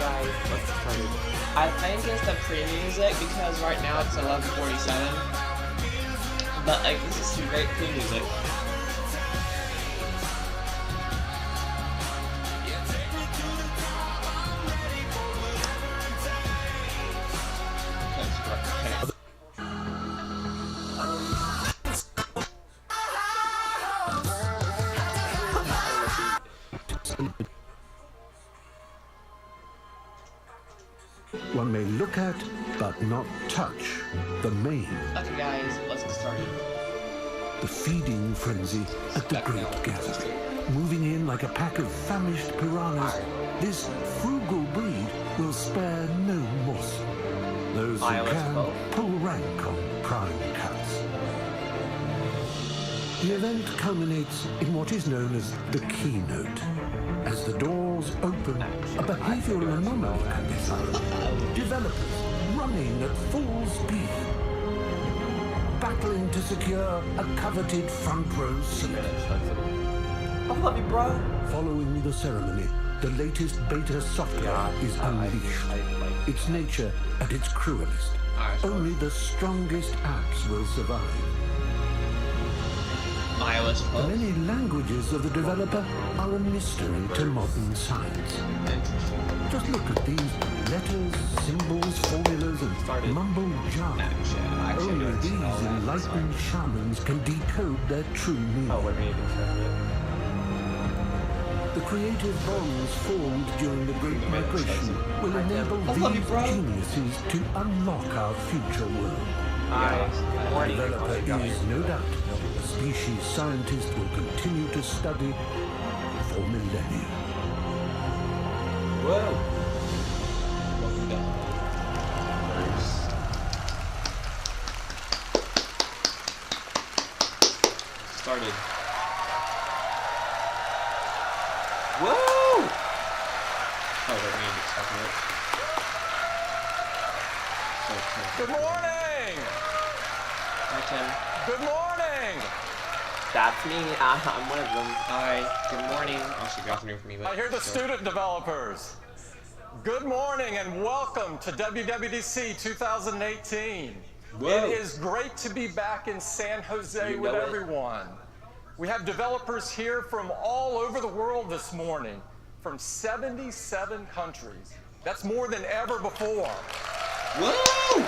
guys, let's get started. I think it's the pre-music because right now it's 11:47. But like, this is some great pre-music. One may look at, but not touch, the main. Okay guys, let's get started. The feeding frenzy at the great gathering. Moving in like a pack of famished piranhas, this frugal breed will spare no morsel. Those who can pull rank on prime cuts. The event culminates in what is known as the keynote. As the doors open, a behavioral anomaly can be found. Developers running at full speed, battling to secure a coveted front row seat. I love you, bro. Following the ceremony, the latest beta software is unleashed. Its nature at its cruelest. Only the strongest apps will survive. The many languages of the developer are a mystery to modern science. Just look at these letters, symbols, formulas, and mumbled jargon. Only these enlightened shamans can decode their true meaning. The creative bonds formed during the Great Migration will enable these geniuses to unlock our future world. The developer is no doubt a species scientists will continue to study for millennia. Whoa! Started. Whoa! Oh, that means it's starting it. Good morning! Hi, Tim. Good morning! That's me. I'm one of them. Hi. Good morning. Oh, she got afternoon for me. But I hear the student developers. Good morning and welcome to Wwdc 2018. Whoa. It is great to be back in San Jose with everyone. We have developers here from all over the world this morning, from 77 countries. That's more than ever before. Whoa!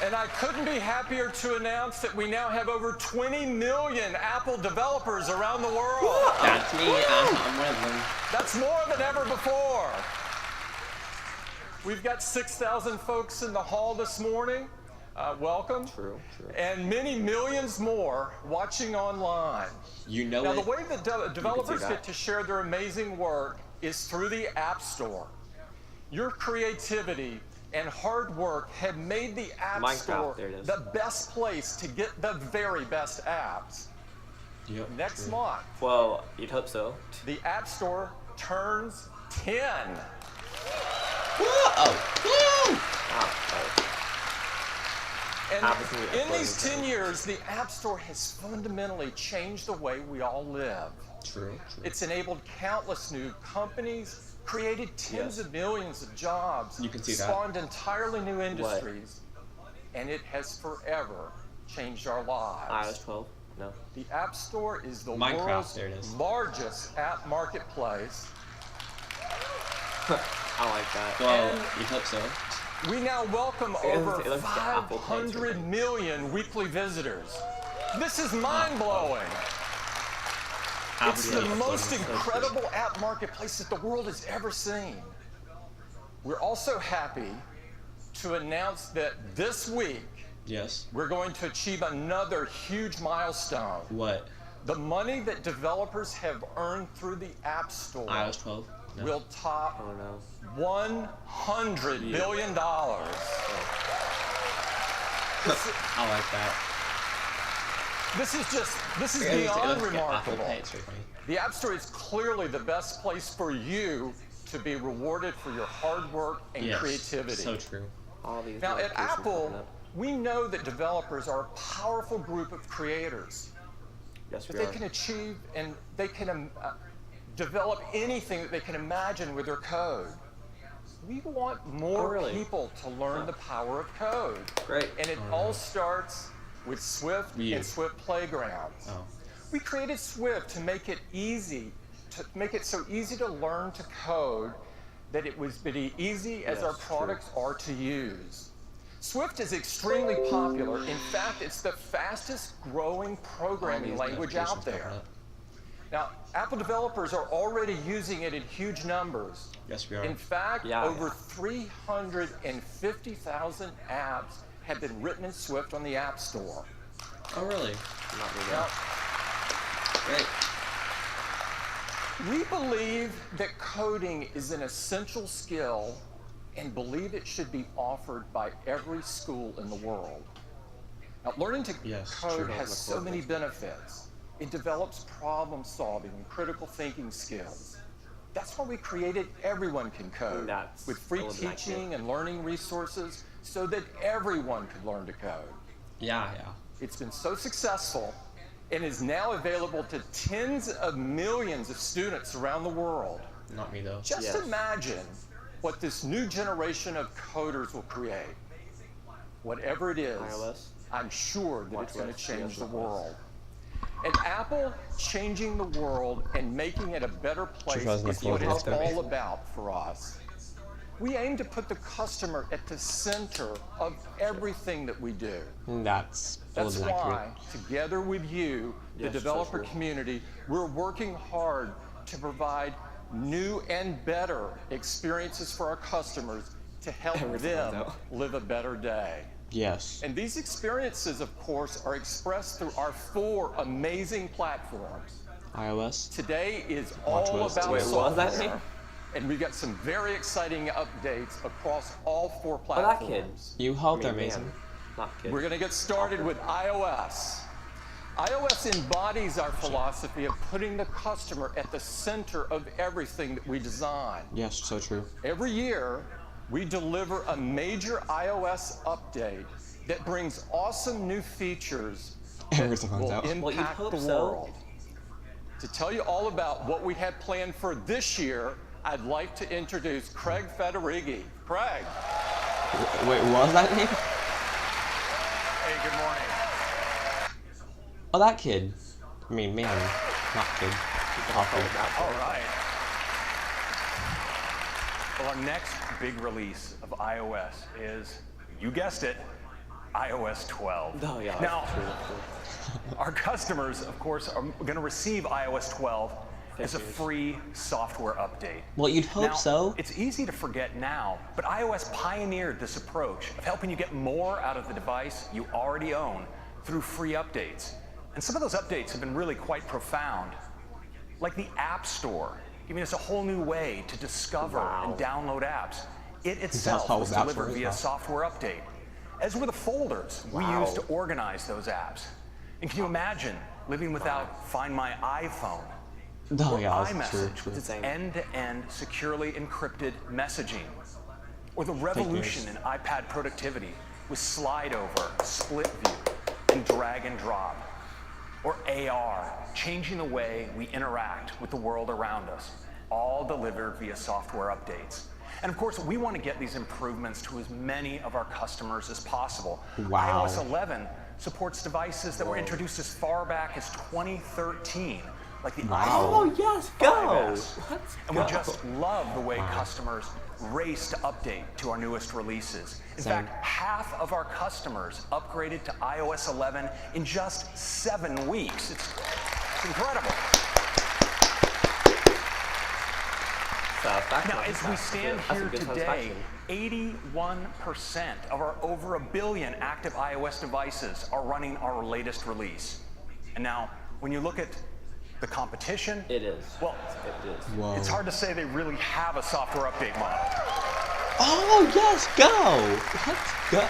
And I couldn't be happier to announce that we now have over 20 million Apple developers around the world. That's me. I'm one of them. That's more than ever before. We've got 6,000 folks in the hall this morning. Welcome. True. And many millions more watching online. You know now, it. the way that developers get to share their amazing work is through the App Store. Your creativity and hard work have made the App Store the best place to get the very best apps. Yep, Next month, well, you'd hope so. the App Store turns 10. Whoa! And in these 10 years, the App Store has fundamentally changed the way we all live. True. It's enabled countless new companies, created tens of millions of jobs, you can see spawned entirely new industries, and it has forever changed our lives. iOS 12? No. The App Store is the Minecraft, world's there it is. largest app marketplace. I like that. Well, you hope so. We now welcome over 500 million weekly visitors. This is mind-blowing. It's the most incredible app marketplace that the world has ever seen. We're also happy to announce that this week, we're going to achieve another huge milestone. What? The money that developers have earned through the App Store iOS 12? No. will top $100 billion. I like that. This is beyond remarkable. The App Store is clearly the best place for you to be rewarded for your hard work and creativity. So true. Now at Apple, we know that developers are a powerful group of creators. Yes, but they can achieve and they can develop anything that they can imagine with their code. We want more people to learn the power of code. Great. And it all starts with Swift and Swift Playgrounds. We created Swift to make it so easy to learn to code that it was easy as our products are to use. Swift is extremely popular. In fact, it's the fastest growing programming language out there. Now, Apple developers are already using it in huge numbers. Yes, we are. In fact, over 350,000 apps have been written in Swift on the App Store. Oh, really? Now, great. We believe that coding is an essential skill and believe it should be offered by every school in the world. Now, learning to code has so many benefits. It develops problem solving and critical thinking skills. That's why we created Everyone Can Code with free teaching and learning resources so that everyone could learn to code. It's been so successful and is now available to tens of millions of students around the world. Not me, though. Just imagine what this new generation of coders will create. Whatever it is, I'm sure that it's going to change the world. And Apple changing the world and making it a better place is what it's all about for us. We aim to put the customer at the center of everything that we do. That's why, together with you, the developer community, we're working hard to provide new and better experiences for our customers to help them live a better day. Yes. And these experiences, of course, are expressed through our 4 amazing platforms. iOS. Today is all about software. And we've got some very exciting updates across all 4 platforms. Oh, that kid. You helped, they're amazing. We're going to get started with iOS. iOS embodies our philosophy of putting the customer at the center of everything that we design. Yes, so true. Every year, we deliver a major iOS update that brings awesome new features that will impact the world. To tell you all about what we have planned for this year, I'd like to introduce Craig Federighi. Craig. Wait, what was that name? Hey, good morning. Oh, that kid. I mean, man, not kid. All right. Well, our next big release of iOS is, you guessed it, iOS 12. Oh, yeah. Now, our customers, of course, are going to receive iOS 12 as a free software update. Well, you'd hope so. It's easy to forget now, but iOS pioneered this approach of helping you get more out of the device you already own through free updates. And some of those updates have been really quite profound, like the App Store, giving us a whole new way to discover and download apps. It itself was delivered via software update, as were the folders we use to organize those apps. And can you imagine living without Find My iPhone? Oh, or yeah, iMessage with its end-to-end securely encrypted messaging. Or the revolution in iPad productivity with slide over, split view, and drag and drop. Or AR, changing the way we interact with the world around us, all delivered via software updates. And of course, we want to get these improvements to as many of our customers as possible. iOS 11 supports devices that were introduced as far back as 2013, like the iPhone. Oh, yes, go! And we just love the way customers race to update to our newest releases. In fact, half of our customers upgraded to iOS 11 in just 7 weeks. It's incredible. Now, as we stand here today, 81% of our over 1 billion active iOS devices are running our latest release. And now, when you look at the competition, well, it's hard to say they really have a software update model. Oh, yes, go! Let's go.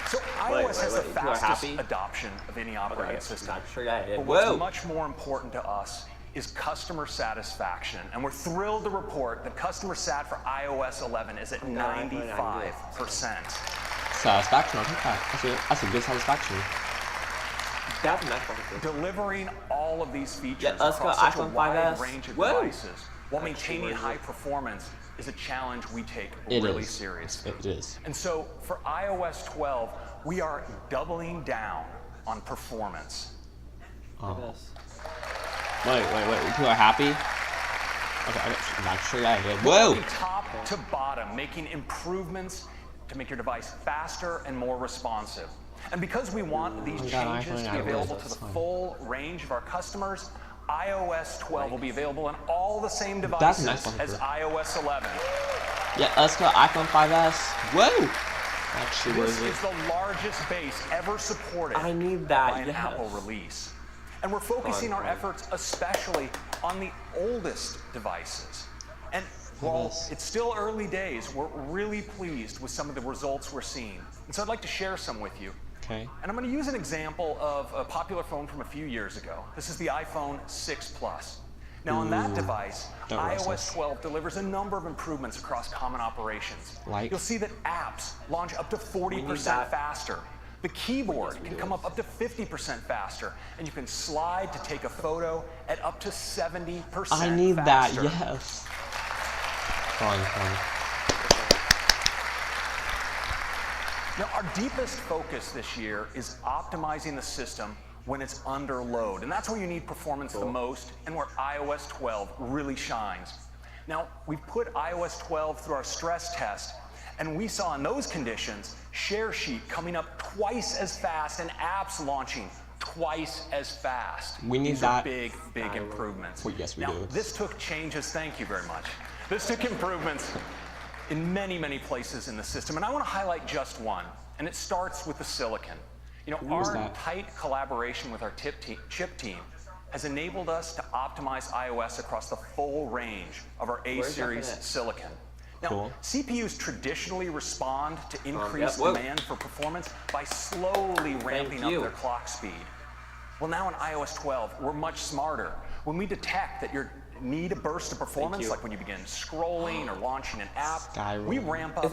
So iOS has the fastest adoption of any operating system. But what's much more important to us is customer satisfaction. And we're thrilled to report that customer sat for iOS 11 is at 95%. Satisfaction, I'll take that. That's a good satisfaction. That's the next one. delivering all of these features Yeah, let's go across such a iPhone wide 5S. range of Whoa. devices while maintaining high performance is a challenge we take It really is. seriously. It is. And so for iOS 12, we are doubling down on performance. Oh. Wait. People are happy? Okay, I'm sure I did. Whoa! From top to bottom, making improvements to make your device faster and more responsive. And because we want these changes to be available to the full range of our customers, iOS 12 will be available on all the same devices as iOS 11. Yeah, let's go iPhone 5S. Whoa! Actually, This is the largest base ever supported I need that, by an yes. Apple release. And we're focusing our efforts especially on the oldest devices. And while it's still early days, we're really pleased with some of the results we're seeing. And so I'd like to share some with you. Okay. And I'm going to use an example of a popular phone from a few years ago. This is the iPhone 6 Plus. Now on that device, iOS 12 delivers a number of improvements across common operations. Like? You'll see that apps launch up to 40% faster. The keyboard can come up to 50% faster, and you can slide to take a photo at up to 70% faster. I need that, yes. Fine. Now, our deepest focus this year is optimizing the system when it's under load, and that's where you need performance the most and where iOS 12 really shines. Now, we've put iOS 12 through our stress test, and we saw in those conditions share sheet coming up twice as fast and apps launching twice as fast. We need These that. are big improvements. Well, yes, we now, do. this took changes, thank you very much. This took improvements in many places in the system, and I want to highlight just one, and it starts with the silicon. You know, our tight collaboration with our chip team has enabled us to optimize iOS across the full range of our A-series silicon. Now, CPUs traditionally respond to increased demand for performance by slowly ramping up their clock speed. Well, now in iOS 12, we're much smarter. When we detect that you need a burst of performance, like when you begin scrolling or launching an app, we ramp up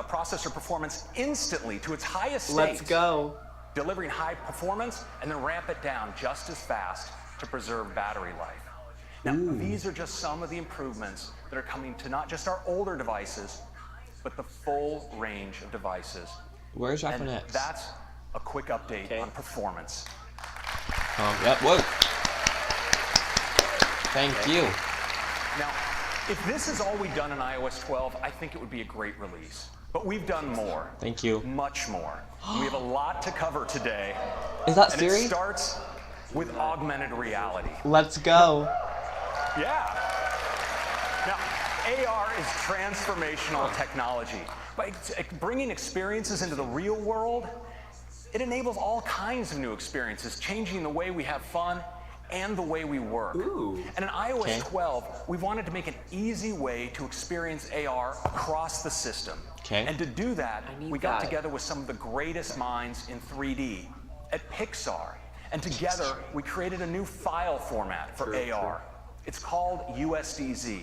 processor performance instantly to its highest state. Let's go. Delivering high performance and then ramp it down just as fast to preserve battery life. Now, these are just some of the improvements that are coming to not just our older devices, but the full range of devices. Where's iPhone X? That's a quick update on performance. Yep, whoa. Thank you. Now, if this is all we've done in iOS 12, I think it would be a great release. But we've done more. Thank you. Much more. We have a lot to cover today. Is that and Siri? It starts with augmented reality. Let's go. Yeah. Now, AR is transformational technology. By bringing experiences into the real world, it enables all kinds of new experiences, changing the way we have fun and the way we work. And in iOS 12, we wanted to make an easy way to experience AR across the system. And to do that, we got together with some of the greatest minds in 3D at Pixar. And together, we created a new file format for AR. It's called USDZ.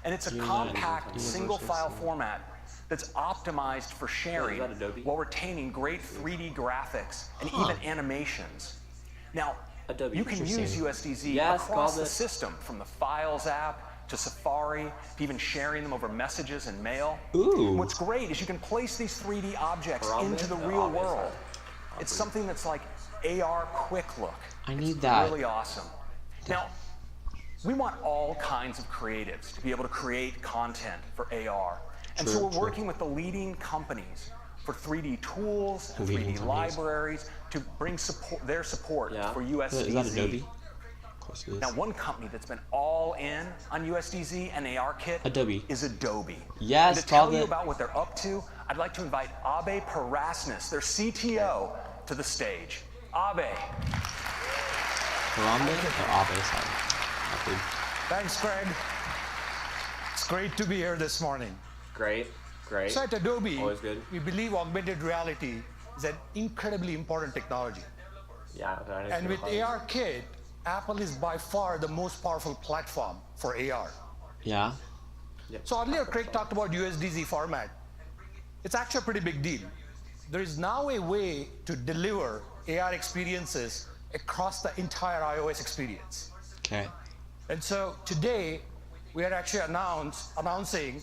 And it's a compact, single file format that's optimized for sharing while retaining great 3D graphics and even animations. Now, you can use USDZ across the system, from the Files app to Safari, to even sharing them over messages and mail. What's great is you can place these 3D objects into the real world. It's something that's like AR Quick Look. I need that. It's really awesome. Now, we want all kinds of creatives to be able to create content for AR. And so we're working with the leading companies for 3D tools and 3D libraries to bring their support for USDZ. Is that Adobe? Of course it is. Now, one company that's been all in on USDZ and ARKit is Adobe. Yes, and to tell you about what they're up to, I'd like to invite Abe Parasnis, their CTO, to the stage. Abe. Harambe or Abe? Sorry. Thanks, Craig. It's great to be here this morning. Great. So at Adobe, Always good. we believe augmented reality is an incredibly important technology. And with ARKit, Apple is by far the most powerful platform for AR. So earlier, Craig talked about USDZ format. It's actually a pretty big deal. There is now a way to deliver AR experiences across the entire iOS experience. Okay. And so today, we are actually announcing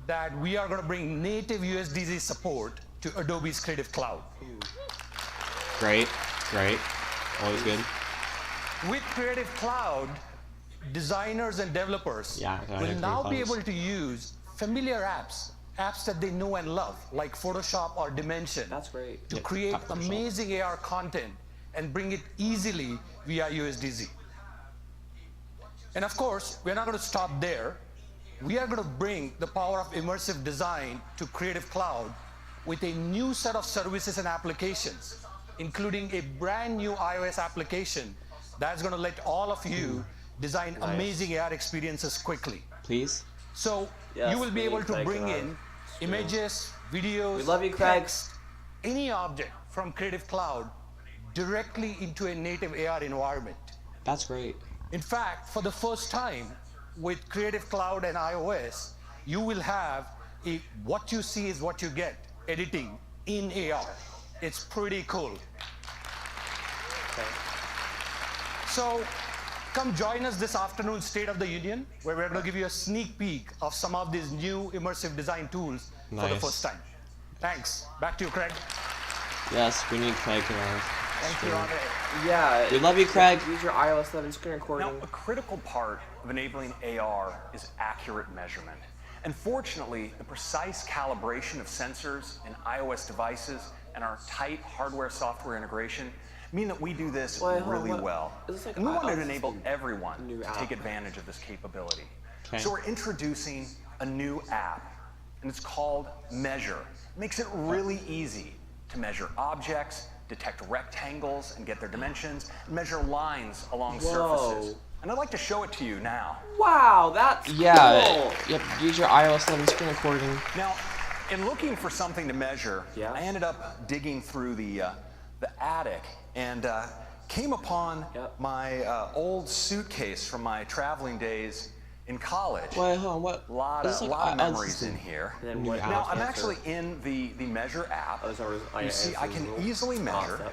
that we are going to bring native USDC support to Adobe's Creative Cloud. Great, great. Always good. With Creative Cloud, designers and developers will now be able to use familiar apps that they know and love, like Photoshop or Dimension. That's great. To create amazing AR content and bring it easily via USDC. And of course, we're not going to stop there. We are going to bring the power of immersive design to Creative Cloud with a new set of services and applications, including a brand new iOS application that's going to let all of you design amazing AR experiences quickly. Please. So you will be able to bring in images, videos, we love you, Craig. text, any object from Creative Cloud directly into a native AR environment. That's great. In fact, for the first time with Creative Cloud and iOS, you will have a what you see is what you get editing in AR. It's pretty cool. Okay. So come join us this afternoon's State of the Union, where we're going to give you a sneak peek of some of these new immersive design tools for the first time. Thanks. Back to you, Craig. Yes, we need Craig in our Thank you, Andre. Yeah. We love you, Craig. Use your iOS 11 screen recording. Now, a critical part of enabling AR is accurate measurement. And fortunately, the precise calibration of sensors in iOS devices and our tight hardware-software integration mean that we do this really well. Like and we want to enable everyone to take advantage of this capability. Okay. So we're introducing a new app, and it's called Measure. It makes it really easy to measure objects, detect rectangles and get their dimensions, and measure lines along surfaces. And I'd like to show it to you now. Wow, that's cool. Yep, use your iOS 11 screen recording. Now, in looking for something to measure, I ended up digging through the attic and came upon my old suitcase from my traveling days in college. Wait, hold on, what? A lot of memories in here. Now, I'm actually in the Measure app. You see, I can easily measure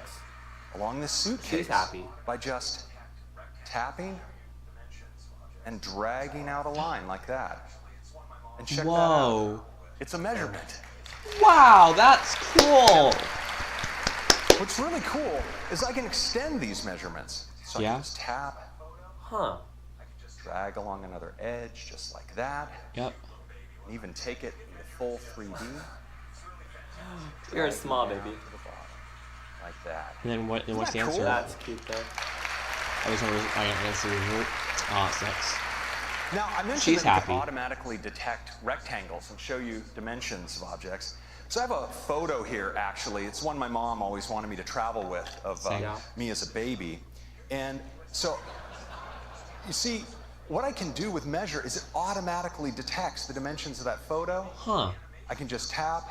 along this suitcase by just tapping and dragging out a line like that. And check that out. It's a measurement. Wow, that's cool. What's really cool is I can extend these measurements. So I can just tap. I can just drag along another edge just like that. Yep. And even take it into full 3D. You're a small baby. Like that. And then what's the answer? Cool? That's cute though. Answer result. Oh, it sucks. Now, I mentioned that you can automatically detect rectangles and show you dimensions of objects. So I have a photo here, actually. It's one my mom always wanted me to travel with of me as a baby. And so, you see, what I can do with Measure is it automatically detects the dimensions of that photo. I can just tap.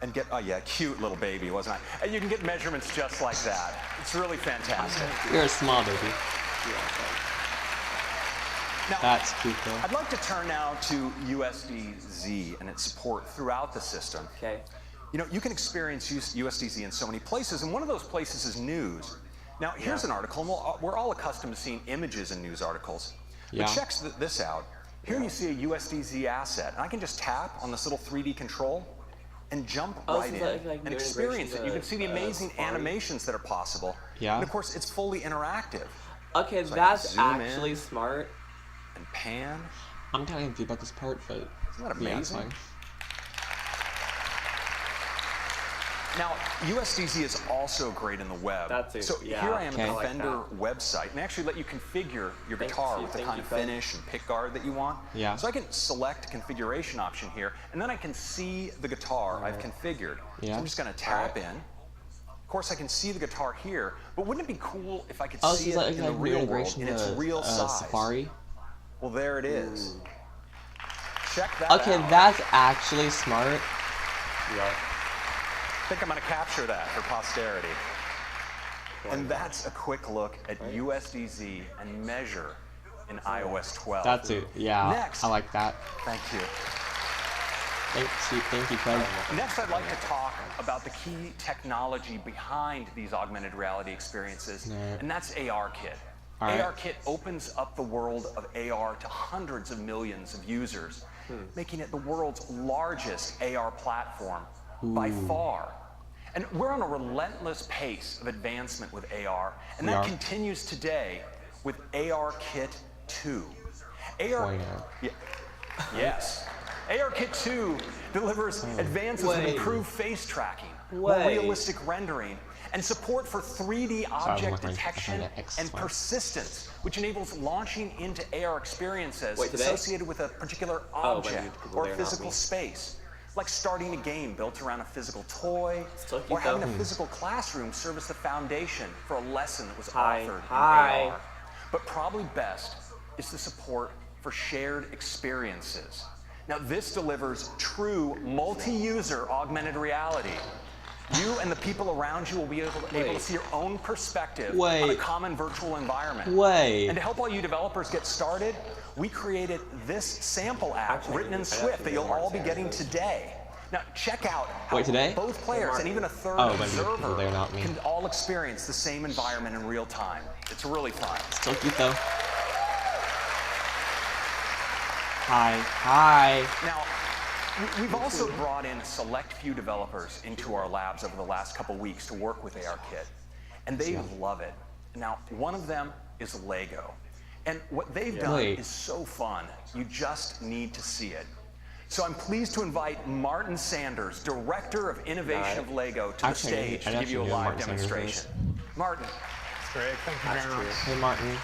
And get, cute little baby, wasn't I? And you can get measurements just like that. It's really fantastic. You're a small baby. Now, that's cute though. I'd like to turn now to USDZ and its support throughout the system. Okay. You know, you can experience USDZ in so many places, and one of those places is news. Now, here's an article, and we're all accustomed to seeing images in news articles. But check this out. Here you see a USDZ asset, and I can just tap on this little 3D control and jump right in and experience it. You can see the amazing animations that are possible. And of course, it's fully interactive. Okay, so that's actually smart. And pan. I'm kind of confused about this part, but isn't that amazing? Yeah, now, USDZ is also great in the web. So here I am at the Fender website, and they actually let you configure your guitar with the kind of finish and pick guard that you want. So I can select a configuration option here, and then I can see the guitar I've configured. So I'm just going to tap in. Of course, I can see the guitar here, but wouldn't it be cool if I could see it in the real world, in its real size? Safari? Well, there it is. Check that out. Okay, that's actually smart. I think I'm going to capture that for posterity. And that's a quick look at USDZ and Measure in iOS 12. That's it. Yeah, Next, I like that. Thank you. Thank you, Craig. Next, I'd like to talk about the key technology behind these augmented reality experiences, and that's ARKit. ARKit opens up the world of AR to hundreds of millions of users, making it the world's largest AR platform by far. And we're on a relentless pace of advancement with AR, and that continues today with ARKit 2. Yes. ARKit 2 delivers advances with improved face tracking, more realistic rendering, and support for 3D object detection and persistence, which enables launching into AR experiences associated with a particular object or physical space, like starting a game built around a physical toy, or having a physical classroom serve as the foundation for a lesson that was offered in AR. But probably best is the support for shared experiences. Now, this delivers true multi-user augmented reality. You and the people around you will be able to see your own perspective on a common virtual environment. And to help all you developers get started, we created this sample app written in Swift that you'll all be getting today. Now, check out how both players and even a third observer can all experience the same environment in real time. It's really fun. Still cute, though. Hi. Now, we've also brought in a select few developers into our labs over the last couple weeks to work with ARKit, and they love it. Now, one of them is Lego, and what they've done is so fun, you just need to see it. So I'm pleased to invite Martin Sanders, Director of Innovation of Lego, to the stage to give you a live demonstration. Martin. That's great, thank you very much. Hey, Martin.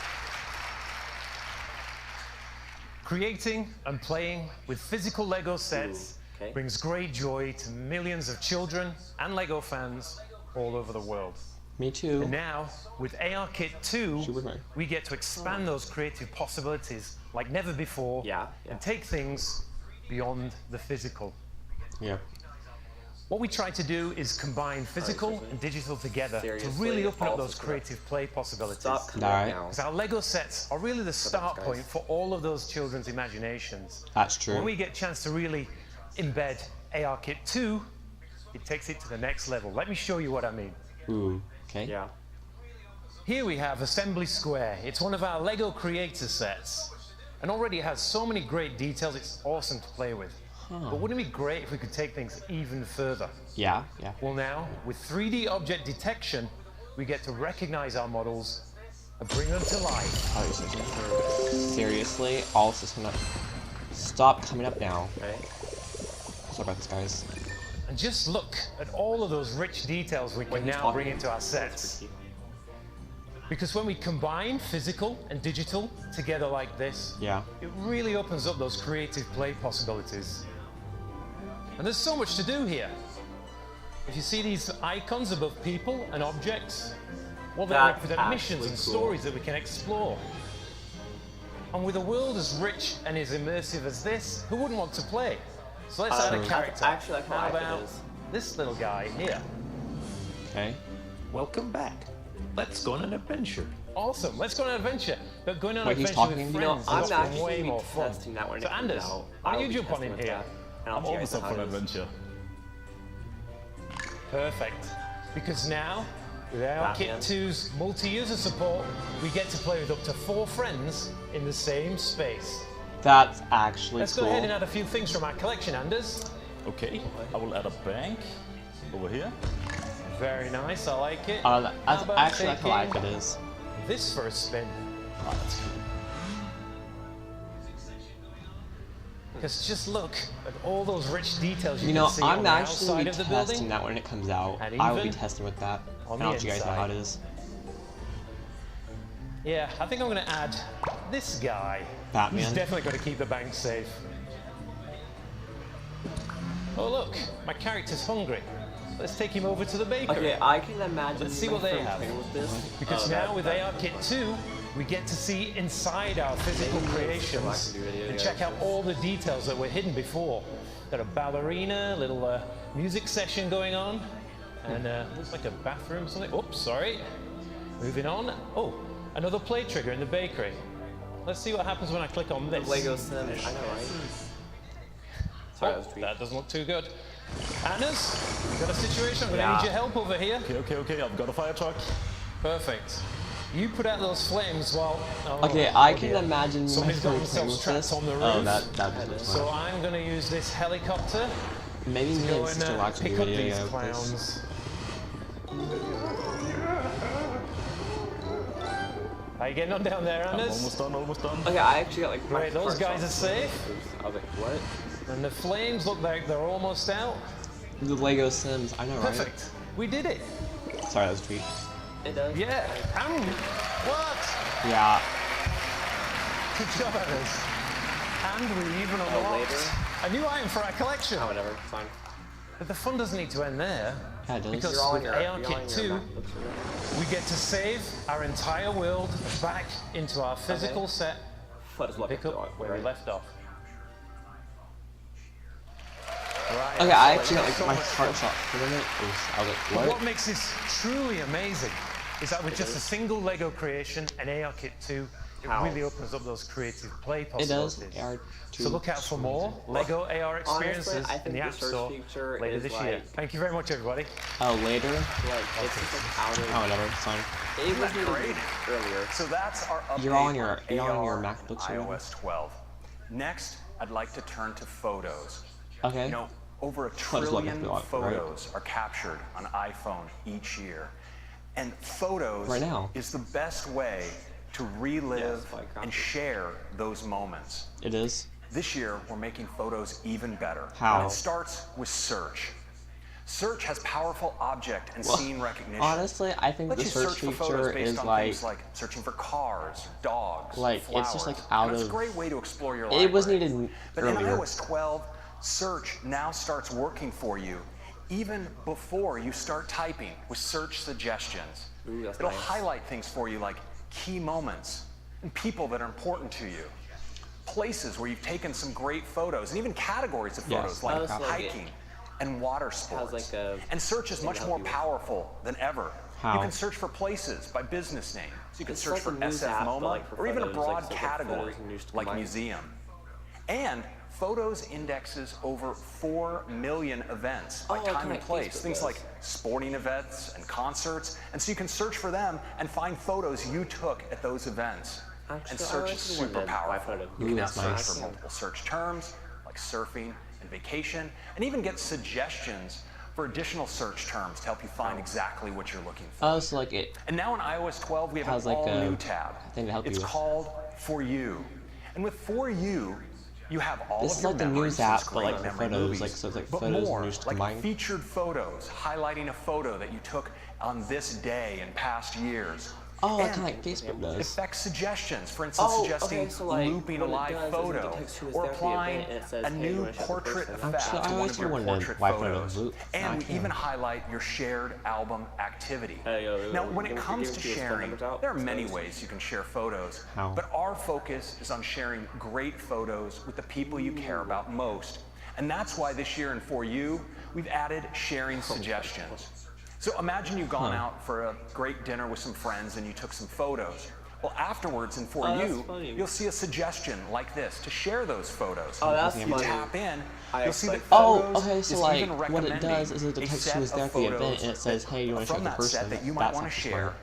Creating and playing with physical Lego sets brings great joy to millions of children and Lego fans all over the world. Me too. And now, with ARKit 2, we get to expand those creative possibilities like never before and take things beyond the physical. What we try to do is combine physical and digital together to really open up those creative play possibilities. Because our Lego sets are really the start point for all of those children's imaginations. That's true. When we get a chance to really embed ARKit 2, it takes it to the next level. Let me show you what I mean. Here we have Assembly Square. It's one of our Lego creator sets. And already it has so many great details, it's awesome to play with. But wouldn't it be great if we could take things even further? Well, now, with 3D object detection, we get to recognize our models and bring them to life. Seriously? All this is gonna stop coming up now. Sorry about this, guys. And just look at all of those rich details we can now bring into our sets. Because when we combine physical and digital together like this, it really opens up those creative play possibilities. And there's so much to do here. If you see these icons above people and objects, well, they represent missions and stories that we can explore. And with a world as rich and as immersive as this, who wouldn't want to play? So let's add a character. How about this little guy here? Welcome back. Let's go on an adventure. Awesome, let's go on an adventure. But going on an adventure with friends is often way more fun. So Anders, why don't you jump on in here? I'm always up for an adventure. Perfect. Because now, with ARKit 2's multi-user support, we get to play with up to 4 friends in the same space. That's actually Let's go ahead and add a few things from our collection, Anders. Okay, I will add a bank over here. Very nice, I like it. That's actually how I like it is. This for a spin. Oh, that's cool. Because just look at all those rich details you can see on the outside of the building. I'm actually testing that when it comes out. I will be testing with that. I'll let you guys know how it is. Yeah, I think I'm going to add this guy. Batman. He's definitely going to keep the bank safe. Oh look, my character's hungry. Let's take him over to the bakery. Okay, I can imagine. Let's see what they have. With this. Because now with ARKit 2, we get to see inside our physical creations and check out all the details that were hidden before. Got a ballerina, little music session going on, and looks like a bathroom or something. Oops, sorry. Moving on. Oh, another play trigger in the bakery. Let's see what happens when I click on this. Lego Sim. I know, right? Sorry, that doesn't look too good. Anders, we've got a situation. I'm going to need your help over here. Okay. I've got a fire truck. Perfect. You put out those flames while... okay, I can imagine somebody's got themselves trapped on the roof. Oh, that so I'm going to use this helicopter. Maybe me and Sister watch pick the up these video clowns. How you getting on down there, Anders? Almost done. Okay, I actually got like... Great, those guys are safe. I was like, what? And the flames look like they're almost out. The Lego Sims, I know, right? Perfect. We did it. Sorry, that was a tweet. It does? Yeah. What? Yeah. Good job, Anders. And we even unlocked a new item for our collection. Oh, whatever, fine. But the fun doesn't need to end there. Yeah, it does. Because with AR Kit 2, we get to save our entire world back into our physical set. Pick up where we left off. Right. Okay, I actually got like my heart shot for a minute. I was like, what makes this truly amazing is that with just a single Lego creation, an AR Kit 2, it really opens up those creative play possibilities. It does. So look out for more Lego AR experiences in the App Store later this year. Thank you very much, everybody. Oh, later? Like, it's just like out of... Oh, whatever, it's fine. It was great earlier. So that's our update you're on your AR MacBook iOS 12. Next, I'd like to turn to photos. Okay. You know, over 1 trillion photos are captured on iPhone each year. And photos is the best way to relive and share those moments. It is. This year, we're making photos even better. How? And it starts with search. Search has powerful object and scene recognition. Honestly, I think the search feature is like searching for cars, dogs, like flowers. it's just like out It's of. a great way to explore your library. It was needed but earlier. in iOS 12, search now starts working for you even before you start typing with search suggestions. Ooh, It'll highlight things for you like key moments and people that are important to you. Places where you've taken some great photos, and even categories of photos like hiking and water sports. And search is much more powerful than ever. How? You can search for places by business name. So you can search for SF MoMA or even a broad category like museum. And Photos indexes over 4 million events by time and place. Things like sporting events and concerts. And so you can search for them and find photos you took at those events. And search is super powerful. You can now search for multiple search terms like surfing and vacation, and even get suggestions for additional search terms to help you find exactly what you're looking for. Oh, so like it. And now in iOS 12, we have an all-new tab. It's called For You. And with For You, you have all of your memories. This is like the news app, but like for photos, like so it's like photos and news like combined. featured photos, highlighting a photo that you took on this day in past years. Oh, kind of like Facebook does. Effect suggestions, for instance, suggesting looping a live photo or applying a new portrait effect to one of your portrait photos. And we even highlight your shared album activity. Now, when it comes to sharing, there are many ways you can share photos, but our focus is on sharing great photos with the people you care about most. And that's why this year in For You, we've added sharing suggestions. So imagine you've gone out for a great dinner with some friends and you took some photos. Well, afterwards in For You, you'll see a suggestion like this to share those photos. Oh, that's you funny. tap in, you'll see that photos okay, so is like even what it does is it detects who was there for the event and it says, hey, you want to share the person that you might want to share,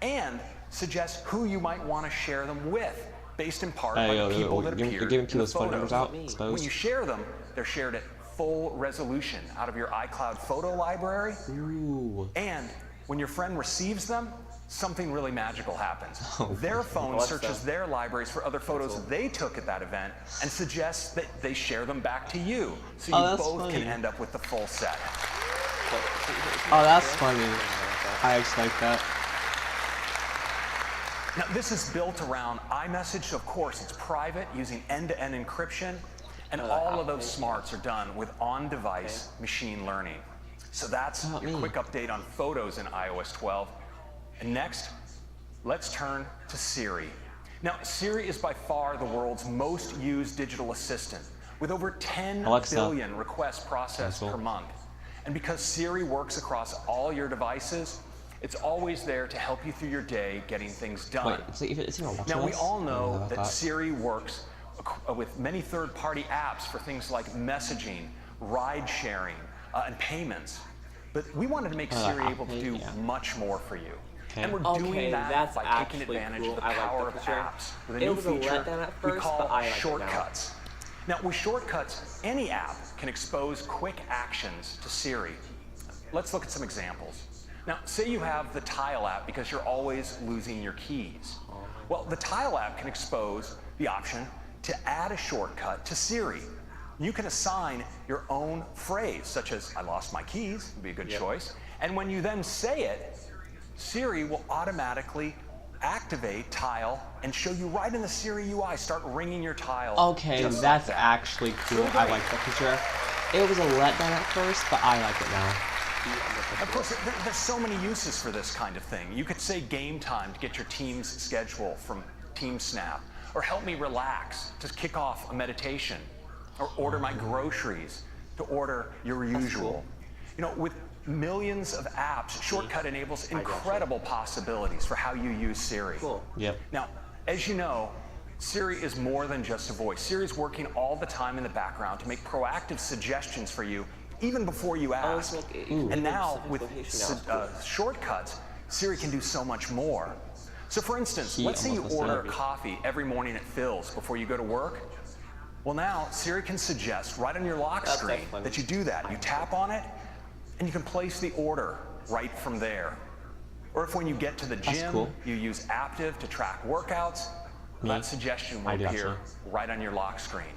and suggest who you might want to share them with, based in part by the people that appear you're giving in people the those phone numbers photos. out, suppose. When you share them, they're shared at full resolution out of your iCloud photo library. Ooh. And when your friend receives them, something really magical happens. Their phone searches their libraries for other photos they took at that event and suggests that they share them back to you. So you both can end up with the full set. Oh, that's funny. I expect that. Now, this is built around iMessage, so of course it's private using end-to-end encryption, and all of those smarts are done with on-device machine learning. So that's a quick update on photos in iOS 12. And next, let's turn to Siri. Now, Siri is by far the world's most used digital assistant, with over 10 billion requests processed per month. And because Siri works across all your devices, it's always there to help you through your day getting things done. Wait, Now, we all know that Siri works with many third-party apps for things like messaging, ride sharing, and payments. But we wanted to make Siri able to do much more for you. And we're doing that by taking advantage of the power of apps with a new feature we call shortcuts. Now, with shortcuts, any app can expose quick actions to Siri. Let's look at some examples. Now, say you have the Tile app because you're always losing your keys. Well, the Tile app can expose the option to add a shortcut to Siri. You can assign your own phrase, such as, I lost my keys, would be a good choice. And when you then say it, Siri will automatically activate Tile and show you right in the Siri UI, start ringing your Tile. Okay, that's actually cool. I like that feature. It was a letdown at first, but I like it now. Of course, there's so many uses for this kind of thing. You could say game time to get your team's schedule from TeamSnap, or help me relax to kick off a meditation, or order my groceries to order your usual. You know, with millions of apps, Shortcut enables incredible possibilities for how you use Siri. Yep. Now, as you know, Siri is more than just a voice. Siri's working all the time in the background to make proactive suggestions for you even before you ask. And now, with shortcuts, Siri can do so much more. So for instance, let's say you order coffee every morning at Phil's before you go to work. Well, now Siri can suggest right on your lock screen that you do that. You tap on it, and you can place the order right from there. Or if when you get to the gym, you use Aptiv to track workouts, that suggestion will appear right on your lock screen.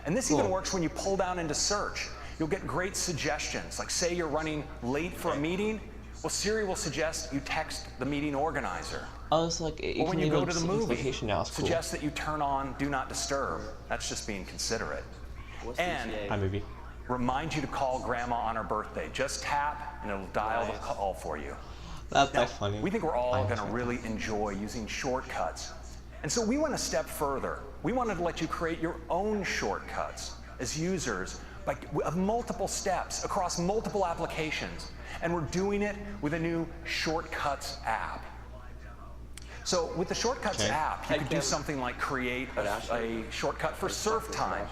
And this even works when you pull down into search. You'll get great suggestions, like say you're running late for a meeting, well, Siri will suggest you text the meeting organizer. Oh, it's like or when you go to the movie, suggest that you turn on Do Not Disturb. That's just being considerate. And remind you to call Grandma on her birthday. Just tap, and it'll dial the call for you. That's funny. We think we're all going to really enjoy using shortcuts. And so we went a step further. We wanted to let you create your own shortcuts as users of multiple steps across multiple applications. And we're doing it with a new Shortcuts app. So with the Shortcuts app, you could do something like create a shortcut for surf time.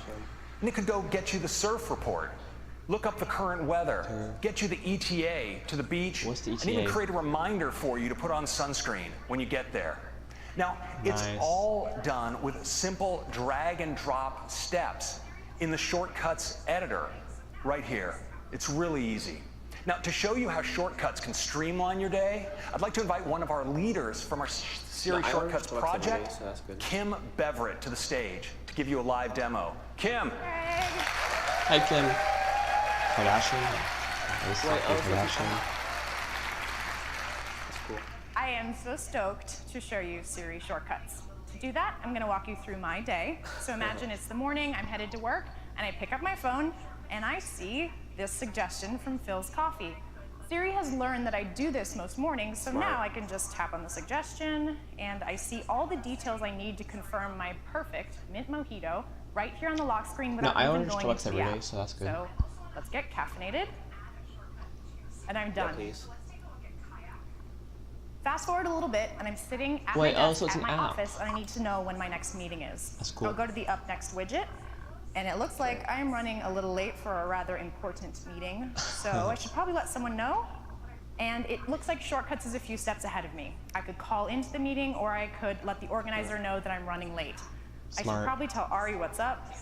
And it could go get you the surf report, look up the current weather, get you the ETA to the beach, and even create a reminder for you to put on sunscreen when you get there. Now, it's all done with simple drag and drop steps in the Shortcuts editor right here. It's really easy. Now, to show you how shortcuts can streamline your day, I'd like to invite one of our leaders from our Siri Shortcuts project, Kim Beverett, to the stage to give you a live demo. Kim. Hi, Kim. Kardashian. I am so stoked to show you Siri Shortcuts. To do that, I'm going to walk you through my day. So imagine it's the morning, I'm headed to work, and I pick up my phone, and I see this suggestion from Phil's Coffee. Siri has learned that I do this most mornings, so now I can just tap on the suggestion, and I see all the details I need to confirm my perfect mint mojito right here on the lock screen without even going into the app. So that's good. So let's get caffeinated, and I'm done. Fast forward a little bit, and I'm sitting at my desk at my office, and I need to know when my next meeting is. That's cool. I'll go to the Up Next widget, and it looks like I'm running a little late for a rather important meeting, so I should probably let someone know. And it looks like Shortcuts is a few steps ahead of me. I could call into the meeting, or I could let the organizer know that I'm running late. I should probably tell Ari what's up.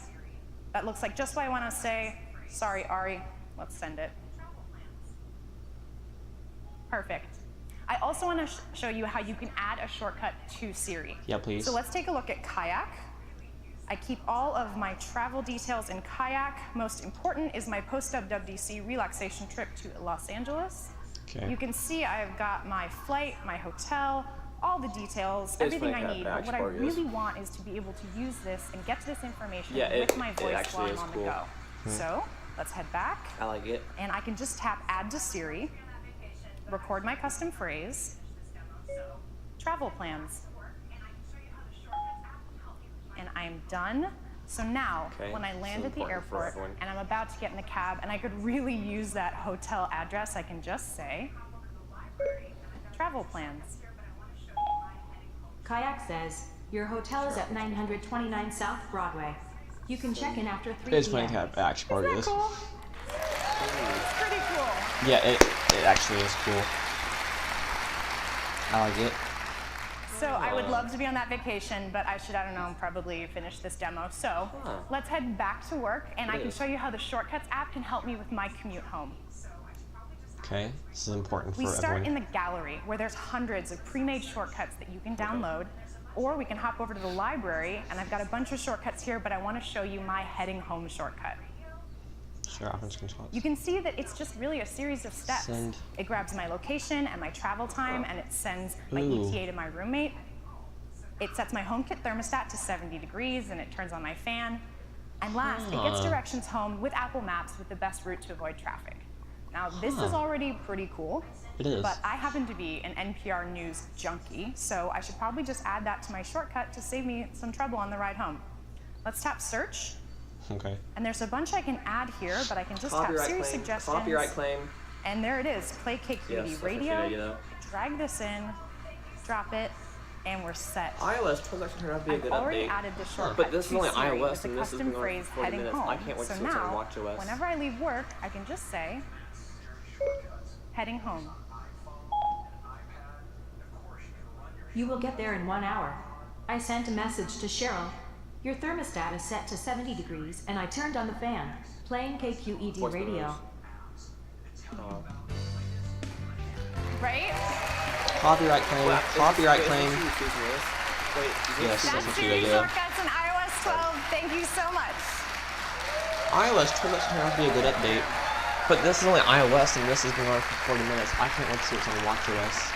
That looks like just what I want to say. Sorry, Ari. Let's send it. Perfect. I also want to show you how you can add a shortcut to Siri. Yeah, please. So let's take a look at Kayak. I keep all of my travel details in Kayak. Most important is my post-Wwdc relaxation trip to Los Angeles. You can see I've got my flight, my hotel, all the details, everything I need. But what I really want is to be able to use this and get to this information with my voice while I'm on the go. So let's head back. I like it. And I can just tap Add to Siri, record my custom phrase, travel plans. And I'm done. So now, when I land at the airport and I'm about to get in the cab and I could really use that hotel address, I can just say, travel plans. Kayak says, Your hotel is at 929 South Broadway. You can check in after 3 It's p.m. funny to have action part of this. Cool? It's pretty cool. Yeah, it actually is cool. I like it. So I would love to be on that vacation, but I should, I don't know, probably finish this demo. So let's head back to work, and I can show you how the Shortcuts app can help me with my commute home. Okay, this is important for We start everyone. in the gallery, where there's hundreds of pre-made shortcuts that you can download, or we can hop over to the library, and I've got a bunch of shortcuts here, but I want to show you my heading home shortcut. Share option screenshots. You can see that it's just really a series of steps. Send. It grabs my location and my travel time, and it sends my ETA to my roommate. It sets my HomeKit thermostat to 70 degrees, and it turns on my fan. And last, it gets directions home with Apple Maps with the best route to avoid traffic. Now, this is already pretty cool. It is. But I happen to be an NPR News junkie, so I should probably just add that to my shortcut to save me some trouble on the ride home. Let's tap search. Okay. And there's a bunch I can add here, but I can just tap series suggestions. Copyright claim. And there it is, play KQED radio. Drag this in, drop it, and we're set. iOS 12 actually turned out to be a good I've already update. added the shortcut But this is only to Siri iOS, with the and this is custom going phrase for 40 heading minutes. home. I can't wait to So see what's on now, WatchOS. whenever I leave work, I can just say, heading home. You will get there in 1 hour. I sent a message to Cheryl. Your thermostat is set to 70 degrees, and I turned on the fan, playing KQED radio. Right? Copyright claim. Copyright claim. Yes, That's that's what you Siri do. shortcuts in iOS 12. Thank you so much. iOS 12 actually turned out to be a good update. But this is only iOS, and this has been on for 40 minutes. I can't wait to see what's on WatchOS.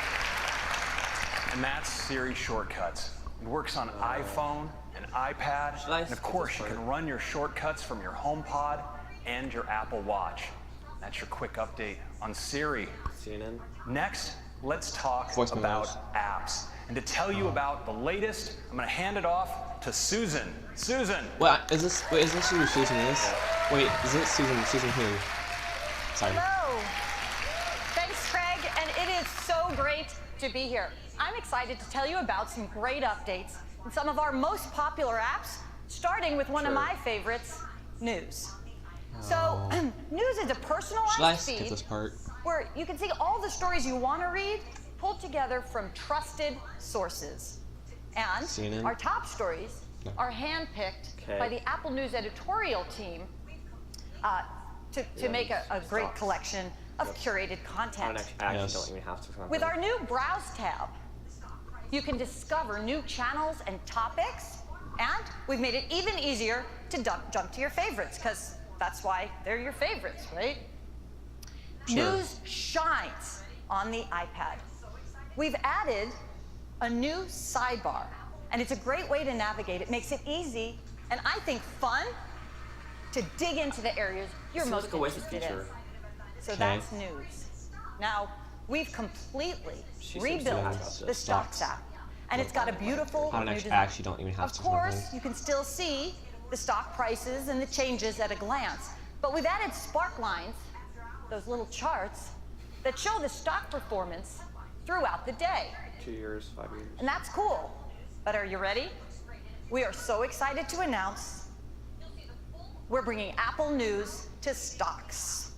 And that's Siri Shortcuts. It works on iPhone and iPad, and of course you can run your shortcuts from your HomePod and your Apple Watch. That's your quick update on Siri. CNN. Next, let's talk Voice about memos. apps. And to tell you about the latest, I'm going to hand it off to Susan. Susan. Wait, is this who Susan is? Wait, is it Susan who? Sorry. Hello. Thanks, Craig, and it is so great to be here. I'm excited to tell you about some great updates in some of our most popular apps, starting with one of my favorites, News. So, News is a personalized Should I skip feed this part? where you can see all the stories you want to read pulled together from trusted sources. And CNN? our top stories are handpicked by the Apple News editorial team to make a great collection of curated content. I actually don't even have to. With our new Browse tab, you can discover new channels and topics, and we've made it even easier to jump to your favorites, because that's why they're your favorites, right? Sure. News shines on the iPad. We've added a new sidebar, and it's a great way to navigate. It makes it easy, and I think fun, to dig into the areas you're most interested in. So that's News. Now, we've completely rebuilt the Stocks app, and it's got a beautiful new design. I actually don't even have Of to. course, you can still see the stock prices and the changes at a glance, but we've added spark lines, those little charts, that show the stock performance throughout the day. 2 years, 5 years. And that's cool. But are you ready? We are so excited to announce we're bringing Apple News to Stocks.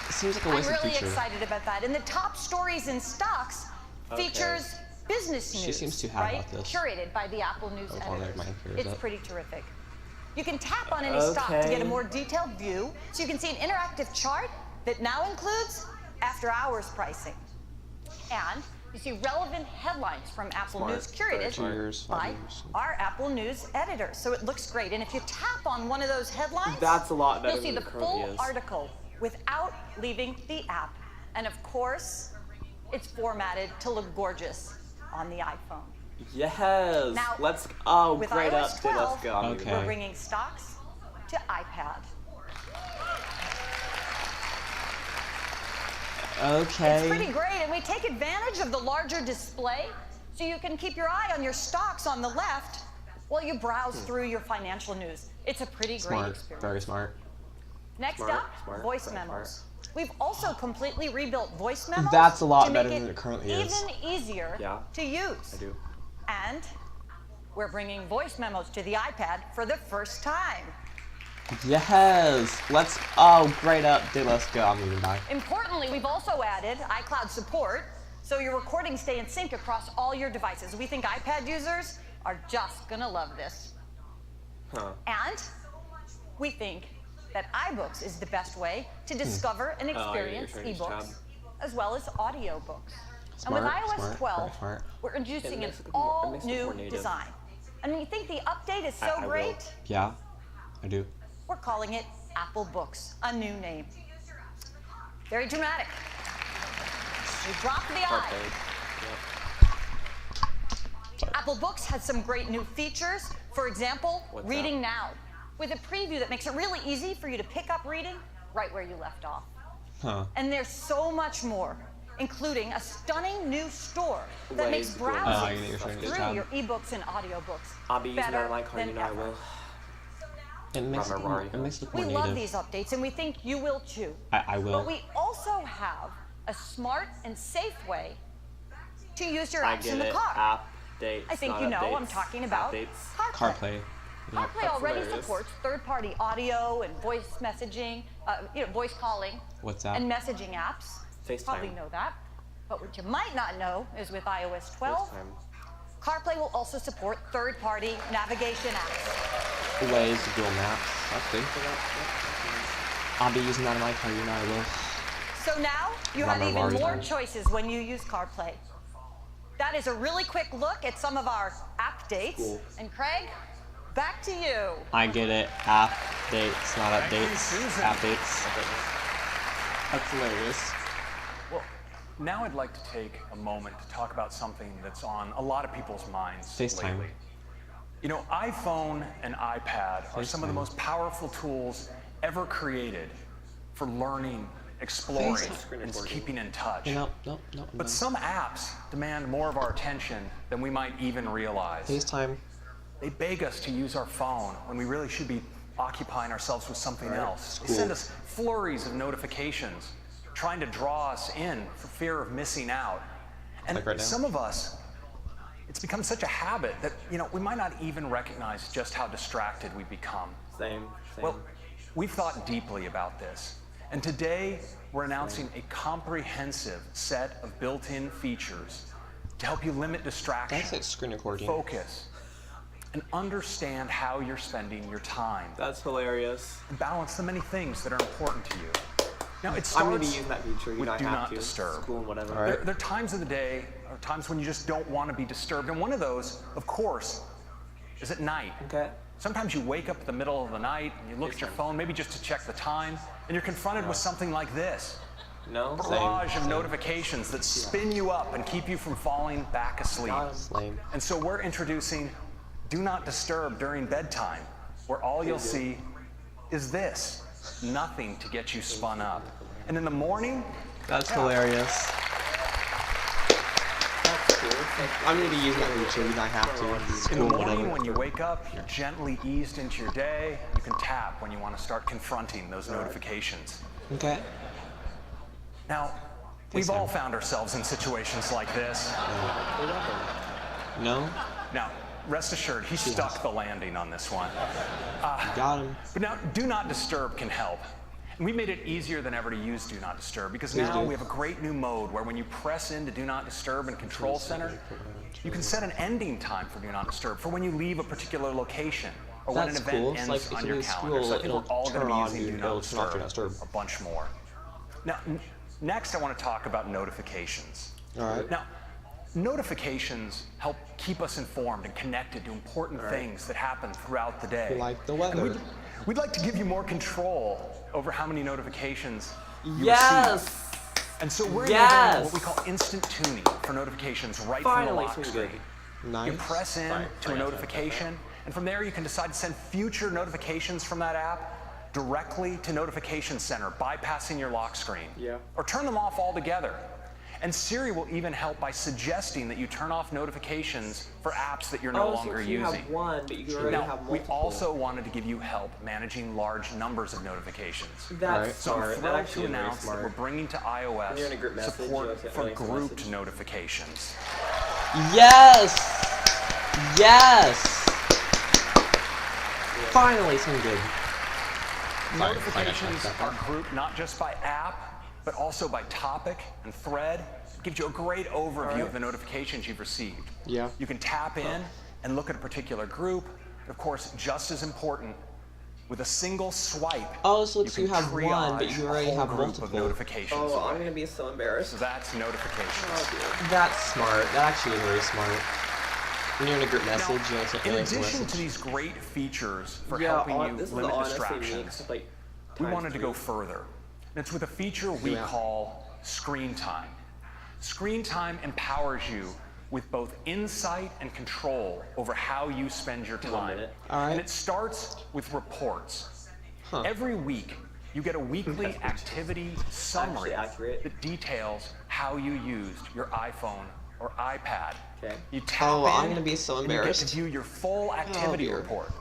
It seems like a I'm wasted really feature. excited about that. And the top stories in Stocks features business news, She seems too high right? about this. Curated by the Apple News Oh, all right, editors. my computer's It's up. pretty terrific. You can tap on any stock to get a more detailed view, so you can see an interactive chart that now includes after-hours pricing. And you see relevant headlines from Apple News curated 2 years, 5 by years. our Apple News editors. So it looks great. And if you tap on one of those headlines, That's a lot better you'll see than the the full Chrome is. article without leaving the app. And of course, it's formatted to look gorgeous on the iPhone. Yes. Now, let's. with Great iOS update. 12, Let's go. Okay. we're bringing Stocks to iPad. Okay. It's pretty great, and we take advantage of the larger display so you can keep your eye on your stocks on the left while you browse through your financial news. It's a pretty great Smart. experience. Very smart. Next Smart, up, smart, voice very memos. We've also completely rebuilt voice memos. That's a lot to better make than it currently is. Even easier to use. I do. And we're bringing voice memos to the iPad for the first time. Yes. Let's. Oh, great update. Let's go. I'm moving back. Importantly, we've also added iCloud support, so your recordings stay in sync across all your devices. We think iPad users are just gonna love this. And we think that iBooks is the best way to discover and experience ebooks, as well as audiobooks. And with iOS 12, we're introducing an all-new design. And we think the update is so great. Yeah, I do. We're calling it Apple Books, a new name. Very dramatic. We dropped the I. Apple Books has some great new features. For example, Reading Now, with a preview that makes it really easy for you to pick up reading right where you left off. And there's so much more, including a stunning new store that makes browsing through your ebooks and audiobooks I'll be using better my card, than I ever. will. It makes it look more We love native. these updates, and we think you will too. I will. But we also have a smart and safe way to use your I apps get in the it. car. Updates, I think not you know updates. I'm talking about Updates. CarPlay. CarPlay already supports third-party audio and voice messaging, voice calling, WhatsApp. and messaging apps. FaceTime. Probably know that. But what you might not know is with iOS 12, CarPlay will also support third-party navigation apps. Ways, Google Maps. That's good. I'll be using that in my car. You know I will. So now you have even more choices when you use CarPlay. That is a really quick look at some of our app dates. Cool. And Craig, back to you. I get it. App dates, not updates. App dates. That's hilarious. Well, now I'd like to take a moment to talk about something that's on a lot of people's minds FaceTime. lately. You know, iPhone and iPad are some of the most powerful tools ever created for learning, exploring, and keeping in touch. No. But some apps demand more of our attention than we might even realize. FaceTime. They beg us to use our phone when we really should be occupying ourselves with something else. They send us flurries of notifications, trying to draw us in for fear of missing out. And Like right now? some of us, it's become such a habit that, we might not even recognize just how distracted we've become. Same. Well, we've thought deeply about this. And today, we're announcing a comprehensive set of built-in features to help you limit distraction, That's like screen recording. focus, and understand how you're spending your time. That's hilarious. And balance the many things that are important to you. Now, it I'm going to starts use that feature. with I Do have Not to. Disturb. School and whatever. There are times of the day, or times when you just don't want to be disturbed. And one of those, of course, is at night. Okay. Sometimes you wake up in the middle of the night and you look at your phone, maybe just to check the time, and you're confronted with something like this. No. Barrage of notifications that spin you up and keep you from falling back asleep. Lame. And so we're introducing Do Not Disturb during bedtime, where all you'll see is this. Nothing to get you spun up. And in the morning, That's hilarious. I'm going to be using that feature when I have to. in the School, morning whatever. when you wake up, you're gently eased into your day. You can tap when you want to start confronting those notifications. Okay. Now, we've all found ourselves in situations like this. No? Now, rest assured, he stuck the landing on this one. Got him. But now, Do Not Disturb can help. And we made it easier than ever to use Do Not Disturb because now we have a great new mode where when you press into Do Not Disturb in Control Center, you can set an ending time for Do Not Disturb for when you leave a particular location or when an That's event cool. It's ends like if on you your do calendar. school, So I think we're all going to be using Do Not turn off Disturb, a bunch more. Now, next I want to talk about notifications. All right. Now, notifications help keep us informed and connected to important things that happen throughout the day. Like the And weather. we'd like to give you more control over how many notifications you Yes! receive. And so we're Yes! enabling what we call instant tuning for notifications right Finally, from the lock something screen. Nice. You press in to a notification, and from there you can decide to send future notifications from that app directly to Notification Center, bypassing your lock screen. Yeah. Or turn them off altogether. And Siri will even help by suggesting that you turn off notifications for apps that you're no longer so you using. have one, but you already have multiple. We also wanted to give you help managing large numbers of notifications. That's so smart. I'm thrilled to announce that we're bringing to iOS support for grouped notifications. Yes! Yes! Finally, some good. Notifications are grouped not just by app, but also by topic and thread. It gives you a great overview of the notifications you've received. Yeah. You can tap in and look at a particular group. Of course, just as important, with a single swipe, oh, so you have one, but you already have multiple notifications. Oh, I'm gonna be so embarrassed. So that's notifications. Oh, that's smart. That actually is very smart. When you're in a group message, in addition to these great features for helping you limit distractions, we wanted to go further. And it's with a feature we call Screen Time. Screen Time empowers you with both insight and control over how you spend your time. And it starts with reports. Every week, you get a weekly activity summary that details how you used your iPhone or iPad. You tap I'm gonna be so embarrassed. And you get to view your full activity report.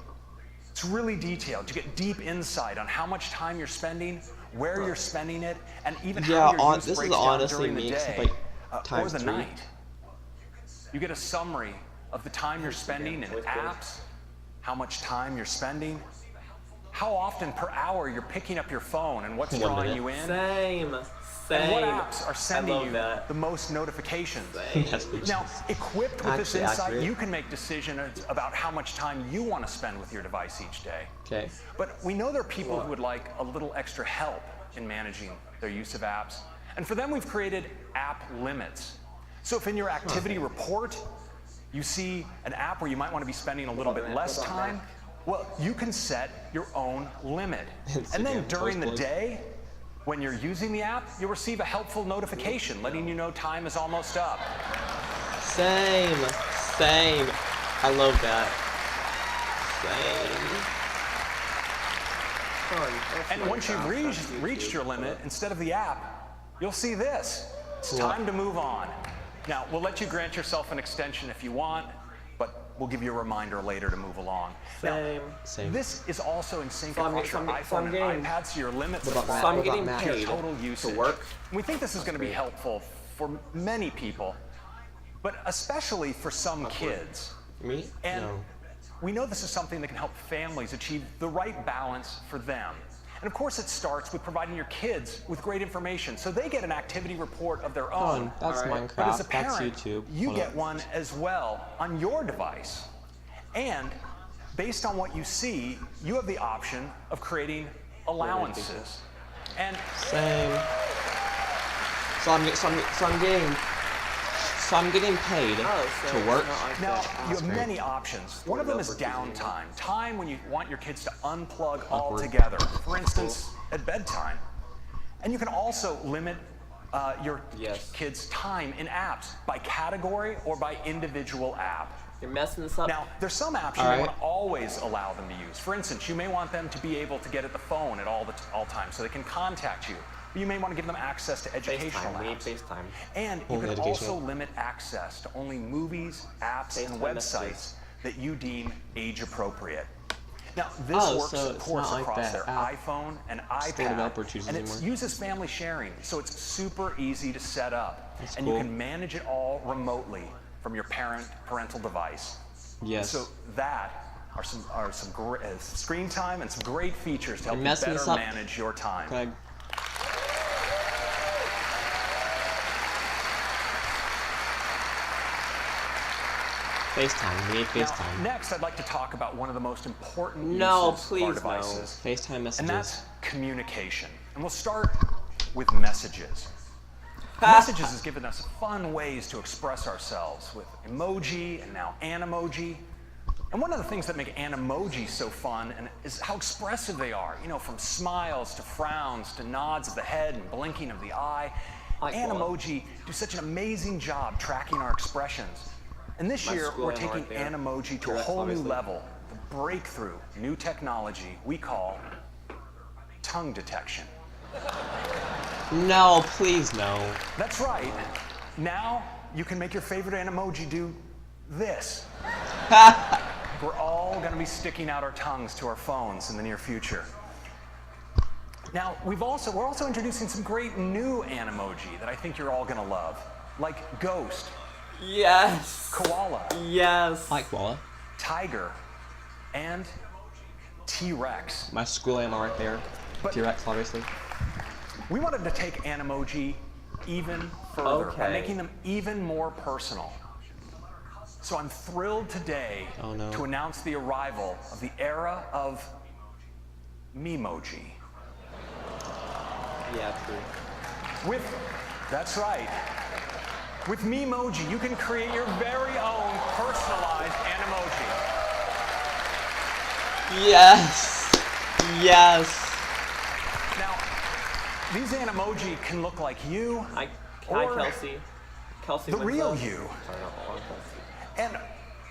It's really detailed. You get deep insight on how much time you're spending, where you're spending it, and even how your use breaks down during the day or the night. You get a summary of the time you're spending in apps, how much time you're spending, how often per hour you're picking up your phone and what's drawing you in. Same. And what apps are sending you the most notifications. Now, equipped with this insight, you can make decisions about how much time you want to spend with your device each day. Okay. But we know there are people who would like a little extra help in managing their use of apps. And for them, we've created app limits. So if in your activity report, you see an app where you might want to be spending a little bit less time, well, you can set your own limit. And then during the day, when you're using the app, you'll receive a helpful notification letting you know time is almost up. Same. I love that. Same. And once you've reached your limit, instead of the app, you'll see this. It's time to move on. Now, we'll let you grant yourself an extension if you want, but we'll give you a reminder later to move along. Same. This is also in sync across your iPhone and iPad, so your limits So I'm getting paid total usage. to work. And we think this is going to be helpful for many people, but especially for some kids. Me? And no. We know this is something that can help families achieve the right balance for them. And of course, it starts with providing your kids with great information, so they get an activity report of their own. That's Minecraft. But as a parent, that's YouTube. you get one as well on your device. And based on what you see, you have the option of creating allowances. And same. So I'm getting paid to work. Now, you have many options. One of them is downtime. Time when you want your kids to unplug altogether. For instance, at bedtime. And you can also limit your kids' time in apps by category or by individual app. You're messing this up. Now, there's some apps you may want to always allow them to use. For instance, you may want them to be able to get at the phone at all times so they can contact you. You may want to give them access to educational apps. FaceTime. And you can also limit access to only movies, apps, and websites that you deem age appropriate. Now, this works, of course, across their iPhone and iPad, and it uses family sharing, so it's super easy to set up. And you can manage it all remotely from your parental device. Yes. So that are some great screen time and some great features to help you better manage your time. FaceTime. We need FaceTime. Now, next, I'd like to talk about one of the most important uses of our devices. FaceTime messages. And that's communication. And we'll start with messages. Messages has given us fun ways to express ourselves with emoji and now Animoji. And one of the things that make Animoji so fun is how expressive they are. You know, from smiles to frowns to nods of the head and blinking of the eye. Animoji do such an amazing job tracking our expressions. And this year, we're taking Animoji to a whole new level, the breakthrough new technology we call tongue detection. No, please no. That's right. Now you can make your favorite Animoji do this. We're all going to be sticking out our tongues to our phones in the near future. Now, we're also introducing some great new Animoji that I think you're all going to love, like Ghost. Yes. Koala. Yes. I like koala. Tiger. And T-Rex. My school animal right there. T-Rex, obviously. We wanted to take Animoji even further by making them even more personal. So I'm thrilled today to announce the arrival of the era of Memoji. Yeah, true. That's right. With Memoji, you can create your very own personalized Animoji. Yes. Yes. Now, these Animoji can look like you, Hi, Kelsey. Kelsey, the real you. And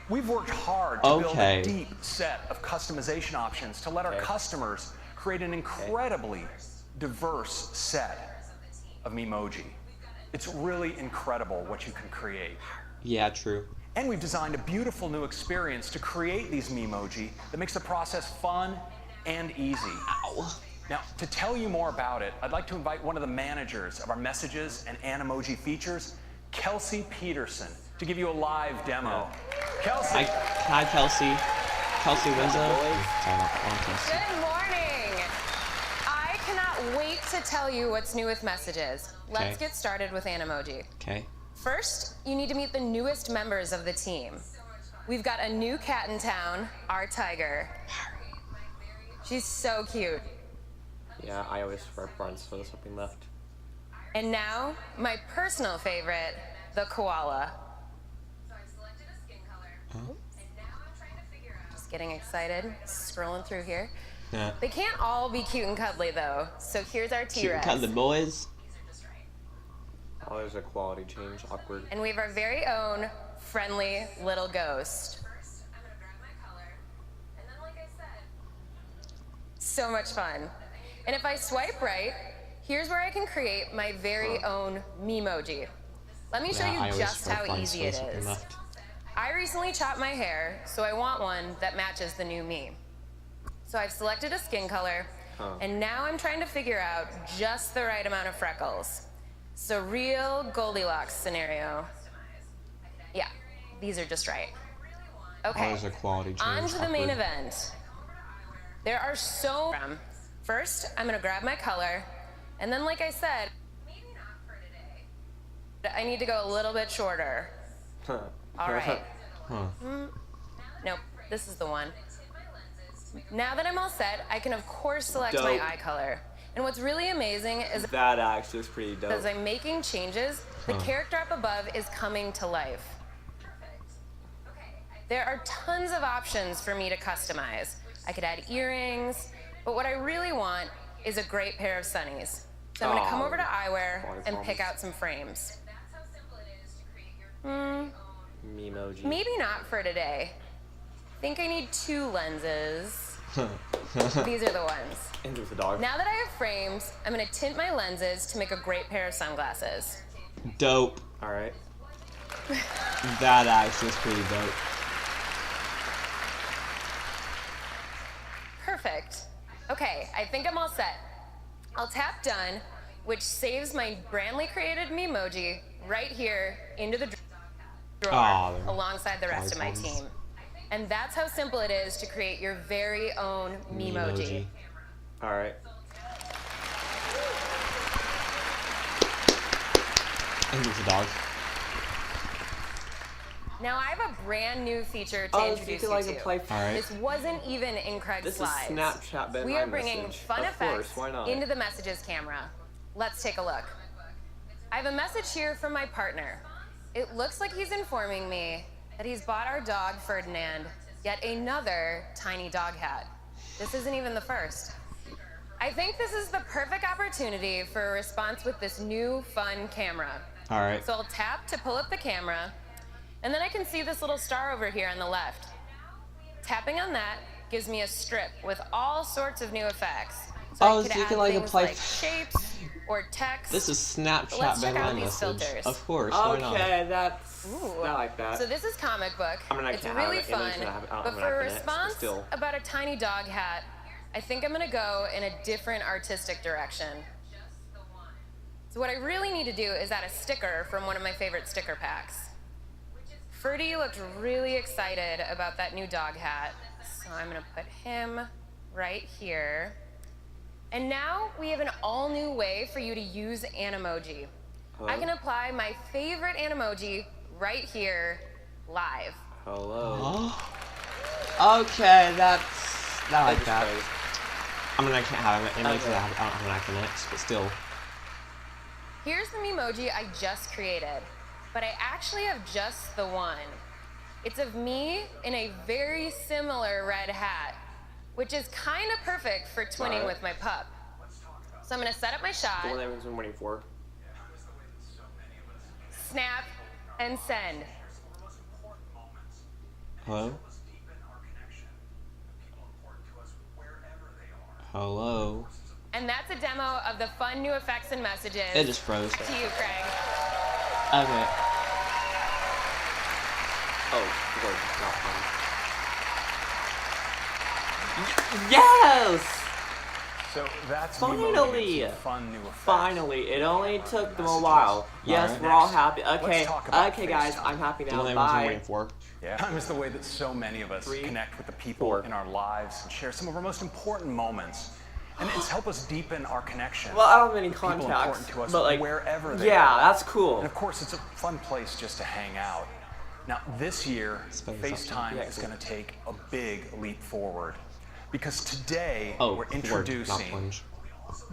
we've worked hard to build a deep set of customization options to let our customers create an incredibly diverse set of Memoji. It's really incredible what you can create. Yeah, true. And we've designed a beautiful new experience to create these Memoji that makes the process fun and easy. Ow. Now, to tell you more about it, I'd like to invite one of the managers of our messages and Animoji features, Kelsey Peterson, to give you a live demo. Kelsey. Hi, Kelsey. Kelsey Windsor. Good morning. I cannot wait to tell you what's new with messages. Let's get started with Animoji. Okay. First, you need to meet the newest members of the team. We've got a new cat in town, our tiger. She's so cute. Yeah, I always wear fronts, so there's something left. And now, my personal favorite, the koala. Huh? Just getting excited, scrolling through here. Yeah. They can't all be cute and cuddly though, so here's our T-Rex. Cute and cuddly boys. Oh, there's a quality change, awkward. And we have our very own friendly little ghost. So much fun. And if I swipe right, here's where I can create my very own Memoji. Let me show you just how easy it is. I recently chopped my hair, so I want one that matches the new me. So I've selected a skin color, and now I'm trying to figure out just the right amount of freckles. So real Goldilocks scenario. Yeah, these are just right. Okay, there's a quality change, on to the main event. There are so... First, I'm gonna grab my color, and then like I said, I need to go a little bit shorter. All right. Nope, this is the one. Now that I'm all set, I can of course select my eye color. And what's really amazing is that actually is pretty dope. As I'm making changes, the character up above is coming to life. There are tons of options for me to customize. I could add earrings, but what I really want is a great pair of sunnies. So I'm gonna come over to eyewear and pick out some frames. Memoji. Maybe not for today. Think I need 2 lenses. These are the ones. And with the dog. Now that I have frames, I'm gonna tint my lenses to make a great pair of sunglasses. Dope. All right. That actually is pretty dope. Perfect. Okay, I think I'm all set. I'll tap done, which saves my brandly created Memoji right here into the drawer alongside the rest of my team. And that's how simple it is to create your very own Memoji. All right. And there's a dog. Now I have a brand new feature to introduce you to. This wasn't even in Craig's slides. This is Snapchat Ben We are bringing fun effects into the messages camera. Let's take a look. I have a message here from my partner. It looks like he's informing me that he's bought our dog Ferdinand yet another tiny dog hat. This isn't even the first. I think this is the perfect opportunity for a response with this new fun camera. All right. So I'll tap to pull up the camera, and then I can see this little star over here on the left. Tapping on that gives me a strip with all sorts of new effects. So I could add things like shapes, or text. This is Snapchat Let's check out by these message. filters. Of course, why not? Okay, that's... Ooh. I like that. So this is comic book. I mean, I it's can't really have an image fun, that I have- I don't but have for a an icon, but response still. about a tiny dog hat, I think I'm gonna go in a different artistic direction. So what I really need to do is add a sticker from one of my favorite sticker packs. Ferdy looked really excited about that new dog hat, so I'm gonna put him right here. And now we have an all-new way for you to use Animoji. I can apply my favorite Animoji right here, live. Hello. Okay, that's... I like that. I mean, I can't have it. It makes it I don't have an icon next, but still. Here's the Memoji I just created, but I actually have just the one. It's of me in a very similar red hat, which is kind of perfect for twinning with my pup. So I'm gonna set up my shot, The one everyone's been waiting for. snap, and send. Hello? Hello? And that's a demo of the fun new effects and messages. It just froze. To you, Craig. Okay. Oh, Lord, not fun. Yes! So that's Finally! fun new effects. Finally, it only took them a while. Yes, we're all happy. Okay, okay, guys, I'm happy now. Bye. Yeah. Time is the way that so many of us connect with the people in our lives and share some of our most important moments. And it's helped us deepen our connection. Well, I don't have any with people contacts, important to us, but like, wherever they yeah, are. that's cool. And of course, it's a fun place just to hang out. Now, this year, FaceTime is going to take a big leap forward. Because today, we're introducing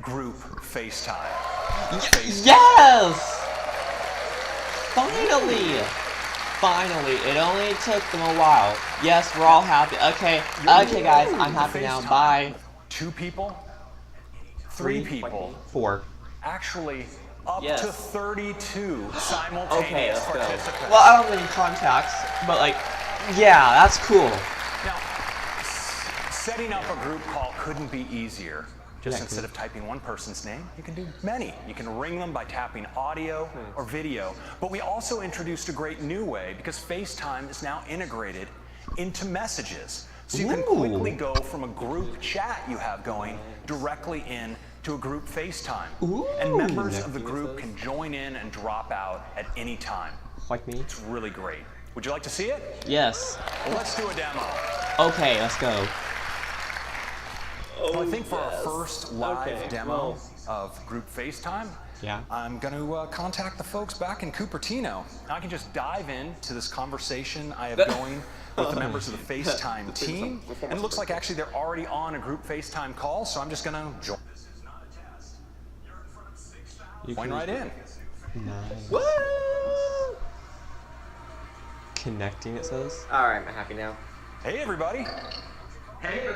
group FaceTime. Yes! Finally! Finally, it only took them a while. Yes, we're all happy. Okay, okay, guys, I'm happy now. Bye. 2 people, 3 people, 4. actually up to 32 simultaneous participants. Well, I don't have any contacts, but like, yeah, that's cool. Now, setting up a group call couldn't be easier. Just instead of typing one person's name, you can do many. You can ring them by tapping audio or video. But we also introduced a great new way because FaceTime is now integrated into messages. So you can quickly go from a group chat you have going directly in to a group FaceTime. And members of the group can join in and drop out at any time. Like me? It's really great. Would you like to see it? Yes. Well, let's do a demo. Okay, let's go. Well, I think for our first live demo of group FaceTime, I'm going to contact the folks back in Cupertino. I can just dive into this conversation I have going with the members of the FaceTime team. And it looks like actually they're already on a group FaceTime call, so I'm just going to join. Join right in. Nice. Woo! Connecting, it says. Alright, I'm happy now. Hey, everybody. Hey.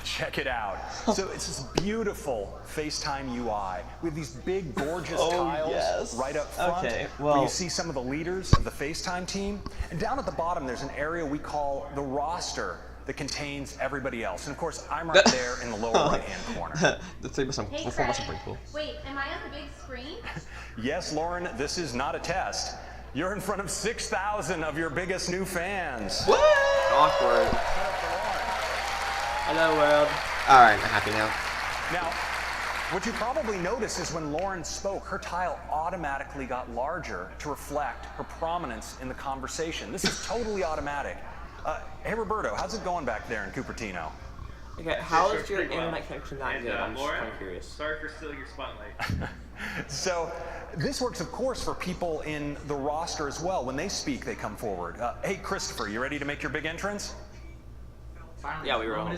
Check it out. So it's this beautiful FaceTime UI with these big, gorgeous tiles right up front where you see some of the leaders of the FaceTime team. And down at the bottom, there's an area we call the roster that contains everybody else. And of course, I'm right there in the lower right-hand corner. The 3% performance is pretty cool. Wait, am I on the big screen? Yes, Lauren, this is not a test. You're in front of 6,000 of your biggest new fans. What? Awkward. Hello, world. All right, I'm happy now. Now, what you probably noticed is when Lauren spoke, her tile automatically got larger to reflect her prominence in the conversation. This is totally automatic. Hey, Roberto, how's it going back there in Cupertino? Okay, how is your internet connection that good? I'm just kind of curious. Sorry for stealing your spotlight. So, this works, of course, for people in the roster as well. When they speak, they come forward. Hey, Christopher, you ready to make your big entrance? Finally, yeah, we were on.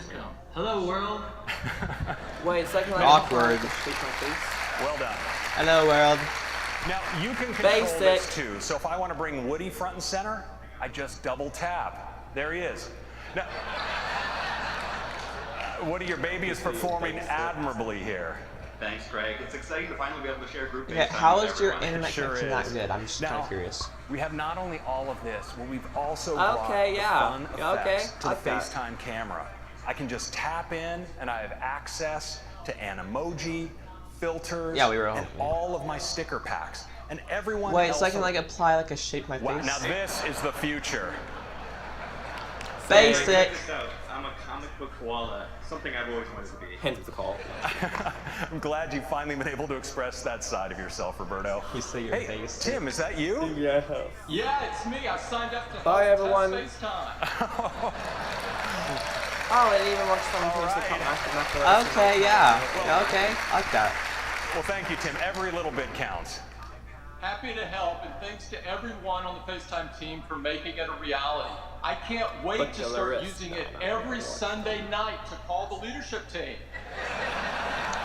Hello, world. Wait, second line. Awkward. Well done. Hello, world. Now, you can control this too. So if I want to bring Woody front and center, I just double tap. There he is. Now, Woody, your baby is performing admirably here. Thanks, Craig. It's exciting to finally be able to share group Okay, how is your internet connection that is. good? I'm just kind of curious. We have not only all of this, but we've also brought fun effects to the FaceTime camera. I can just tap in, and I have access to Animoji, filters, yeah, we were and all of my sticker packs. And everyone Wait, else so I can like apply like a shape to my face? Now this is the future. Basic. I'm a comic book koala, something I've always wanted to be. Hence the call. I'm glad you've finally been able to express that side of yourself, Roberto. You see your hey, face. Tim, is that you? Yeah. Yeah, it's me. I signed up to Bye, everyone. FaceTime. Oh, it even works from Okay, yeah. Okay, I like that. Well, thank you, Tim. Every little bit counts. Happy to help, and thanks to everyone on the FaceTime team for making it a reality. I can't wait to start using it every Sunday night to call the leadership team.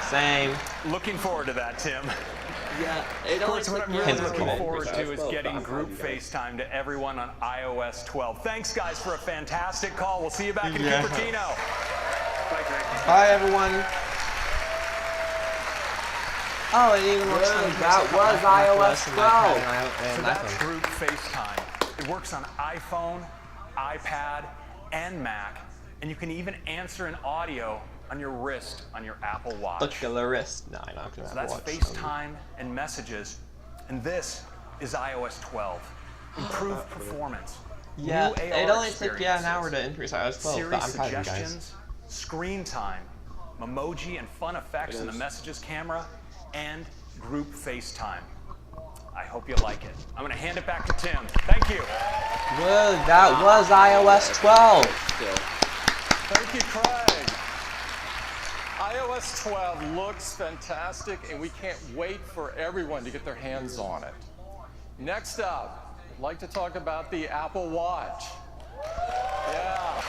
Same. Looking forward to that, Tim. Yeah, of course, what I'm really looking forward to is getting group FaceTime to everyone on iOS 12. Thanks, guys, for a fantastic call. We'll see you back in Cupertino. Bye, everyone. Oh, it even works on that was iOS 12. So that's group FaceTime. It works on iPhone, iPad, and Mac, and you can even answer an audio on your wrist on your Apple Watch. Look at the wrist. No, I'm not gonna. So that's FaceTime and messages, and this is iOS 12. Improved performance. Yeah, new AR it only took an hour to experiences, increase iOS 12. Siri But I'm proud of you guys. suggestions, screen time, Memoji and fun effects in the messages camera, and group FaceTime. I hope you like it. I'm going to hand it back to Tim. Thank you. Whoa, that was iOS 12. Thank you, Craig. iOS 12 looks fantastic, and we can't wait for everyone to get their hands on it. Next up, I'd like to talk about the Apple Watch. Yeah.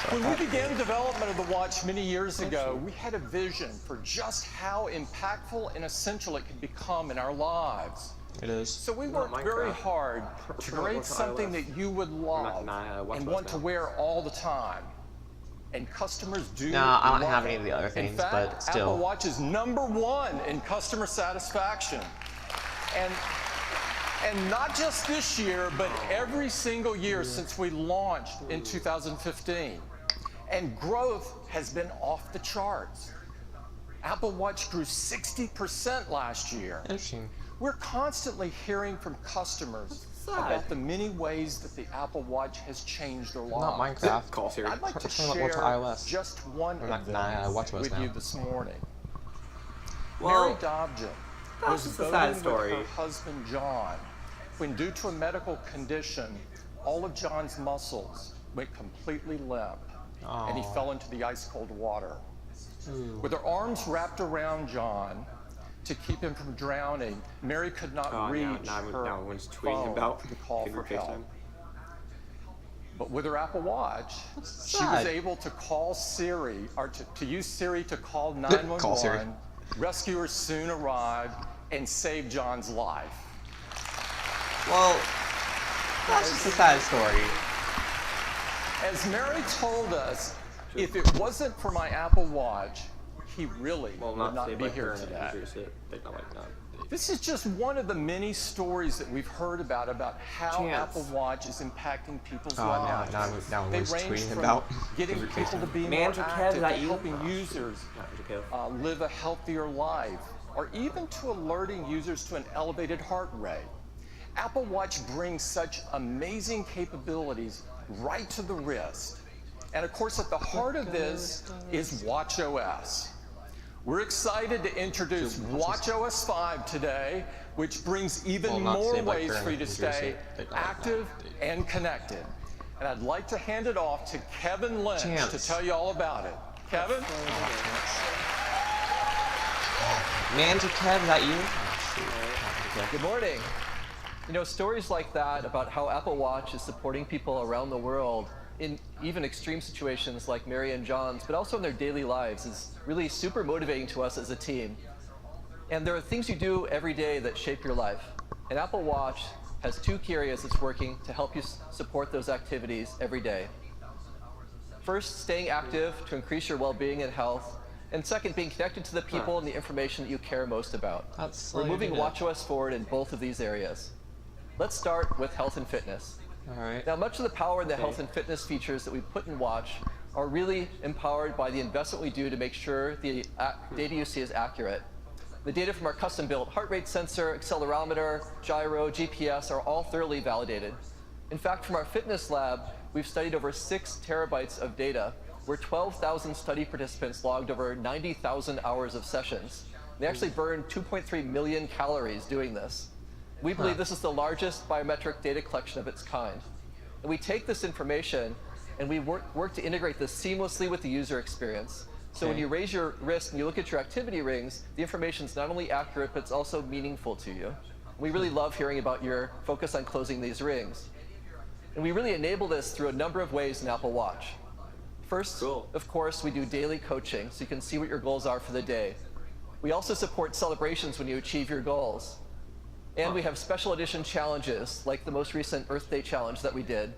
When we began development of the watch many years ago, we had a vision for just how impactful and essential it could become in our lives. It is. So we worked very hard to create something that you would love and want to wear all the time. And customers do. No, I don't love have it. any of the other things, in fact, but still. Apple Watch is #1 in customer satisfaction. And not just this year, but every single year since we launched in 2015. And growth has been off the charts. Apple Watch grew 60% last year. Interesting. We're constantly hearing from customers about the many ways that the Apple Watch has changed their lives. Not Minecraft. Call Siri. I'd like to share just one of them with you this morning. Mary Dobjan was voting with her husband John when, due to a medical condition, all of John's muscles went completely limp, and he fell into the ice-cold water. With her arms wrapped around John to keep him from drowning, Mary could not reach her phone to call for help. But with her Apple Watch, she was able to call Siri, or to use Siri to call 911. Rescuers soon arrived and saved John's life. Well, that's just a sad story. As Mary told us, if it wasn't for my Apple Watch, he really would not be here today. This is just one of the many stories that we've heard about how Apple Watch is impacting people's lives. They range from getting people to be more active, to helping users live a healthier life, or even to alerting users to an elevated heart rate. Apple Watch brings such amazing capabilities right to the wrist. And of course, at the heart of this is watchOS. We're excited to introduce watchOS 5 today, which brings even more ways for you to stay active and connected. And I'd like to hand it off to Kevin Lynch to tell you all about it. Kevin? Manager Kev, is that you? Good morning. You know, stories like that about how Apple Watch is supporting people around the world in even extreme situations like Mary and John's, but also in their daily lives, is really super motivating to us as a team. And there are things you do every day that shape your life. And Apple Watch has two key areas it's working to help you support those activities every day. First, staying active to increase your well-being and health. And second, being connected to the people and the information that you care most about. We're moving watchOS forward in both of these areas. Let's start with health and fitness. Now, much of the power in the health and fitness features that we put in Watch are really empowered by the investment we do to make sure the data you see is accurate. The data from our custom-built heart rate sensor, accelerometer, gyro, GPS are all thoroughly validated. In fact, from our fitness lab, we've studied over 6 terabytes of data, where 12,000 study participants logged over 90,000 hours of sessions. They actually burned 2.3 million calories doing this. We believe this is the largest biometric data collection of its kind. And we take this information and we work to integrate this seamlessly with the user experience. So when you raise your wrist and you look at your activity rings, the information is not only accurate, but it's also meaningful to you. We really love hearing about your focus on closing these rings. And we really enable this through a number of ways in Apple Watch. First, of course, we do daily coaching, so you can see what your goals are for the day. We also support celebrations when you achieve your goals. And we have special edition challenges, like the most recent Earth Day challenge that we did.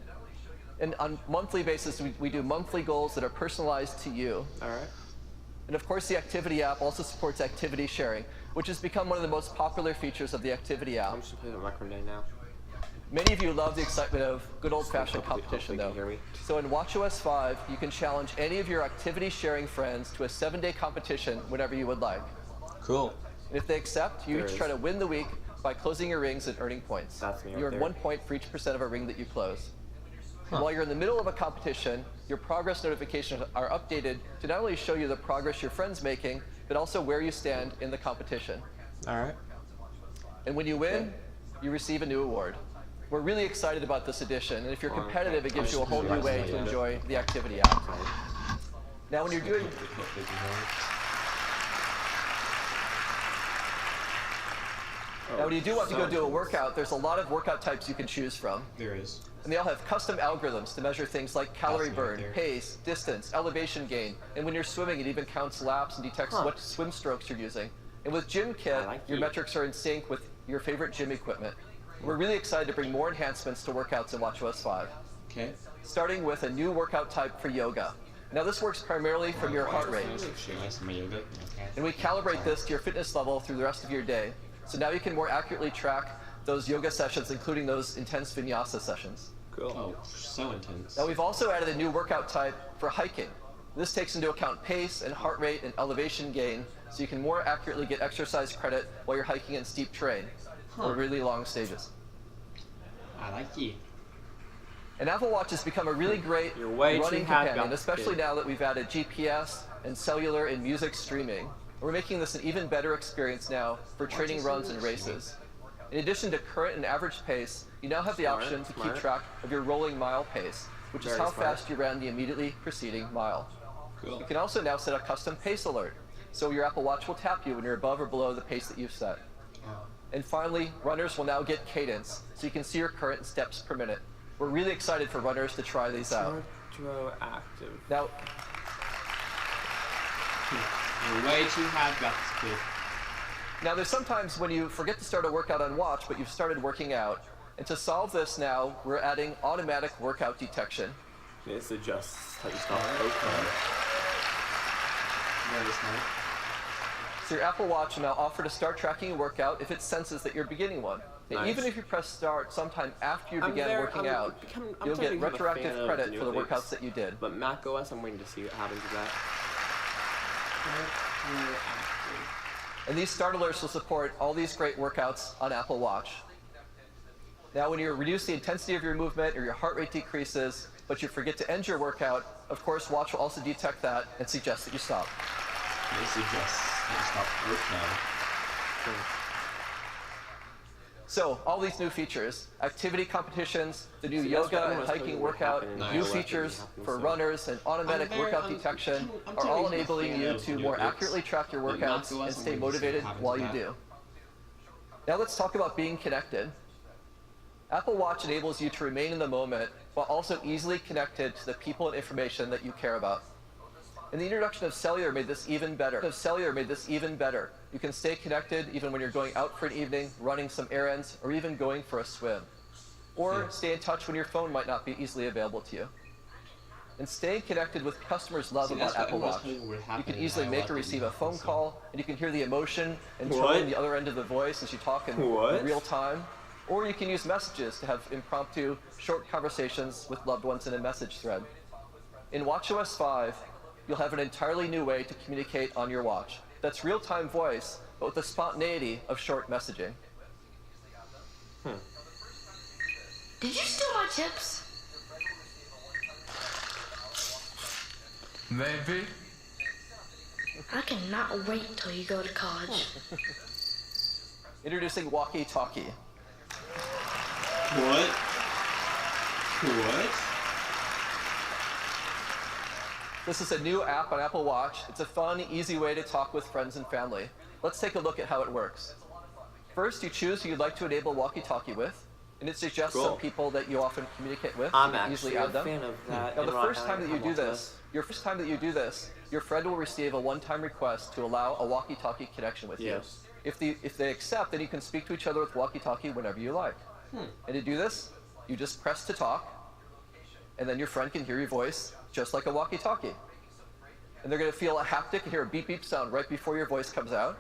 And on a monthly basis, we do monthly goals that are personalized to you. All right. And of course, the Activity app also supports activity sharing, which has become one of the most popular features of the Activity app. I'm just playing the record day now. Many of you love the excitement of good old-fashioned competition, though. So in watchOS 5, you can challenge any of your activity-sharing friends to a 7-day competition whenever you would like. Cool. And if they accept, you each try to win the week by closing your rings and earning points. You earn 1 point for each % of a ring that you close. And while you're in the middle of a competition, your progress notifications are updated to not only show you the progress your friend's making, but also where you stand in the competition. All right. And when you win, you receive a new award. We're really excited about this edition, and if you're competitive, it gives you a whole new way to enjoy the Activity app. Now, when you're doing... Now, when you do want to go do a workout, there's a lot of workout types you can choose from. There is. And they all have custom algorithms to measure things like calorie burn, pace, distance, elevation gain. And when you're swimming, it even counts laps and detects what swim strokes you're using. And with GymKit, your metrics are in sync with your favorite gym equipment. We're really excited to bring more enhancements to workouts in watchOS 5. Okay. Starting with a new workout type for yoga. Now, this works primarily from your heart rate. And we calibrate this to your fitness level through the rest of your day. So now you can more accurately track those yoga sessions, including those intense vinyasa sessions. Cool. Oh, so intense. Now, we've also added a new workout type for hiking. This takes into account pace and heart rate and elevation gain, so you can more accurately get exercise credit while you're hiking in steep terrain or really long stages. I like you. And Apple Watch has become a really great running companion, especially now that we've added GPS and cellular and music streaming. We're making this an even better experience now for training runs and races. In addition to current and average pace, you now have the option to keep track of your rolling mile pace, which is how fast you ran the immediately preceding mile. Cool. You can also now set a custom pace alert, so your Apple Watch will tap you when you're above or below the pace that you've set. And finally, runners will now get cadence, so you can see your current steps per minute. We're really excited for runners to try these out. Active. Now, you're way too hard, that's good. Now, there's sometimes when you forget to start a workout on Watch, but you've started working out. And to solve this now, we're adding automatic workout detection. This adjusts how you start working. Very smart. So your Apple Watch will now offer to start tracking a workout if it senses that you're beginning one. And even if you press start sometime after you began working out, you'll get retroactive credit for the workouts that you did. But macOS, I'm waiting to see what happens with that. And these start alerts will support all these great workouts on Apple Watch. Now, when you reduce the intensity of your movement or your heart rate decreases, but you forget to end your workout, of course, Watch will also detect that and suggest that you stop. It suggests that you stop working. So, all these new features, activity competitions, the new yoga and hiking workout, new features for runners, and automatic workout detection are all enabling you to more accurately track your workouts and stay motivated while you do. Now let's talk about being connected. Apple Watch enables you to remain in the moment while also easily connected to the people and information that you care about. And the introduction of cellular made this even better. You can stay connected even when you're going out for an evening, running some errands, or even going for a swim. Or stay in touch when your phone might not be easily available to you. And staying connected with customers love about Apple Watch. You can easily make or receive a phone call, and you can hear the emotion and tone on the other end of the voice as you talk in real time. Or you can use messages to have impromptu, short conversations with loved ones in a message thread. In watchOS 5, you'll have an entirely new way to communicate on your watch. That's real-time voice, but with the spontaneity of short messaging. Did you steal my chips? Maybe. I cannot wait till you go to college. Introducing Walkie-Talkie. What? What? This is a new app on Apple Watch. It's a fun, easy way to talk with friends and family. Let's take a look at how it works. First, you choose who you'd like to enable Walkie-Talkie with, and it suggests some people that you often communicate with. I'm you can actually easily add a them. fan of that. Now, the first time that you do this, your friend will receive a one-time request to allow a walkie-talkie connection with you. If they accept, then you can speak to each other with walkie-talkie whenever you like. And to do this, you just press to talk, and then your friend can hear your voice just like a walkie-talkie. And they're going to feel a haptic and hear a beep beep sound right before your voice comes out.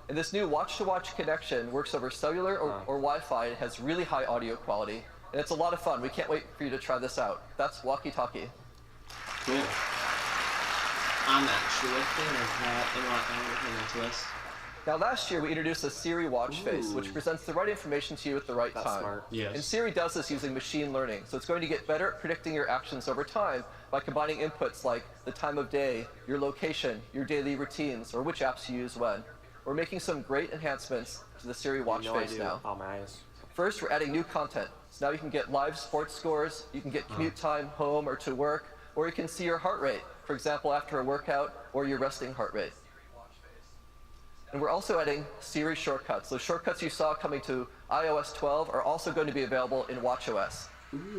And this new watch-to-watch connection works over cellular or Wi-Fi. It has really high audio quality, and it's a lot of fun. We can't wait for you to try this out. That's walkie-talkie. Cool. I'm actually a fan of that, and I'm looking into this. Now, last year we introduced a Siri watch face, which presents the right information to you at the right time. Smart. Yes. And Siri does this using machine learning, so it's going to get better at predicting your actions over time by combining inputs like the time of day, your location, your daily routines, or which apps you use when. We're making some great enhancements to the Siri watch face now. Oh, my eyes. First, we're adding new content. So now you can get live sports scores, you can get commute time home or to work, or you can see your heart rate, for example, after a workout, or your resting heart rate. And we're also adding Siri shortcuts. Those shortcuts you saw coming to iOS 12 are also going to be available in watchOS.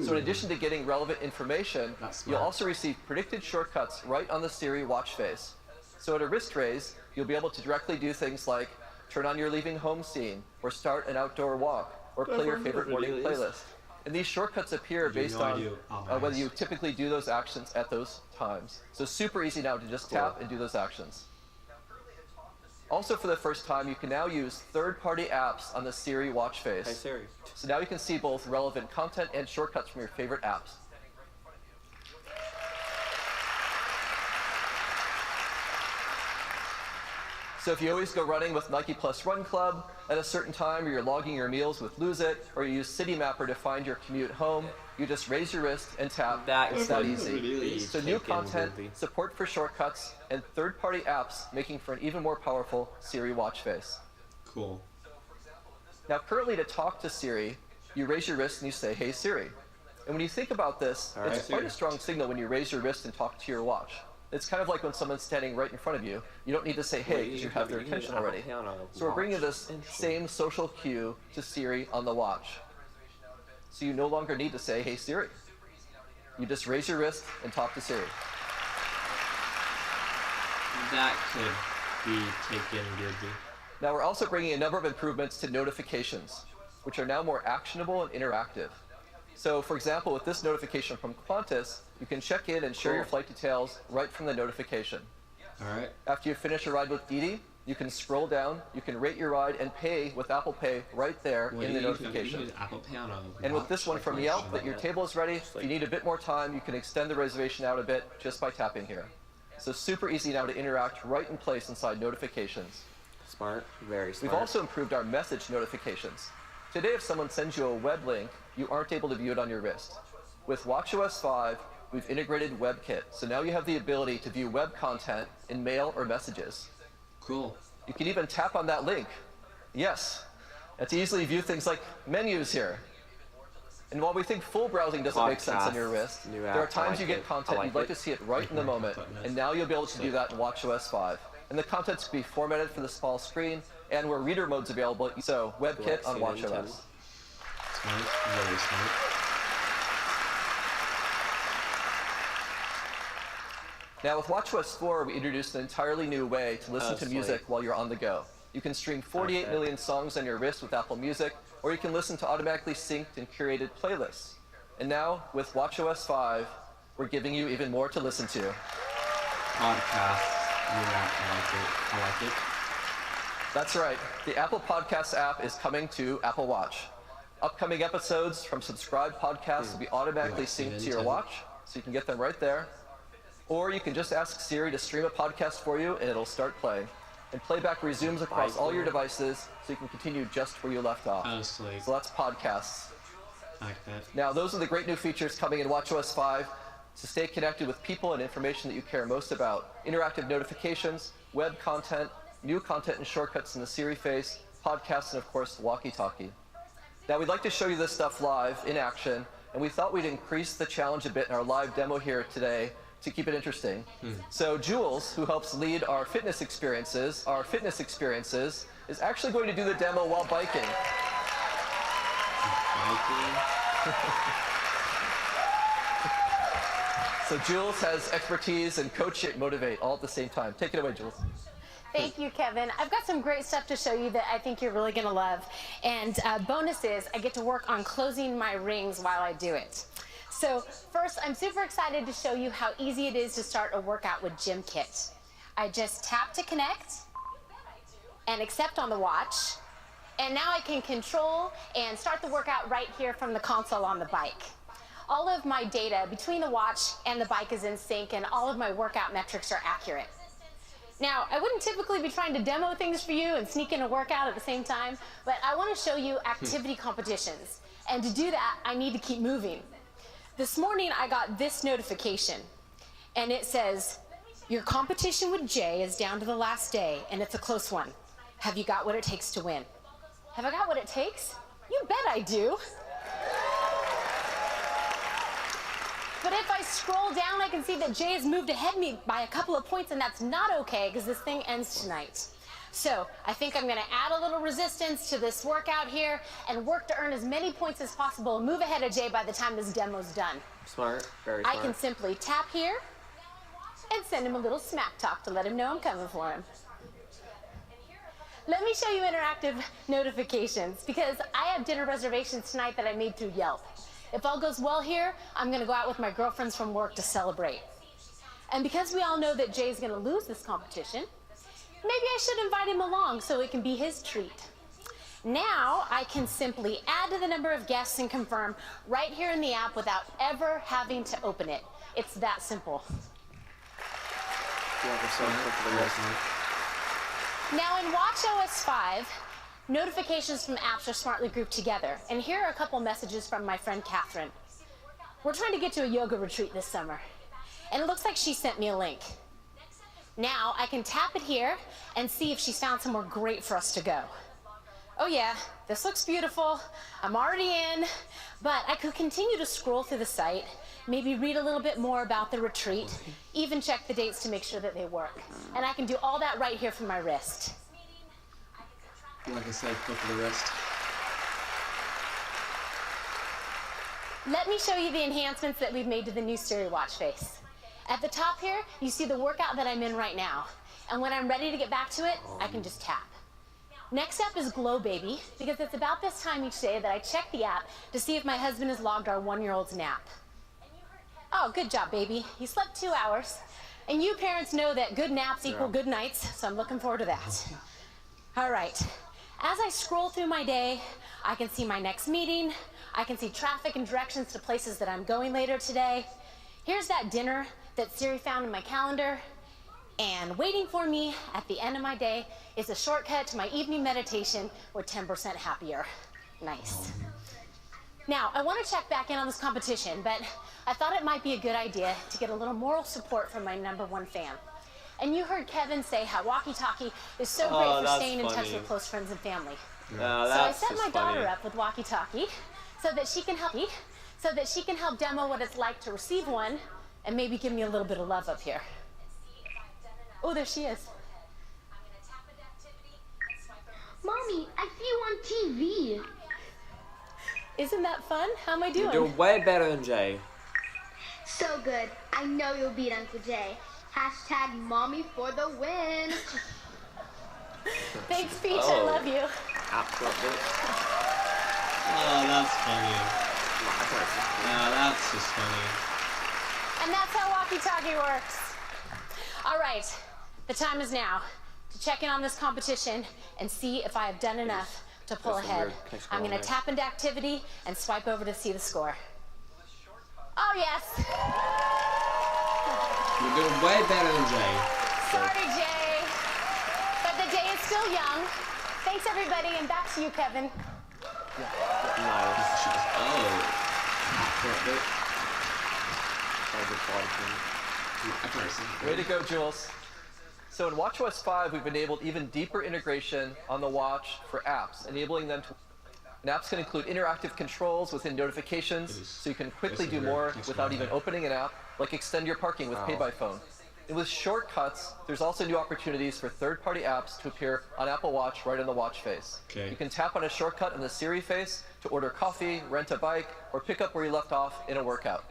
So in addition to getting relevant information, you'll also receive predicted shortcuts right on the Siri watch face. So at a wrist raise, you'll be able to directly do things like turn on your leaving home scene, or start an outdoor walk, or play your favorite morning playlist. And these shortcuts appear based on whether you typically do those actions at those times. So super easy now to just tap and do those actions. Also, for the first time, you can now use third-party apps on the Siri watch face. Hey Siri. So now you can see both relevant content and shortcuts from your favorite apps. So if you always go running with Nike Plus Run Club at a certain time, or you're logging your meals with Lose It, or you use City Mapper to find your commute home, you just raise your wrist and tap. It's that easy. So new content, support for shortcuts, and third-party apps making for an even more powerful Siri watch face. Cool. Now currently to talk to Siri, you raise your wrist and you say, "Hey Siri." And when you think about this, it's quite a strong signal when you raise your wrist and talk to your watch. It's kind of like when someone's standing right in front of you. You don't need to say hey because you have their attention already. So we're bringing this same social cue to Siri on the watch. So you no longer need to say hey Siri. You just raise your wrist and talk to Siri. That could be taken weirdly. Now we're also bringing a number of improvements to notifications, which are now more actionable and interactive. So for example, with this notification from Qantas, you can check in and share your flight details right from the notification. All right. After you finish a ride with Didi, you can scroll down, you can rate your ride and pay with Apple Pay right there in the notification. Apple Pay on a and with this one from Yelp, that your table is ready. If you need a bit more time, you can extend the reservation out a bit just by tapping here. So super easy now to interact right in place inside notifications. Smart, very smart. We've also improved our message notifications. Today, if someone sends you a web link, you aren't able to view it on your wrist. With watchOS 5, we've integrated WebKit, so now you have the ability to view web content in mail or messages. Cool. You can even tap on that link. Yes, and to easily view things like menus here. And while we think full browsing doesn't make sense on your wrist, there are times you get content you'd like to see it right in the moment, and now you'll be able to do that in watchOS 5. And the content's can be formatted for the small screen, and where reader mode's available, so WebKit on watchOS. Smart, very smart. Now with watchOS 4, we introduced an entirely new way to listen to music while you're on the go. You can stream 48 million songs on your wrist with Apple Music, or you can listen to automatically synced and curated playlists. And now, with watchOS 5, we're giving you even more to listen to. Podcasts. Yeah, I like it. That's right. The Apple Podcasts app is coming to Apple Watch. Upcoming episodes from subscribed podcasts will be automatically synced to your watch, so you can get them right there. Or you can just ask Siri to stream a podcast for you, and it'll start playing. and playback resumes across all your devices so you can continue just where you left off. So that's podcasts. Like that. Now, those are the great new features coming in WatchOS 5 to stay connected with people and information that you care most about. Interactive notifications, web content, new content and shortcuts in the Siri face, podcasts, and of course, walkie-talkie. Now, we'd like to show you this stuff live in action, and we thought we'd increase the challenge a bit in our live demo here today to keep it interesting. So Jules, who helps lead our fitness experiences, is actually going to do the demo while biking. So Jules has expertise and coach it, motivate all at the same time. Take it away, Jules. Thank you, Kevin. I've got some great stuff to show you that I think you're really going to love. And bonus is I get to work on closing my rings while I do it. So first, I'm super excited to show you how easy it is to start a workout with GymKit. I just tap to connect and accept on the watch. And now I can control and start the workout right here from the console on the bike. All of my data between the watch and the bike is in sync, and all of my workout metrics are accurate. Now, I wouldn't typically be trying to demo things for you and sneak in a workout at the same time, but I want to show you activity competitions. And to do that, I need to keep moving. This morning, I got this notification, and it says, your competition with Jay is down to the last day, and it's a close one. Have you got what it takes to win? Have I got what it takes? You bet I do. But if I scroll down, I can see that Jay has moved ahead of me by a couple of points, and that's not okay because this thing ends tonight. So I think I'm going to add a little resistance to this workout here and work to earn as many points as possible and move ahead of Jay by the time this demo's done. Smart, very smart. I can simply tap here and send him a little smack talk to let him know I'm coming for him. Let me show you interactive notifications because I have dinner reservations tonight that I made through Yelp. If all goes well here, I'm going to go out with my girlfriends from work to celebrate. And because we all know that Jay's going to lose this competition, maybe I should invite him along so it can be his treat. Now I can simply add to the number of guests and confirm right here in the app without ever having to open it. It's that simple. Now in WatchOS 5, notifications from apps are smartly grouped together. And here are a couple messages from my friend Catherine. We're trying to get to a yoga retreat this summer, and it looks like she sent me a link. Now I can tap it here and see if she's found somewhere great for us to go. Oh yeah, this looks beautiful. I'm already in, but I could continue to scroll through the site, maybe read a little bit more about the retreat, even check the dates to make sure that they work. And I can do all that right here from my wrist. Like I said, click of the wrist. Let me show you the enhancements that we've made to the new Siri watch face. At the top here, you see the workout that I'm in right now. And when I'm ready to get back to it, I can just tap. Next up is Glow Baby, because it's about this time each day that I check the app to see if my husband has logged our 1-year-old's nap. Oh, good job, baby. He slept 2 hours. And you parents know that good naps equal good nights, so I'm looking forward to that. All right. As I scroll through my day, I can see my next meeting. I can see traffic and directions to places that I'm going later today. Here's that dinner that Siri found in my calendar. And waiting for me at the end of my day is a shortcut to my evening meditation with 10% happier. Nice. Now, I want to check back in on this competition, but I thought it might be a good idea to get a little moral support from my #1 fan. And you heard Kevin say how walkie-talkie is so great for staying in touch with close friends and family. No, so I set my daughter up with walkie-talkie so that she can help demo what it's like to receive one and maybe give me a little bit of love up here. Oh, there she is. Mommy, I see you on TV. Isn't that fun? How am I doing? You're doing way better than Jay. So good. I know you'll beat Uncle Jay. Hashtag mommy for the win. Thanks, Peach. I love you. Absolutely. Oh, that's funny. Yeah, that's just funny. And that's how walkie-talkie works. All right, the time is now to check in on this competition and see if I have done enough to pull ahead. I'm going to tap into activity and swipe over to see the score. Oh, yes. You're doing way better than Jay. Sorry, Jay. But the still young. Thanks, everybody, and back to you, Kevin. Way to go, Jules. So in watchOS 5, we've enabled even deeper integration on the watch for apps, enabling them to. And apps can include interactive controls within notifications, so you can quickly do more without even opening an app, like extend your parking with Pay by Phone. And with shortcuts, there's also new opportunities for third-party apps to appear on Apple Watch right on the watch face. You can tap on a shortcut on the Siri face to order coffee, rent a bike, or pick up where you left off in a workout.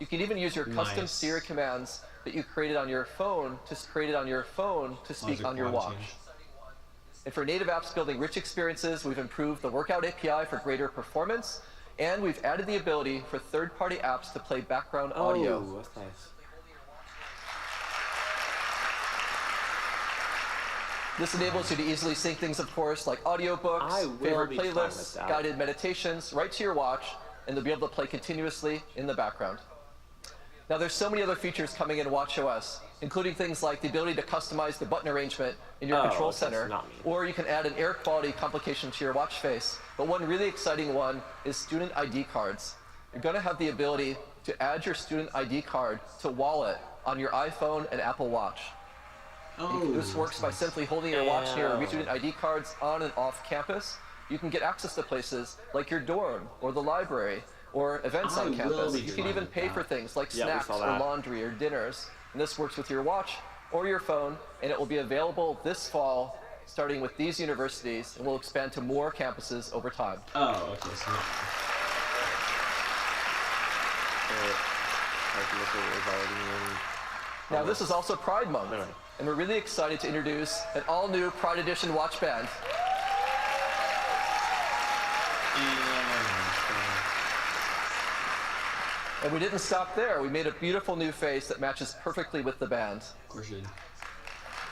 You can even use your custom Siri commands that you created on your phone to speak on your watch. And for native apps building rich experiences, we've improved the Workout API for greater performance, and we've added the ability for third-party apps to play background audio. That's nice. This enables you to easily sync things, of course, like audiobooks, favorite playlists, guided meditations, right to your watch, and they'll be able to play continuously in the background. Now, there's so many other features coming in watchOS, including things like the ability to customize the button arrangement in your control center, or you can add an air quality complication to your watch face. But one really exciting one is student ID cards. You're going to have the ability to add your student ID card to Wallet on your iPhone and Apple Watch. This works by simply holding your watch near your student ID cards on and off campus. You can get access to places like your dorm or the library or events on campus. You can even pay for things like snacks or laundry or dinners. And this works with your watch or your phone, and it will be available this fall, starting with these universities, and will expand to more campuses over time. Oh, okay. So now, this is also Pride Month, and we're really excited to introduce an all-new Pride Edition watch band. And we didn't stop there. We made a beautiful new face that matches perfectly with the band. Of course you did.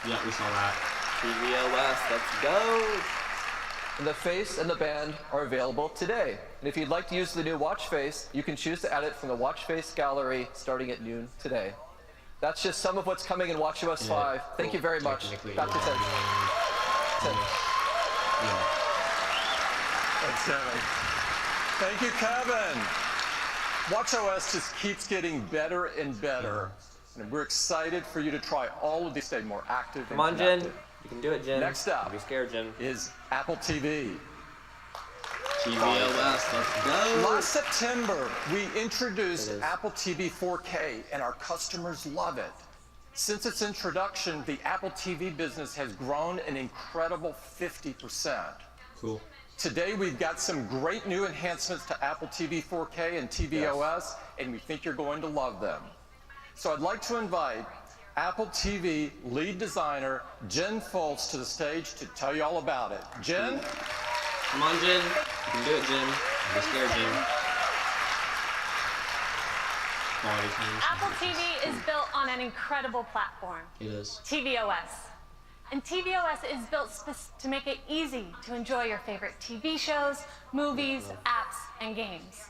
Yeah, we saw that. TVOS, let's go! And the face and the band are available today. And if you'd like to use the new watch face, you can choose to add it from the watch face gallery starting at noon today. That's just some of what's coming in watchOS 5. Thank you very much. Back to Tim. Thank you, Kevin. watchOS just keeps getting better and better. And we're excited for you to try all of these, stay more active. Come on, Jen. You can do it, Jen. Next up, don't be scared, Jen, is Apple TV. TVOS, let's go. Last September, we introduced Apple TV 4K, and our customers love it. Since its introduction, the Apple TV business has grown an incredible 50%. Cool. Today, we've got some great new enhancements to Apple TV 4K and tvOS, and we think you're going to love them. So I'd like to invite Apple TV lead designer Jen Foltz to the stage to tell you all about it. Jen? Come on, Jen. You can do it, Jen. Don't be scared, Jen. Apple TV is built on an incredible platform. It is. tvOS. And tvOS is built to make it easy to enjoy your favorite TV shows, movies, apps, and games.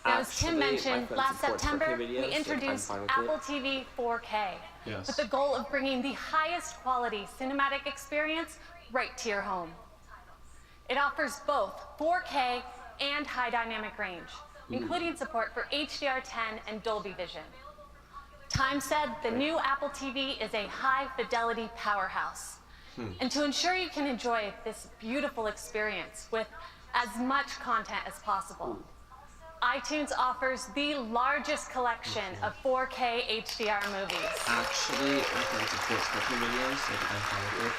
Now, as Tim mentioned, last September, we introduced Apple TV 4K with the goal of bringing the highest quality cinematic experience right to your home. It offers both 4K and high dynamic range, including support for HDR10 and Dolby Vision. Time said the new Apple TV is a high-fidelity powerhouse. And to ensure you can enjoy this beautiful experience with as much content as possible, iTunes offers the largest collection of 4K HDR movies. Actually, iPhone supports cooking videos, like iPhone.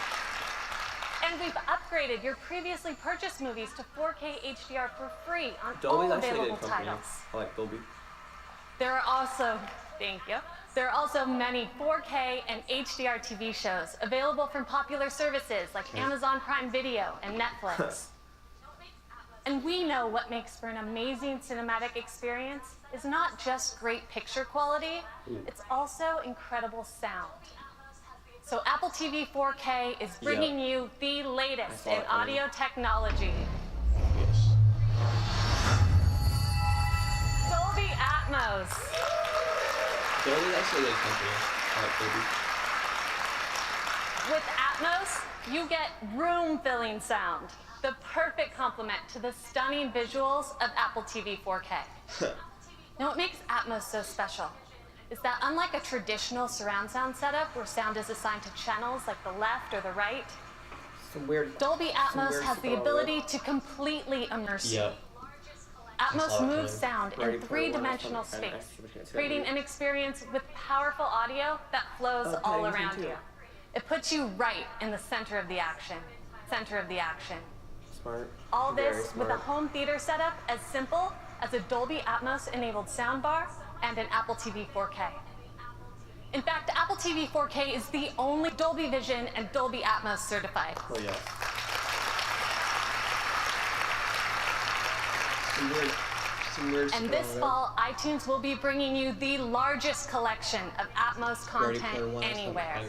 And we've upgraded your previously purchased movies to 4K HDR for free on Dolby's all actually available a good company. titles. I like Dolby. There are also, thank you, there are also many 4K and HDR TV shows available from popular services like Amazon Prime Video and Netflix. And we know what makes for an amazing cinematic experience is not just great picture quality, it's also incredible sound. So Apple TV 4K is bringing you the latest in audio technology. Dolby Atmos. Dolby's actually a good company. I like Dolby. With Atmos, you get room-filling sound, the perfect complement to the stunning visuals of Apple TV 4K. Now, what makes Atmos so special is that unlike a traditional surround sound setup where sound is assigned to channels like the left or the right, Dolby Atmos has the ability to completely immerse you. Atmos moves sound in three-dimensional space, creating an experience with powerful audio that flows all around you. It puts you right in the center of the action. Smart. All this with a home theater setup as simple as a Dolby Atmos-enabled soundbar and an Apple TV 4K. In fact, Apple TV 4K is the only Dolby Vision and Dolby Atmos certified. Oh, yeah. And this fall, iTunes will be bringing you the largest collection of Atmos content anywhere.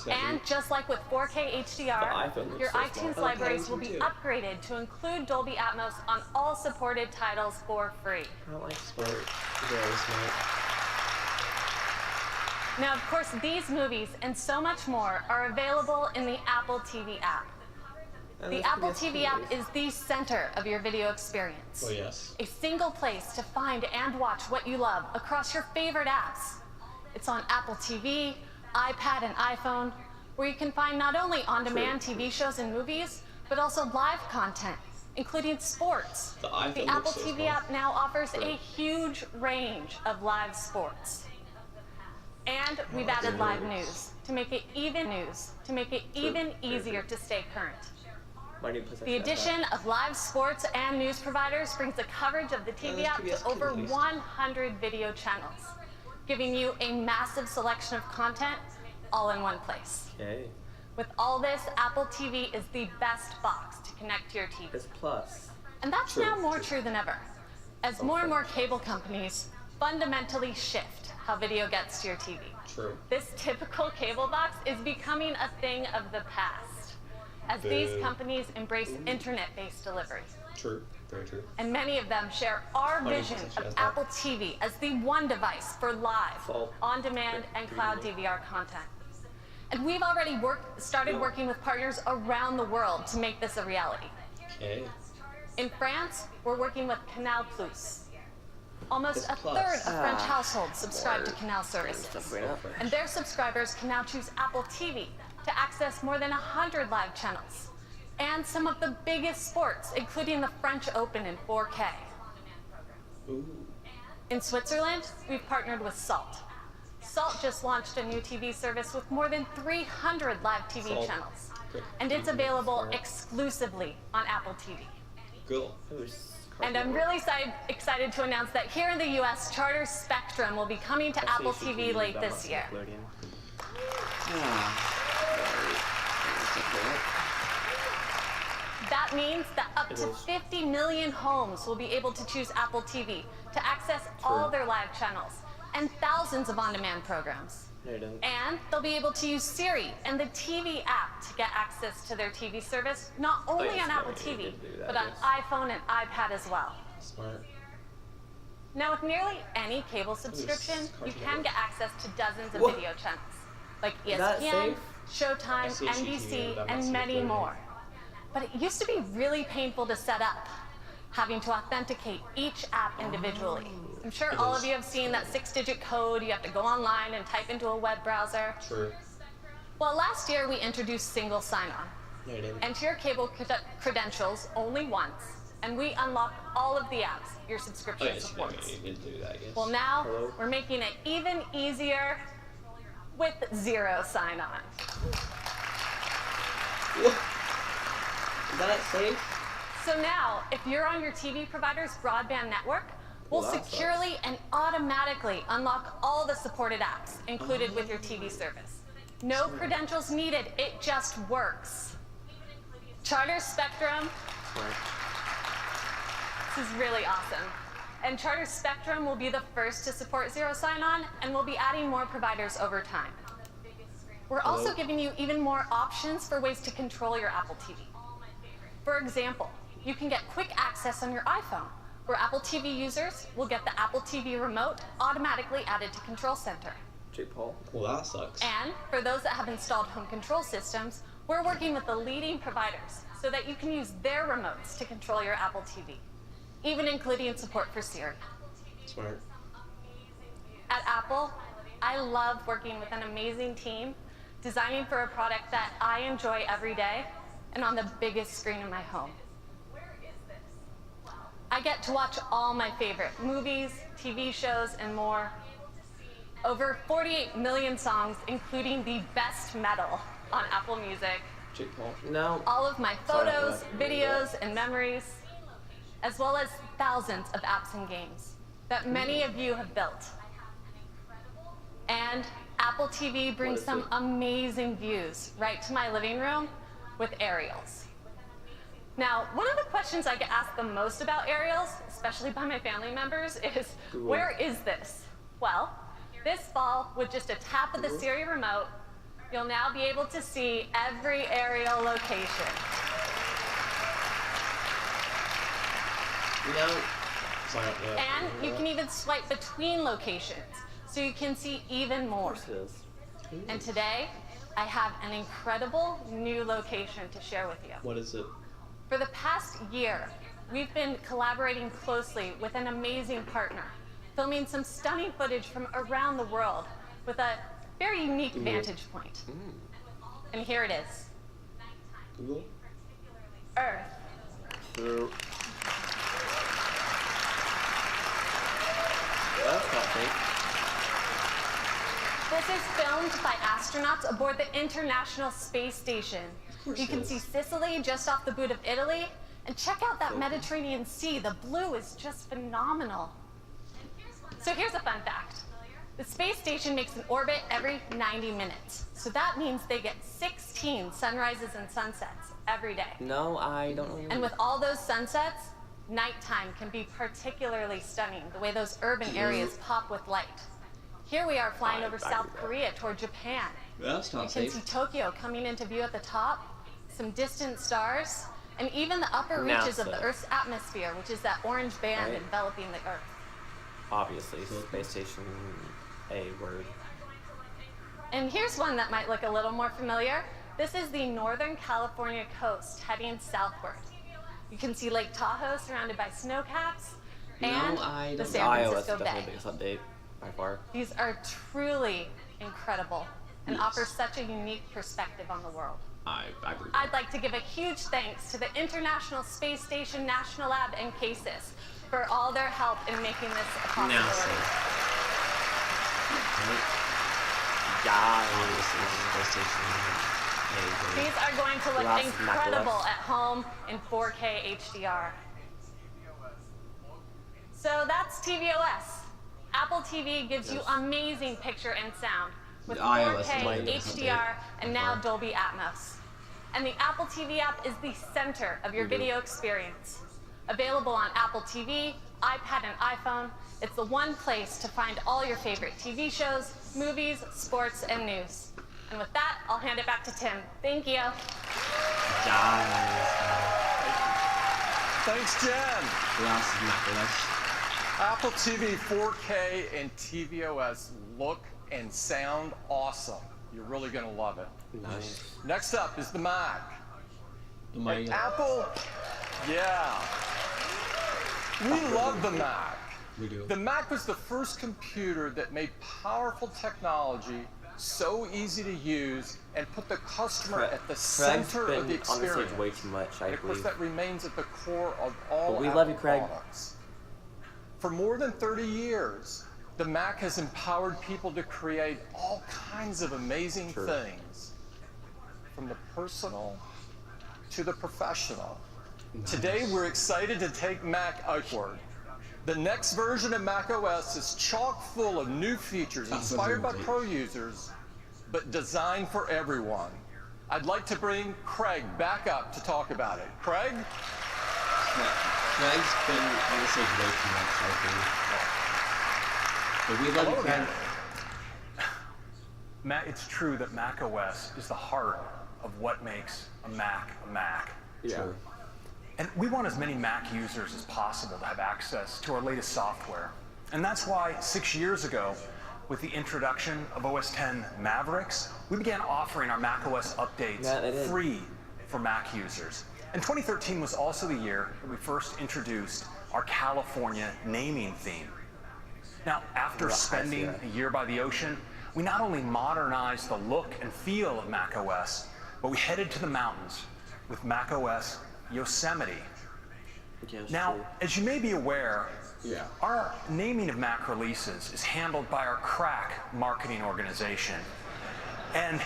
And just like with 4K HDR, your iTunes libraries will be upgraded to include Dolby Atmos on all supported titles for free. I like smart. Very smart. Now, of course, these movies and so much more are available in the Apple TV app. The Apple TV app is the center of your video experience. Oh, yes. A single place to find and watch what you love across your favorite apps. It's on Apple TV, iPad, and iPhone, where you can find not only on-demand TV shows and movies, but also live content, including sports. The Apple TV app now offers a huge range of live sports. And we've added live news to make it even easier to stay current. The addition of live sports and news providers brings the coverage of the TV app to over 100 video channels, giving you a massive selection of content all in one place. Okay. With all this, Apple TV is the best box to connect to your TV. It's plus. And that's now more true than ever, as more and more cable companies fundamentally shift how video gets to your TV. True. This typical cable box is becoming a thing of the past, as these companies embrace internet-based delivery. True, very true. And many of them share our vision of Apple TV as the one device for live, on-demand, and cloud DVR content. And we've already started working with partners around the world to make this a reality. Okay. In France, we're working with Canal Plus. Almost a third of French households subscribe to Canal services. And their subscribers can now choose Apple TV to access more than 100 live channels and some of the biggest sports, including the French Open in 4K. Ooh. In Switzerland, we've partnered with Salt. Salt just launched a new TV service with more than 300 live TV channels, and it's available exclusively on Apple TV. Cool. And I'm really excited to announce that here in the US, Charter Spectrum will be coming to Apple TV late this year. That means that up to 50 million homes will be able to choose Apple TV to access all their live channels and thousands of on-demand programs. And they'll be able to use Siri and the TV app to get access to their TV service, not only on Apple TV, but on iPhone and iPad as well. Smart. Now, with nearly any cable subscription, you can get access to dozens of video channels, like ESPN, Showtime, NBC, and many more. But it used to be really painful to set up, having to authenticate each app individually. I'm sure all of you have seen that 6-digit code you have to go online and type into a web browser. True. Well, last year we introduced single sign-on. Enter your cable credentials only once, and we unlock all of the apps your subscription supports. Well, now we're making it even easier with zero sign-on. Is that safe? So now, if you're on your TV provider's broadband network, we'll securely and automatically unlock all the supported apps included with your TV service. No credentials needed, it just works. Charter Spectrum. This is really awesome. And Charter Spectrum will be the first to support zero sign-on, and we'll be adding more providers over time. We're also giving you even more options for ways to control your Apple TV. For example, you can get quick access on your iPhone, where Apple TV users will get the Apple TV remote automatically added to Control Center. Jake Paul. Well, that sucks. And for those that have installed home control systems, we're working with the leading providers so that you can use their remotes to control your Apple TV, even including support for Siri. Smart. At Apple, I love working with an amazing team, designing for a product that I enjoy every day and on the biggest screen in my home. I get to watch all my favorite movies, TV shows, and more. Over 48 million songs, including the best metal on Apple Music. Jake Paul. No. All of my photos, videos, and memories, as well as thousands of apps and games that many of you have built. And Apple TV brings some amazing views right to my living room with aerials. Now, one of the questions I get asked the most about aerials, especially by my family members, is where is this? Well, this fall, with just a tap of the Siri remote, you'll now be able to see every aerial location. And you can even swipe between locations, so you can see even more. And today, I have an incredible new location to share with you. What is it? For the past year, we've been collaborating closely with an amazing partner, filming some stunning footage from around the world with a very unique vantage point. And here it is. Google? Earth. That's not fake. This is filmed by astronauts aboard the International Space Station. You can see Sicily just off the boot of Italy, and check out that Mediterranean Sea. The blue is just phenomenal. So here's a fun fact. The space station makes an orbit every 90 minutes. So that means they get 16 sunrises and sunsets every day. No, I don't know. And with all those sunsets, nighttime can be particularly stunning, the way those urban areas pop with light. Here we are flying over South Korea toward Japan. That's not You can see Tokyo coming into view at the top, some distant stars, and even the upper reaches of the Earth's atmosphere, which is that orange band enveloping the Earth. Obviously, space station, a word. And here's one that might look a little more familiar. This is the Northern California coast heading southward. You can see Lake Tahoe surrounded by snowcaps and the San Francisco Bay. Definitely the biggest update by far. These are truly incredible and offer such a unique perspective on the world. I'd like to give a huge thanks to the International Space Station, National Lab, and CASIS for all their help in making this a possibility. These are going to look incredible at home in 4K HDR. So that's tvOS. Apple TV gives you amazing picture and sound with 4K, HDR, and now Dolby Atmos. And the Apple TV app is the center of your video experience. Available on Apple TV, iPad, and iPhone, it's the one place to find all your favorite TV shows, movies, sports, and news. And with that, I'll hand it back to Tim. Thank you. Thanks, Jen. Apple TV 4K and tvOS look and sound awesome. You're really going to love it. Nice. Next up is the Mac. The Mac. And Apple, yeah. We love the Mac. We do. The Mac was the first computer that made powerful technology so easy to use and put the customer at the center of the experience. On the stage way too much, and of course, that remains at the core of all But we Apple love you, Craig. products. For more than 30 years, the Mac has empowered people to create all kinds of amazing things, from the personal to the professional. Nice. Today, we're excited to take Mac upward. The next version of macOS is chock full of new features inspired by pro users, but designed for everyone. I'd like to bring Craig back up to talk about it. Craig? Craig's been on the stage way too much, I think. But we love you, Craig. Matt, it's true that macOS is the heart of what makes a Mac a Mac. Yeah. Sure. And we want as many Mac users as possible to have access to our latest software. And that's why 6 years ago, with the introduction of OS X Mavericks, we began offering our macOS updates free for Mac users. And 2013 was also the year that we first introduced our California naming theme. Now, after spending a year by the ocean, we not only modernized the look and feel of macOS, but we headed to the mountains with macOS Yosemite. Now, as you may be aware, our naming of Mac releases is handled by our crack marketing organization. And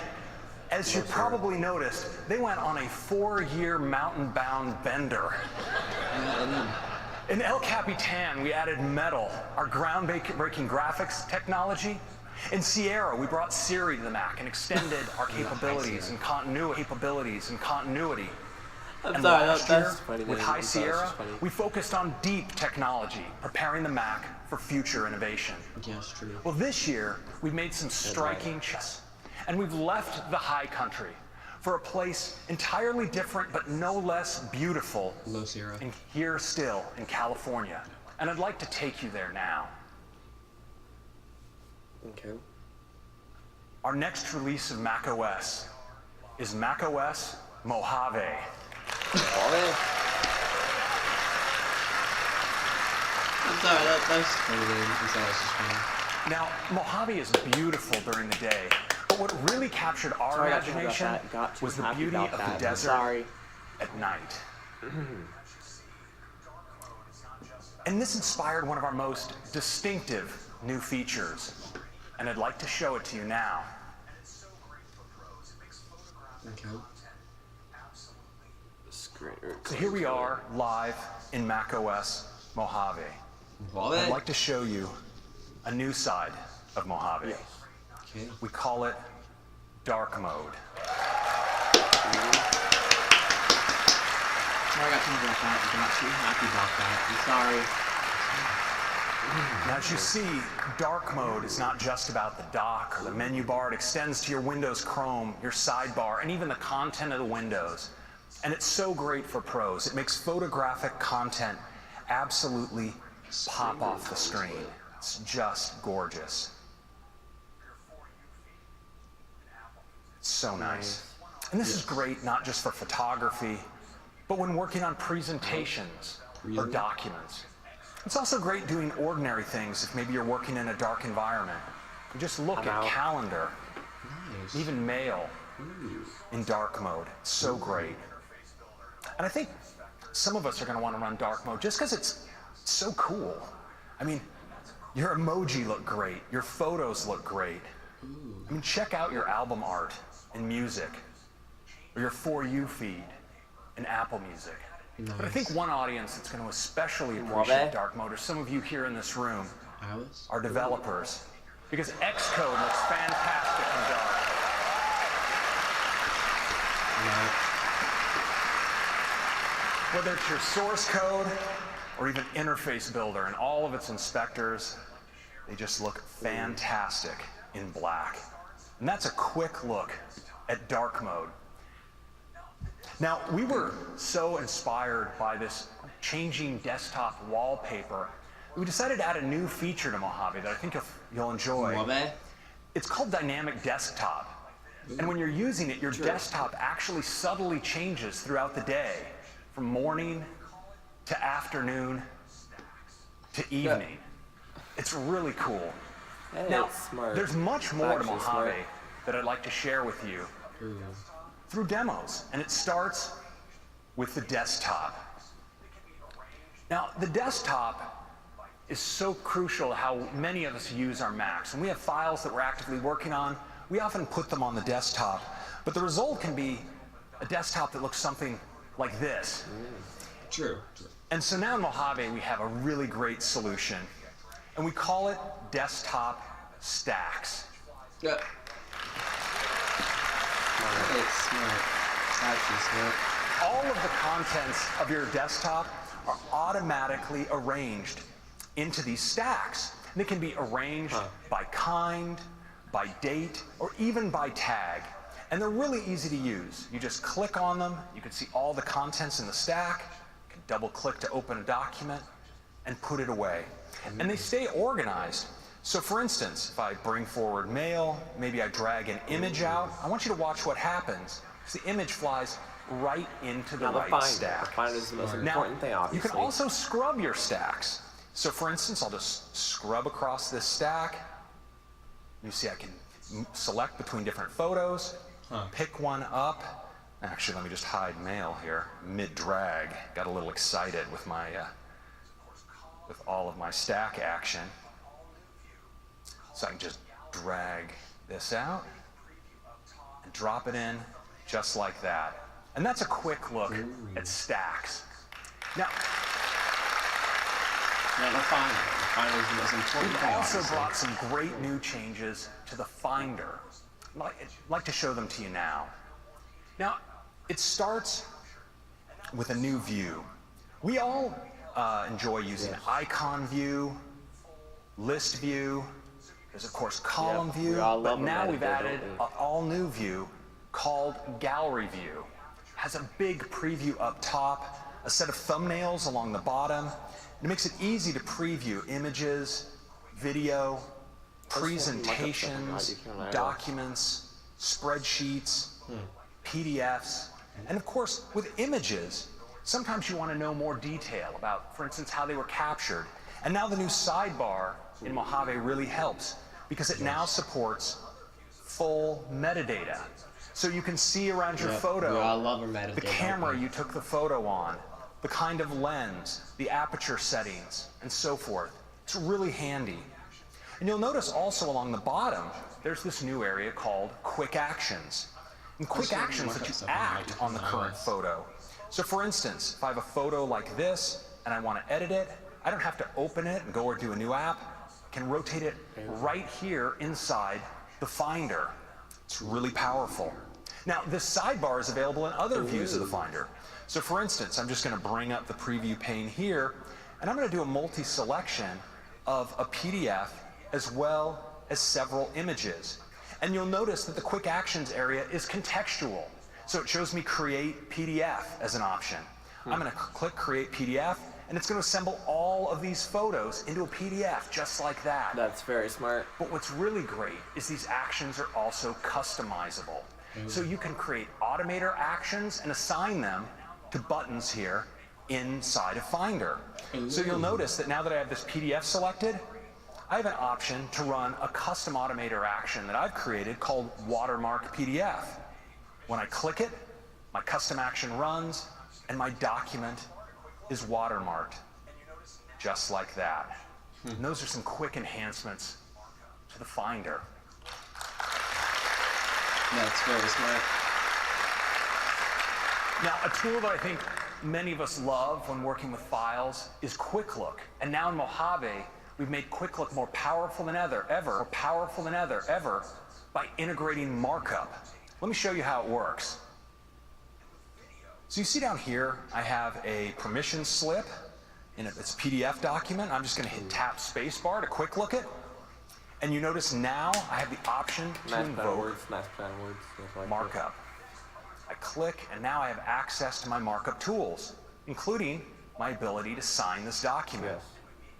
as you probably noticed, they went on a 4-year mountain-bound bender. In El Capitan, we added Metal, our groundbreaking graphics technology. In Sierra, we brought Siri to the Mac and extended our capabilities and continuity. And last year, with High Sierra, we focused on deep technology, preparing the Mac for future innovation. Well, this year, we've made some striking changes, and we've left the high country for a place entirely different but no less beautiful here still in California. And I'd like to take you there now. Okay. Our next release of macOS is macOS Mojave. I'm sorry, that's funny. Now, Mojave is beautiful during the day, but what really captured our imagination was the beauty of the desert at night. And this inspired one of our most distinctive new features, and I'd like to show it to you now. Okay. So here we are, live in macOS Mojave. I'd like to show you a new side of Mojave. Okay. We call it dark mode. Sorry, I got too about that. I got too happy about that. I'm sorry. Now, as you see, dark mode is not just about the dock or the menu bar. It extends to your Windows Chrome, your sidebar, and even the content of the windows. And it's so great for pros. It makes photographic content absolutely pop off the screen. It's just gorgeous. It's so nice. And this is great not just for photography, but when working on presentations or documents. It's also great doing ordinary things if maybe you're working in a dark environment. You just look at calendar, even mail in dark mode. It's so great. And I think some of us are going to want to run dark mode just because it's so cool. I mean, your emoji look great. Your photos look great. I mean, check out your album art in music or your For You feed in Apple Music. Nice. But I think one audience that's going to especially appreciate dark mode are some of you here in this room, our developers, because Xcode looks fantastic in dark. Whether it's your source code or even interface builder and all of its inspectors, they just look fantastic in black. And that's a quick look at dark mode. Now, we were so inspired by this changing desktop wallpaper, we decided to add a new feature to Mojave that I think you'll enjoy. It's called Dynamic Desktop. And when you're using it, your desktop actually subtly changes throughout the day, from morning to afternoon to evening. It's really cool. Now, there's much more to Mojave that I'd like to share with you through demos, and it starts with the desktop. Now, the desktop is so crucial to how many of us use our Macs. And we have files that we're actively working on. We often put them on the desktop, but the result can be a desktop that looks something like this. True. And so now in Mojave, we have a really great solution, and we call it Desktop Stacks. Yeah. It's smart. Actually smart. All of the contents of your desktop are automatically arranged into these stacks. And they can be arranged by kind, by date, or even by tag. And they're really easy to use. You just click on them, you can see all the contents in the stack, you can double click to open a document, and put it away. And they stay organized So for instance, if I bring forward mail, maybe I drag an image out, I want you to watch what happens, because the image flies right into the right stack. The finder is the most important thing, obviously. You can also scrub your stacks. So for instance, I'll just scrub across this stack. You see I can select between different photos, pick one up. Actually, let me just hide mail here, mid-drag. Got a little excited with my, with all of my stack action. So I can just drag this out and drop it in just like that. And that's a quick look at stacks. Now, the finder is the most important thing. We've also brought some great new changes to the Finder. I'd like to show them to you now. Now, it starts with a new view. We all enjoy using icon view, list view, there's of course column view, but now we've added an all-new view called gallery view. Has a big preview up top, a set of thumbnails along the bottom. It makes it easy to preview images, video, presentations, documents, spreadsheets, PDFs, and of course with images, sometimes you want to know more detail about, for instance, how they were captured. And now the new sidebar in Mojave really helps because it now supports full metadata. So you can see around your photo the camera you took the photo on, the kind of lens, the aperture settings, and so forth. It's really handy. And you'll notice also along the bottom, there's this new area called Quick Actions. And quick actions that you act on the current photo. So for instance, if I have a photo like this and I want to edit it, I don't have to open it and go or do a new app. I can rotate it right here inside the Finder. It's really powerful. Now, this sidebar is available in other views of the Finder. So for instance, I'm just going to bring up the preview pane here, and I'm going to do a multi-selection of a PDF as well as several images. And you'll notice that the Quick Actions area is contextual. So it shows me Create PDF as an option. I'm going to click Create PDF, and it's going to assemble all of these photos into a PDF just like that. That's very smart. But what's really great is these actions are also customizable. So you can create automator actions and assign them to buttons here inside of Finder. So you'll notice that now that I have this PDF selected, I have an option to run a custom automator action that I've created called Watermark PDF. When I click it, my custom action runs, and my document is watermarked, just like that. And those are some quick enhancements to the Finder. That's very smart. Now, a tool that I think many of us love when working with files is Quick Look. And now in Mojave, we've made Quick Look more powerful than ever by integrating markup. Let me show you how it works. So you see down here, I have a permission slip in it's a PDF document. I'm just going to hit tap spacebar to Quick Look it. And you notice now I have the option to invoke markup. I click, and now I have access to my markup tools, including my ability to sign this document.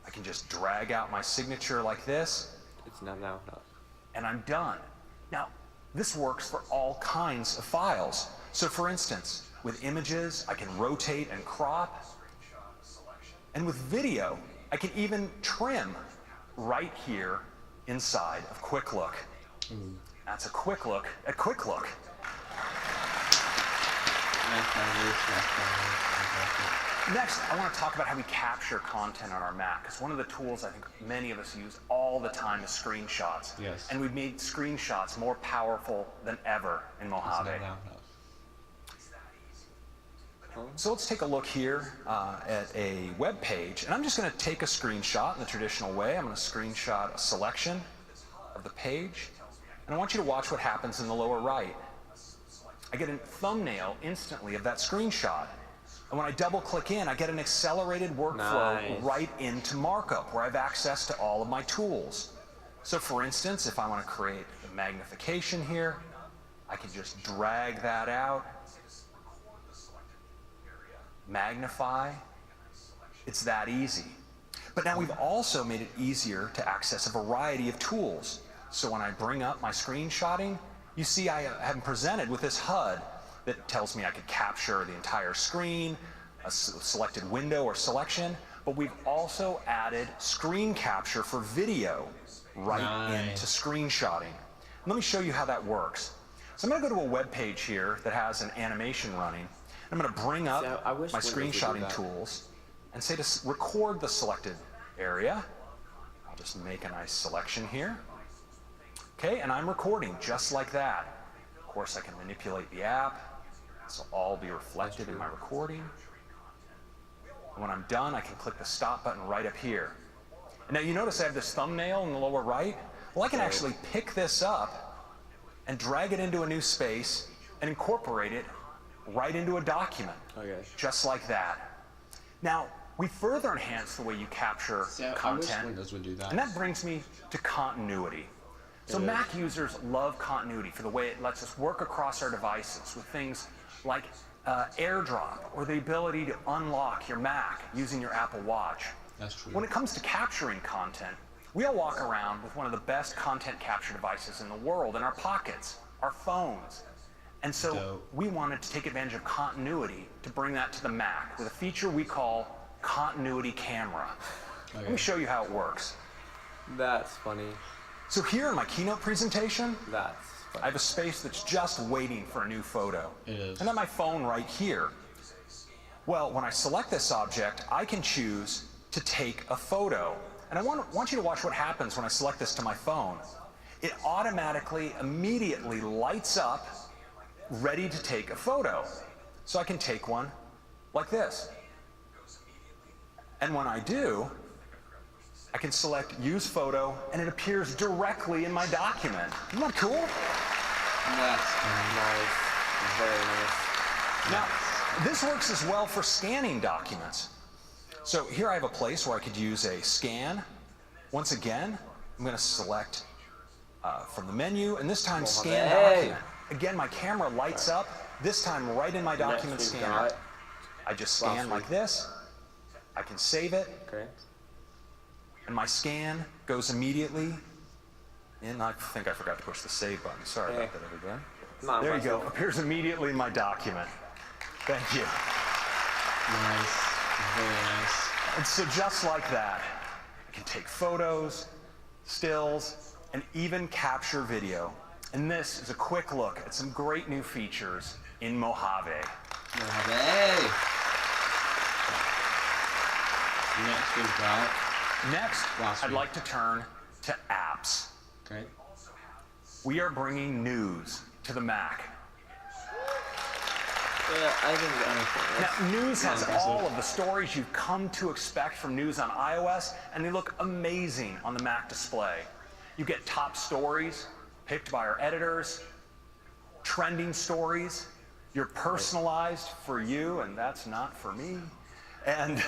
I can just drag out my signature like this. It's not now. And I'm done. Now, this works for all kinds of files. So for instance, with images, I can rotate and crop. And with video, I can even trim right here inside of Quick Look. That's a quick look at Quick Look. Next, I want to talk about how we capture content on our Mac, because one of the tools I think many of us use all the time is screenshots. Yes. And we've made screenshots more powerful than ever in Mojave. So let's take a look here at a web page, and I'm just going to take a screenshot in the traditional way. I'm going to screenshot a selection of the page, and I want you to watch what happens in the lower right. I get a thumbnail instantly of that screenshot. And when I double click in, I get an accelerated workflow right into markup where I have access to all of my tools. So for instance, if I want to create a magnification here, I can just drag that out, magnify. It's that easy. But now we've also made it easier to access a variety of tools. So when I bring up my screenshotting, you see I am presented with this HUD that tells me I could capture the entire screen, a selected window or selection, but we've also added screen capture for video right into screenshotting. Let me show you how that works. So I'm going to go to a web page here that has an animation running. I'm going to bring up my screenshotting tools and say to record the selected area. I'll just make a nice selection here. Okay, and I'm recording just like that. Of course, I can manipulate the app. This will all be reflected in my recording. And when I'm done, I can click the stop button right up here. And now you notice I have this thumbnail in the lower right. Well, I can actually pick this up and drag it into a new space and incorporate it right into a document, just like that. Now, we further enhance the way you capture content, Windows would do that. and that brings me to continuity. So Mac users love continuity for the way it lets us work across our devices with things like AirDrop or the ability to unlock your Mac using your Apple Watch. That's true. When it comes to capturing content, we all walk around with one of the best content capture devices in the world in our pockets, our phones. And so we wanted to take advantage of continuity to bring that to the Mac with a feature we call Continuity Camera. Let me show you how it works. That's funny. So here in my keynote presentation, That's funny. I have a space that's just waiting for a new photo. It is. And then my phone right here. Well, when I select this object, I can choose to take a photo. And I want you to watch what happens when I select this to my phone. It automatically, immediately lights up, ready to take a photo. So I can take one like this. And when I do, I can select Use Photo, and it appears directly in my document. Isn't that cool? That's nice. Very nice. Now, this works as well for scanning documents. So here I have a place where I could use a scan. Once again, I'm going to select from the menu, and this time scan document. Again, my camera lights up, this time right in my document scanner. I just scan like this. I can save it. Okay. And my scan goes immediately in. I think I forgot to push the save button. Sorry about that, everybody. There you go. Appears immediately in my document. Thank you. Nice. Very nice. And so just like that, I can take photos, stills, and even capture video. And this is a quick look at some great new features in Mojave. Mojave. Next we've got... I'd like to turn to apps. Okay. We are bringing news to the Mac. Now, news has all of the stories you've come to expect from news on iOS, and they look amazing on the Mac display. You get top stories picked by our editors, trending stories, you're personalized for you, and that's not for me. And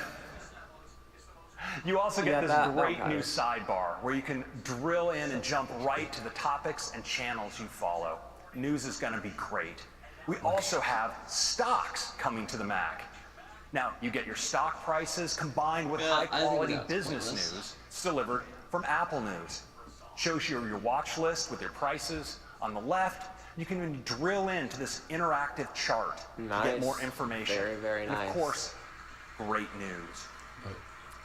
you also get this great new sidebar where you can drill in and jump right to the topics and channels you follow. News is going to be great. We also have stocks coming to the Mac. Now, you get your stock prices combined with high-quality business news. It's delivered from Apple News. Shows you your watch list with your prices on the left. You can even drill into this interactive chart to get more information. Very, very nice. And of course, great news.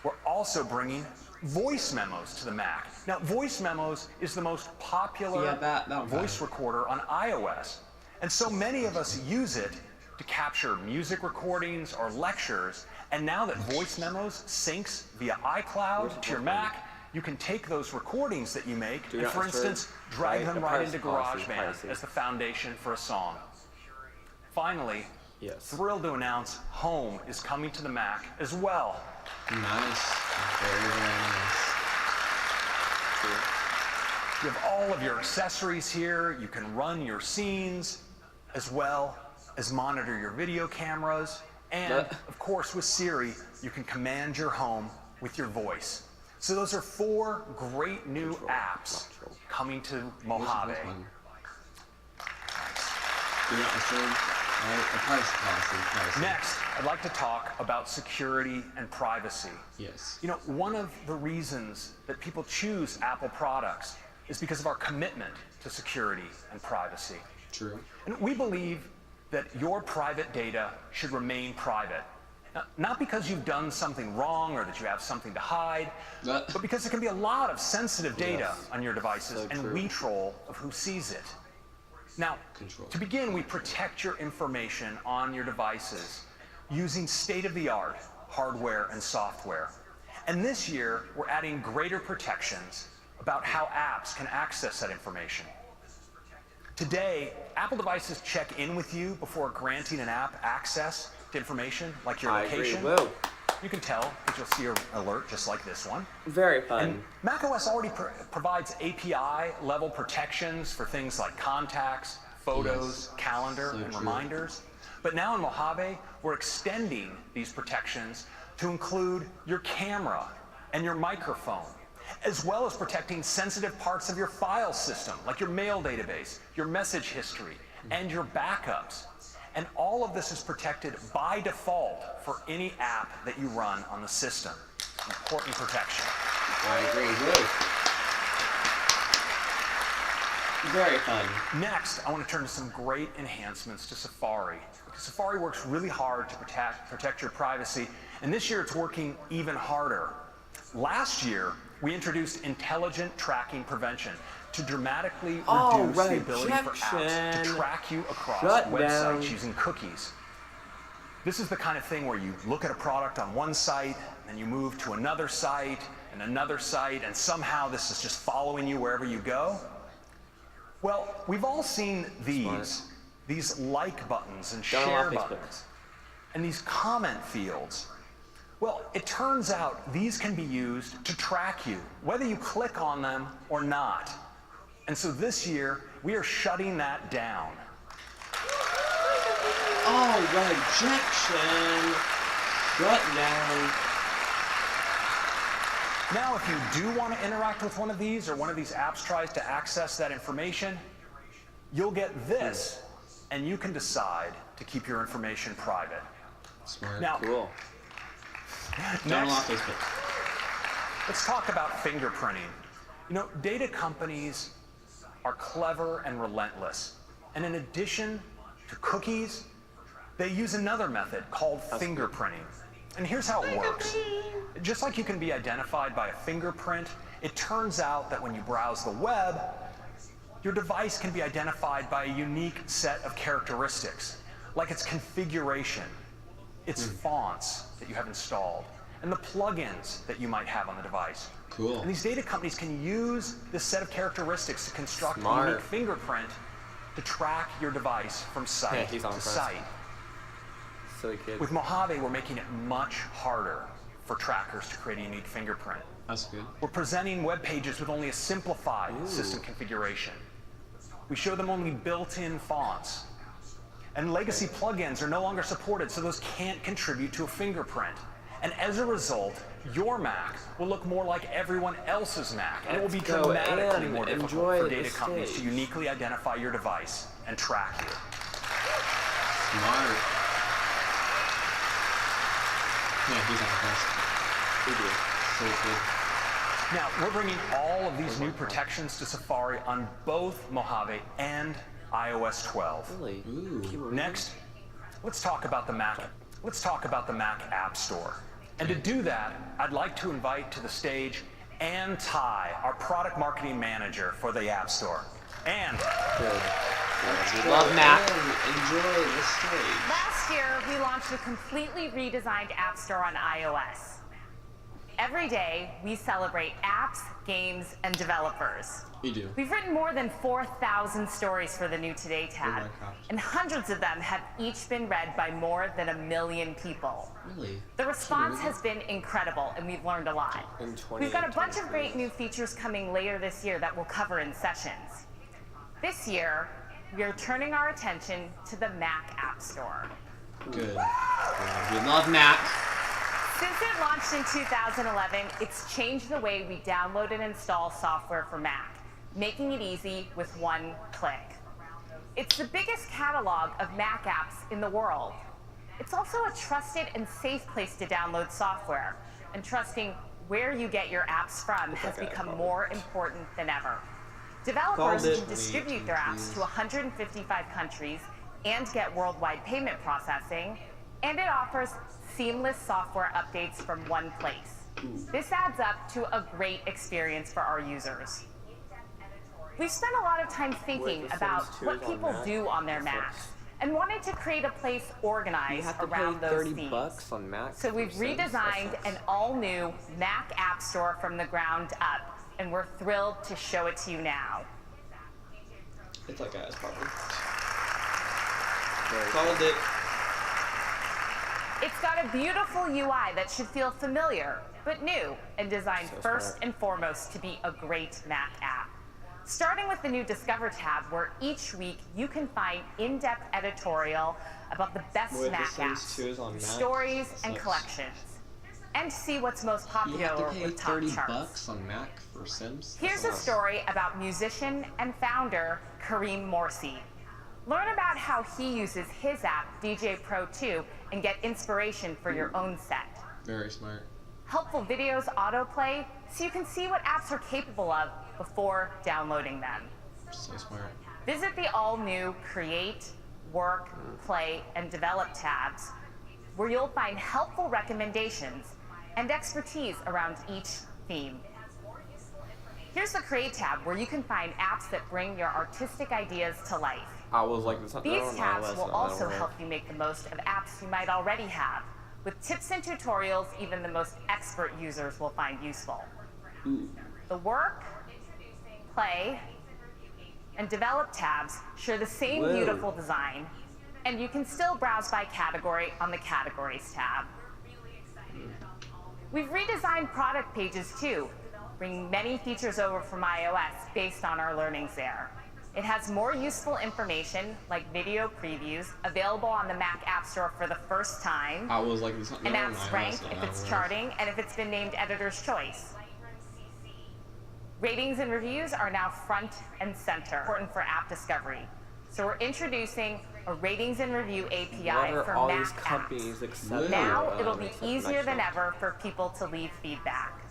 We're also bringing voice memos to the Mac. Now, voice memos is the most popular voice recorder on iOS. And so many of us use it to capture music recordings or lectures. And now that voice memos syncs via iCloud to your Mac, you can take those recordings that you make and, for instance, drag them right into GarageBand as the foundation for a song. Finally, thrilled to announce Home is coming to the Mac as well. Nice. Very, very nice. You have all of your accessories here. You can run your scenes as well as monitor your video cameras. And, of course, with Siri, you can command your home with your voice. So those are 4 great new apps coming to Mojave. Next, I'd like to talk about security and privacy. Yes. You know, one of the reasons that people choose Apple products is because of our commitment to security and privacy. True. And we believe that your private data should remain private. Now, not because you've done something wrong or that you have something to hide, but because there can be a lot of sensitive data on your devices, and we control of who sees it. Now, to begin, we protect your information on your devices using state-of-the-art hardware and software. And this year, we're adding greater protections about how apps can access that information. Today, Apple devices check in with you before granting an app access to information, like your location. I agree. Whoa. You can tell because you'll see an alert just like this one. Very fun. And macOS already provides API-level protections for things like contacts, photos, calendar, and reminders. But now in Mojave, we're extending these protections to include your camera and your microphone, as well as protecting sensitive parts of your file system, like your mail database, your message history, and your backups. And all of this is protected by default for any app that you run on the system. Important protection. I agree. Woo. Very fun. Next, I want to turn to some great enhancements to Safari. Because Safari works really hard to protect your privacy, and this year it's working even harder. Last year, we introduced intelligent tracking prevention to dramatically reduce the ability for apps to track you across websites using cookies. This is the kind of thing where you look at a product on one site, and then you move to another site, and somehow this is just following you wherever you go. Well, we've all seen these like buttons and share buttons, and these comment fields. Well, it turns out these can be used to track you, whether you click on them or not. And so this year, we are shutting that down. Oh, rejection. Shut down. Now, if you do want to interact with one of these, or one of these apps tries to access that information, you'll get this, and you can decide to keep your information private. Smart. Now, cool. Next, let's talk about fingerprinting. You know, data companies are clever and relentless. And in addition to cookies, they use another method called fingerprinting. And here's how it works. Just like you can be identified by a fingerprint, it turns out that when you browse the web, your device can be identified by a unique set of characteristics, like its configuration, its fonts that you have installed, and the plugins that you might have on the device. Cool. And these data companies can use this set of characteristics to construct a unique fingerprint to track your device from site to site. Silly kid. With Mojave, we're making it much harder for trackers to create a unique fingerprint. That's good. We're presenting web pages with only a simplified system configuration. We show them only built-in fonts. And legacy plugins are no longer supported, so those can't contribute to a fingerprint. And as a result, your Mac will look more like everyone else's Mac, and it will be dramatically more difficult for data companies to uniquely identify your device and track you. Smart. Yeah, he's on the best. So good. Now, we're bringing all of these new protections to Safari on both Mojave and iOS 12. Really? Next, let's talk about the Mac. Let's talk about the Mac App Store. And to do that, I'd like to invite to the stage Ann Ty, our product marketing manager for the App Store. Ann. We love Mac. Enjoy the stage. Last year, we launched a completely redesigned App Store on iOS. Every day, we celebrate apps, games, and developers. We do. We've written more than 4,000 stories for the New Today tab, and hundreds of them have each been read by more than 1 million people. Really? The response has been incredible, and we've learned a lot. We've got a bunch of great new features coming later this year that we'll cover in sessions. This year, we are turning our attention to the Mac App Store. Good. We love Mac. Since it launched in 2011, it's changed the way we download and install software for Mac, making it easy with one click. It's the biggest catalog of Mac apps in the world. It's also a trusted and safe place to download software, and trusting where you get your apps from has become more important than ever. Developers can distribute their apps to 155 countries and get worldwide payment processing, and it offers seamless software updates from one place. This adds up to a great experience for our users. We've spent a lot of time thinking about what people do on their Macs and wanted to create a place organized around those themes. On Mac so we've redesigned an all-new Mac App Store from the ground up, and we're thrilled to show it to you now. It's like it's probably called it. It's got a beautiful UI that should feel familiar, but new, and designed first and foremost to be a great Mac app. Starting with the new Discover tab, where each week you can find in-depth editorial about the best Mac apps, stories, and collections, and see what's most popular with top charts. $30 on Mac for Sims? Here's a story about musician and founder Kareem Morsi. Learn about how he uses his app, DJ Pro 2, and get inspiration for your own set. Very smart. Helpful videos autoplay so you can see what apps are capable of before downloading them. So smart. Visit the all-new Create, Work, Play, and Develop tabs, where you'll find helpful recommendations and expertise around each theme. Here's the Create tab, where you can find apps that bring your artistic ideas to life. These tabs will also help you make the most of apps you might already have, with tips and tutorials even the most expert users will find useful. The Work, Play, and Develop tabs share the same beautiful design, and you can still browse by category on the Categories tab. We've redesigned product pages too, bringing many features over from iOS based on our learnings there. It has more useful information, like video previews, available on the Mac App Store for the first time. An app's rank if it's charting, and if it's been named Editor's Choice. Ratings and reviews are now front and center, important for app discovery. So we're introducing a ratings and review API for Mac apps. Now it'll be easier than ever for people to leave feedback.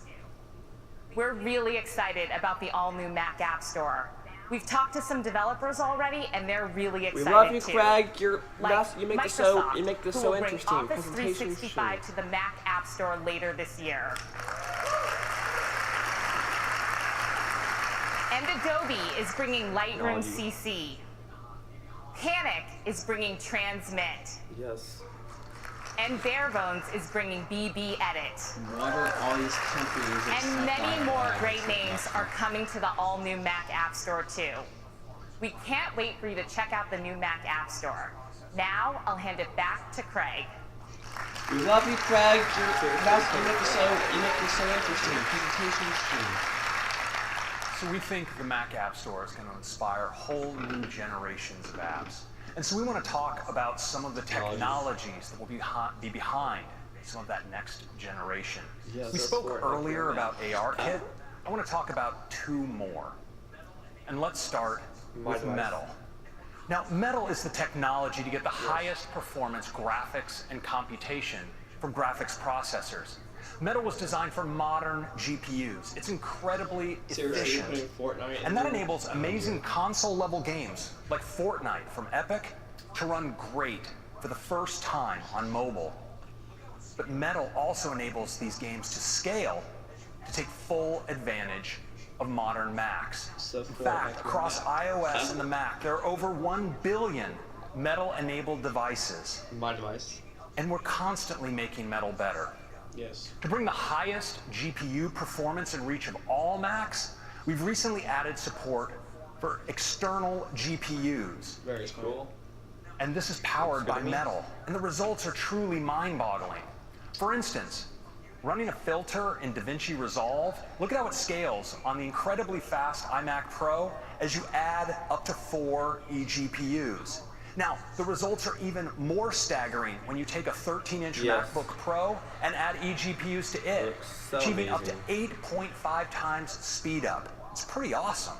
We're really excited about the all-new Mac App Store. We've talked to some developers already, and they're really excited too. We love you, Craig. You make this so Microsoft, interesting. who will bring Office 365 to the Mac App Store later this year. And Adobe is bringing Lightroom CC. Panic is bringing Transmit. Yes. And Barebones is bringing BB Edit. What are all these companies? And many more great names are coming to the all-new Mac App Store too. We can't wait for you to check out the new Mac App Store. Now I'll hand it back to Craig. We love you, Craig. You make this so interesting. Presentations too. So we think the Mac App Store is going to inspire whole new generations of apps. And so we want to talk about some of the technologies that will be behind some of that next generation. We spoke earlier about ARKit. I want to talk about two more. And let's start with Metal. Now, Metal is the technology to get the highest performance graphics and computation from graphics processors. Metal was designed for modern GPUs. It's incredibly efficient. And that enables amazing console-level games like Fortnite from Epic to run great for the first time on mobile. But Metal also enables these games to scale to take full advantage of modern Macs. In fact, across iOS and the Mac, there are over 1 billion Metal-enabled devices. My device. And we're constantly making Metal better. Yes. To bring the highest GPU performance and reach of all Macs, we've recently added support for external GPUs. Very cool. And this is powered by Metal, and the results are truly mind-boggling. For instance, running a filter in DaVinci Resolve, look at how it scales on the incredibly fast iMac Pro as you add up to 4 eGPUs. Now, the results are even more staggering when you take a 13-inch MacBook Pro and add eGPUs to it, achieving up to 8.5 times speed up. It's pretty awesome.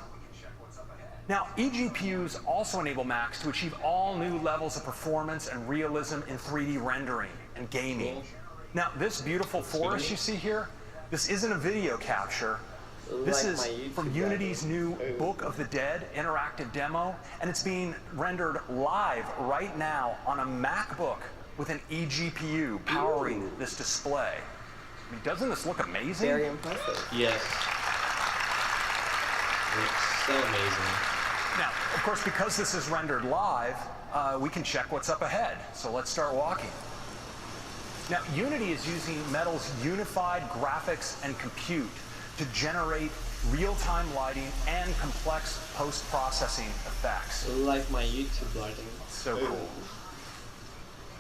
Now, eGPUs also enable Macs to achieve all new levels of performance and realism in 3D rendering and gaming. Now, this beautiful forest you see here, this isn't a video capture. This is from Unity's new Book of the Dead interactive demo, and it's being rendered live right now on a MacBook with an eGPU powering this display. I mean, doesn't this look amazing? Very impressive. Yes. It's so amazing. Now, of course, because this is rendered live, we can check what's up ahead. So let's start walking. Now, Unity is using Metal's unified graphics and compute to generate real-time lighting and complex post-processing effects. Like my YouTube lighting. So cool.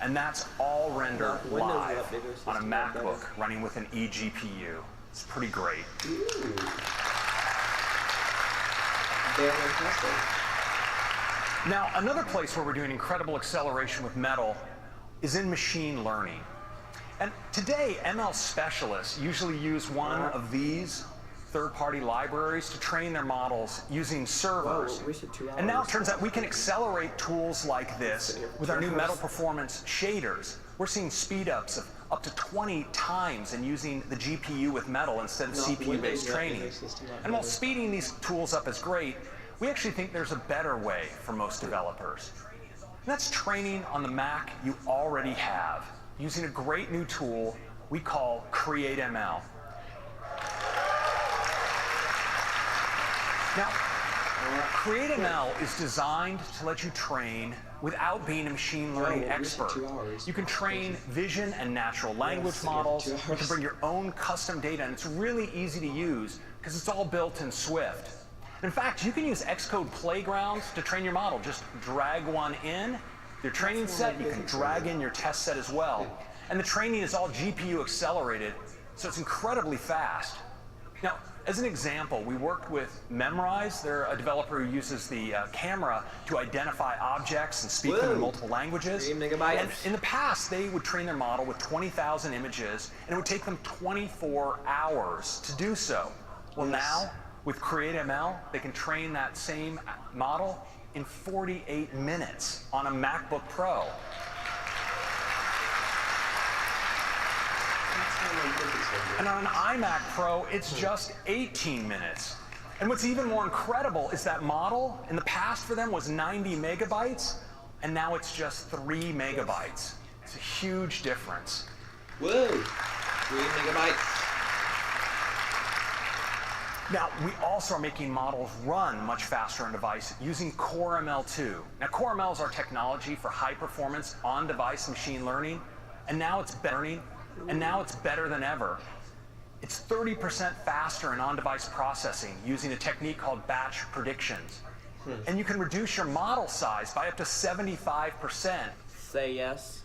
And that's all rendered live on a MacBook running with an eGPU. It's pretty great. Ooh. Very impressive. Now, another place where we're doing incredible acceleration with Metal is in machine learning. And today, ML specialists usually use one of these third-party libraries to train their models using servers. And now it turns out we can accelerate tools like this with our new Metal Performance shaders. We're seeing speed-ups of up to 20 times in using the GPU with Metal instead of CPU-based training. And while speeding these tools up is great, we actually think there's a better way for most developers. And that's training on the Mac you already have, using a great new tool we call CreateML. Now, CreateML is designed to let you train without being a machine learning expert. You can train vision and natural language models. You can bring your own custom data, and it's really easy to use because it's all built in Swift. In fact, you can use Xcode Playgrounds to train your model. Just drag one in, your training set, you can drag in your test set as well. And the training is all GPU accelerated, so it's incredibly fast. Now, as an example, we worked with Memrise. They're a developer who uses the camera to identify objects and speak them in multiple languages. 3 megabytes. And in the past, they would train their model with 20,000 images, and it would take them 24 hours to do so. Well, now, with CreateML, they can train that same model in 48 minutes on a MacBook Pro. And on an iMac Pro, it's just 18 minutes. And what's even more incredible is that model, in the past for them, was 90 megabytes, and now it's just 3 megabytes. It's a huge difference. Whoa, 3 megabytes. Now, we also are making models run much faster on device using CoreML2. Now, CoreML is our technology for high-performance on-device machine learning, and now it's better than ever. It's 30% faster in on-device processing using a technique called batch predictions. And you can reduce your model size by up to 75%. Say yes.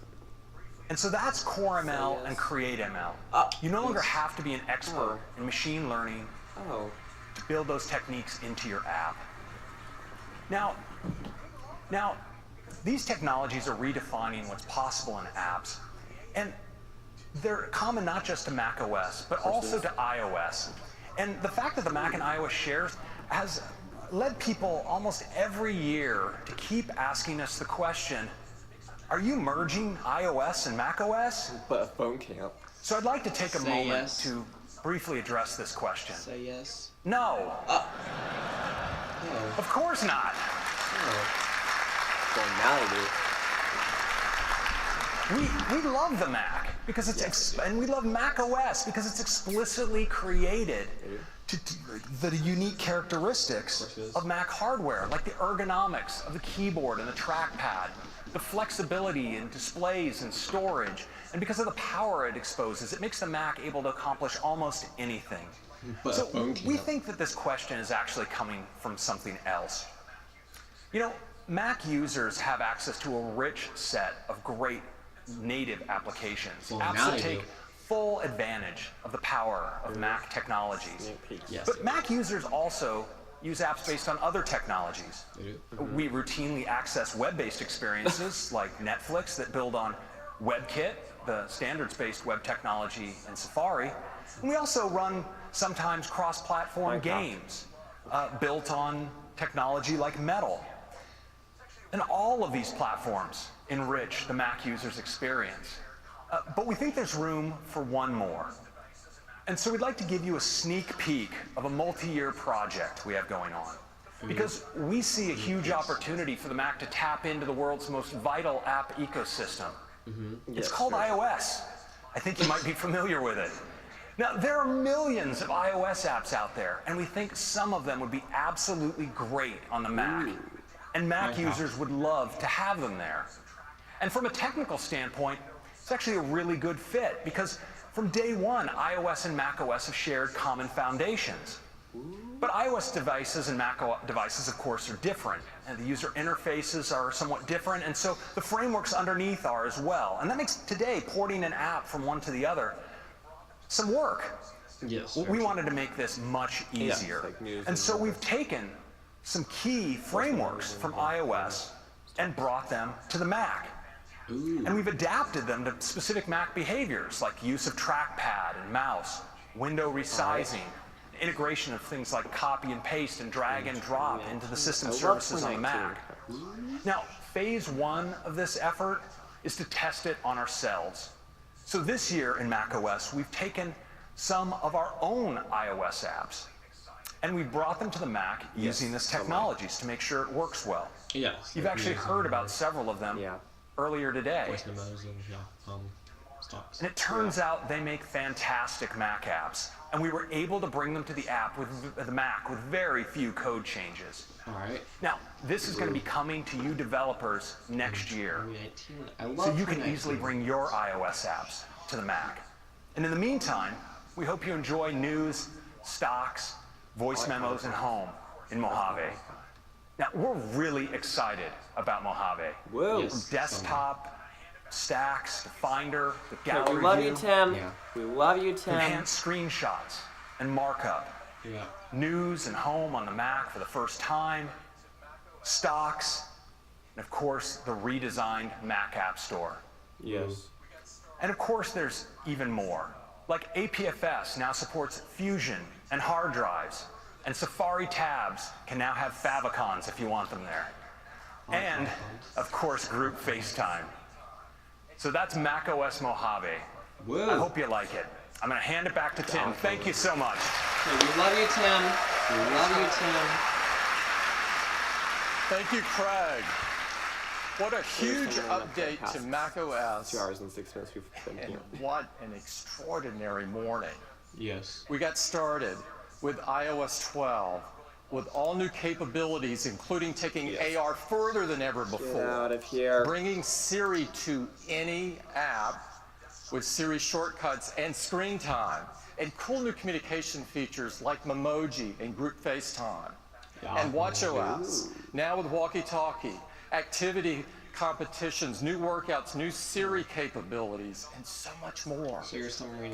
And so that's CoreML and CreateML. You no longer have to be an expert in machine learning to build those techniques into your app. Now, these technologies are redefining what's possible in apps. And they're common not just to Mac OS, but also to iOS. And the fact that the Mac and iOS shares has led people almost every year to keep asking us the question, are you merging iOS and Mac OS? But a phone can't. So I'd like to take a moment to briefly address this question. Say yes. No. No. Of course not. Formality. We love the Mac because it's and we love Mac OS because it's explicitly created to the unique characteristics of Mac hardware, like the ergonomics of the keyboard and the trackpad, the flexibility in displays and storage, and because of the power it exposes, it makes the Mac able to accomplish almost anything. But so we think that this question is actually coming from something else. You know, Mac users have access to a rich set of great native applications. Apps that take full advantage of the power of Mac technologies. But Mac users also use apps based on other technologies. We routinely access web-based experiences like Netflix that build on WebKit, the standards-based web technology in Safari. And we also run sometimes cross-platform games built on technology like Metal. And all of these platforms enrich the Mac user's experience. But we think there's room for one more. And so we'd like to give you a sneak peek of a multi-year project we have going on. Because we see a huge opportunity for the Mac to tap into the world's most vital app ecosystem. It's called iOS. I think you might be familiar with it. Now, there are millions of iOS apps out there, and we think some of them would be absolutely great on the Mac. And Mac users would love to have them there. And from a technical standpoint, it's actually a really good fit, because from day one, iOS and macOS have shared common foundations. But iOS devices and Mac devices, of course, are different, and the user interfaces are somewhat different, and so the frameworks underneath are as well. And that makes today porting an app from one to the other some work. Yes. We wanted to make this much easier. And so we've taken some key frameworks from iOS and brought them to the Mac. And we've adapted them to specific Mac behaviors, like use of trackpad and mouse, window resizing, integration of things like copy and paste and drag and drop into the system services on the Mac. Now, phase one of this effort is to test it on ourselves. So this year in macOS, we've taken some of our own iOS apps, and we've brought them to the Mac using this technologies to make sure it works well. Yes. You've actually heard about several of them earlier today. And it turns out they make fantastic Mac apps, and we were able to bring them to the Mac with very few code changes. All right. Now, this is going to be coming to you developers next year, so you can easily bring your iOS apps to the Mac. And in the meantime, we hope you enjoy news, stocks, voice memos, and home in Mojave. Now, we're really excited about Mojave. Whoa. From desktop, stacks, to Finder, the gallery we love view. you, Tim. Yeah. We love you, Tim. Enhanced screenshots and markup. Yeah. News and home on the Mac for the first time. Stocks. And of course, the redesigned Mac App Store. Yes. And of course, there's even more. Like APFS now supports Fusion and hard drives. And Safari tabs can now have favicons if you want them there. And, of course, group FaceTime. So that's macOS Mojave. Whoa. I hope you like it. I'm going to hand it back to Tim. Thank you so much. Hey, we love you, Tim. We love you, Tim. Thank you, Craig. What a huge update to macOS. 2 hours and 6 minutes we've been here. And what an extraordinary morning. Yes. We got started with iOS 12 with all new capabilities, including taking AR further than ever before. Get out of here. Bringing Siri to any app with Siri shortcuts and screen time. And cool new communication features like Memoji and group FaceTime. And WatchOS, now with walkie-talkie, activity competitions, new workouts, new Siri capabilities, and so much more. So you're somewhere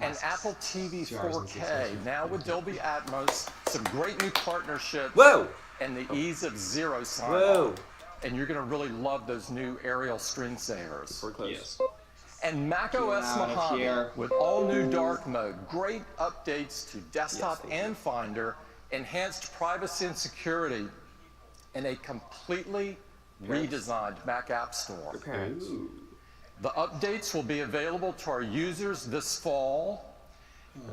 And Apple TV 4K, now with Dolby Atmos, some great new partnerships. Whoa! And the ease of zero sign-on. Whoa! And you're going to really love those new aerial screensavers. Yes. And macOS Mojave with all new dark mode, great updates to desktop and Finder, enhanced privacy and security, and a completely redesigned Mac App Store. The updates will be available to our users this fall,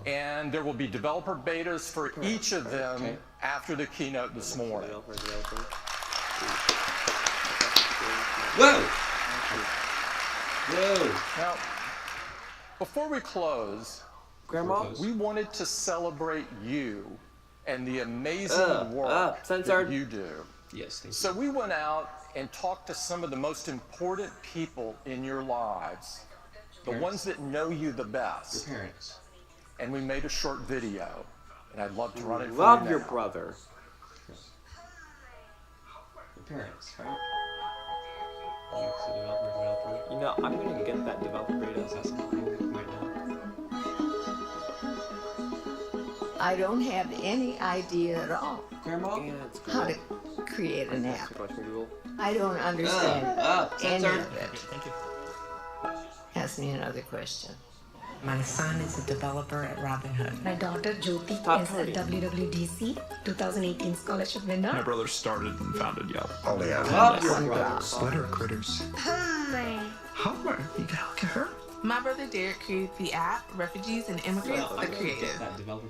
and there will be developer betas for each of them after the keynote this morning. Whoa! Whoa! Now, before we close, Grandma, we wanted to celebrate you and the amazing work that you do. Yes, thank you. So we went out and talked to some of the most important people in your lives, the ones that know you the best. Your parents. And we made a short video, and I'd love to run it for you love now. your brother. Your parents, right? You know, I'm gonna get that developer beta right now. I don't have any idea at all how to create an app. I don't understand any of it. Thank you. Ask me another question. My son is a developer at Robinhood. My daughter Jyoti is a Wwdc 2018 scholarship winner. My brother started and founded Yelp. Oh yeah. Love your brother. Splitter critters. Hi. Homer, you can look at her. My brother Derek created the app, Refugees and Immigrants, the creative.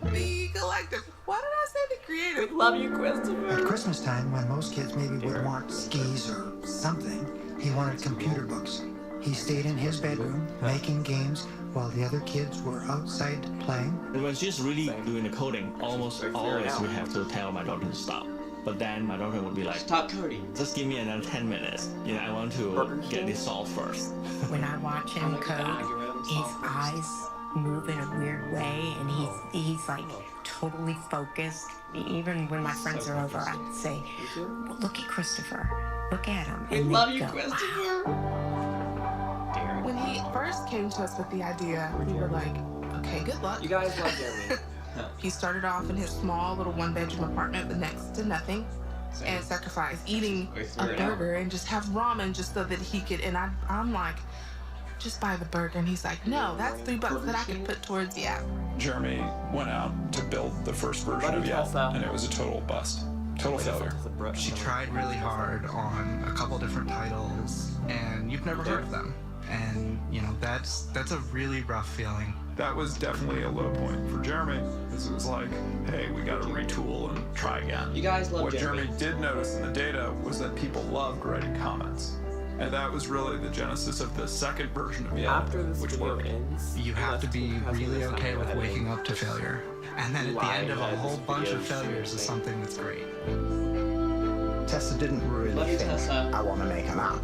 The collective. Why did I say the creative? We love you, Christopher. At Christmas time, when most kids maybe would want skis or something, he wanted computer books. He stayed in his bedroom making games while the other kids were outside playing. When she's really doing the coding, almost always we have to tell my daughter to stop. But then my daughter would be like, stop coding. Just give me another 10 minutes. You know, I want to get this solved first. When I watch him code, his eyes move in a weird way, and he's like totally focused. Even when my friends are over, I'd say, well, look at Christopher. Look at him. We love you, Christopher. When he first came to us with the idea, we were like, okay, good luck. You guys love Jeremy. He started off in his small little one-bedroom apartment with next to nothing and sacrificed eating a burger and just have ramen just so that he could, and I'm like, just buy the burger. And he's like, no, that's $3 that I could put towards the app. Jeremy went out to build the first version of Yelp, and it was a total bust. Total failure. She tried really hard on a couple different titles, and you've never heard of them. And, you know, that's a really rough feeling. That was definitely a low point for Jeremy, because it was like, hey, we got to retool and try again. You guys love What Jeremy. Jeremy did notice in the data was that people loved writing comments. And that was really the genesis of the second version of Yelp, which worked. You have to be really okay with waking up to failure. And then at the end of a whole bunch of failures is something that's great. Tessa didn't really think, I want to make an app.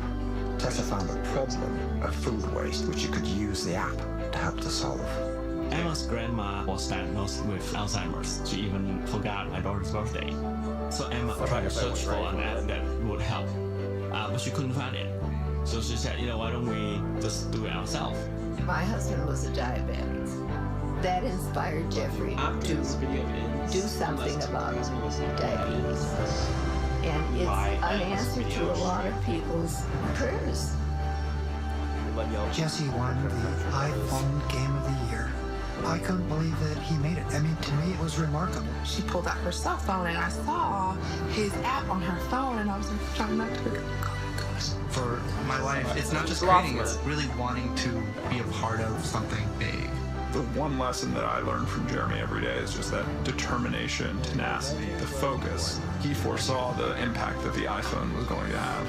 Tessa found a problem of food waste, which you could use the app to help to solve. Emma's grandma was diagnosed with Alzheimer's. She even forgot my daughter's birthday. So Emma tried to search for an app that would help, but she couldn't find it. So she said, you know, why don't we just do it ourselves? My husband was a diabetic. That inspired Jeffrey to do something about diabetes. And it's an answer to a lot of people's prayers. Jesse won the iPhone Game of the Year. I couldn't believe that he made it. I mean, to me, it was remarkable. She pulled out her cell phone, and I saw his app on her phone, and I was like, trying not to look. For my life, it's not just creating, it's really wanting to be a part of something big. The one lesson that I learned from Jeremy every day is just that determination, tenacity, the focus. He foresaw the impact that the iPhone was going to have.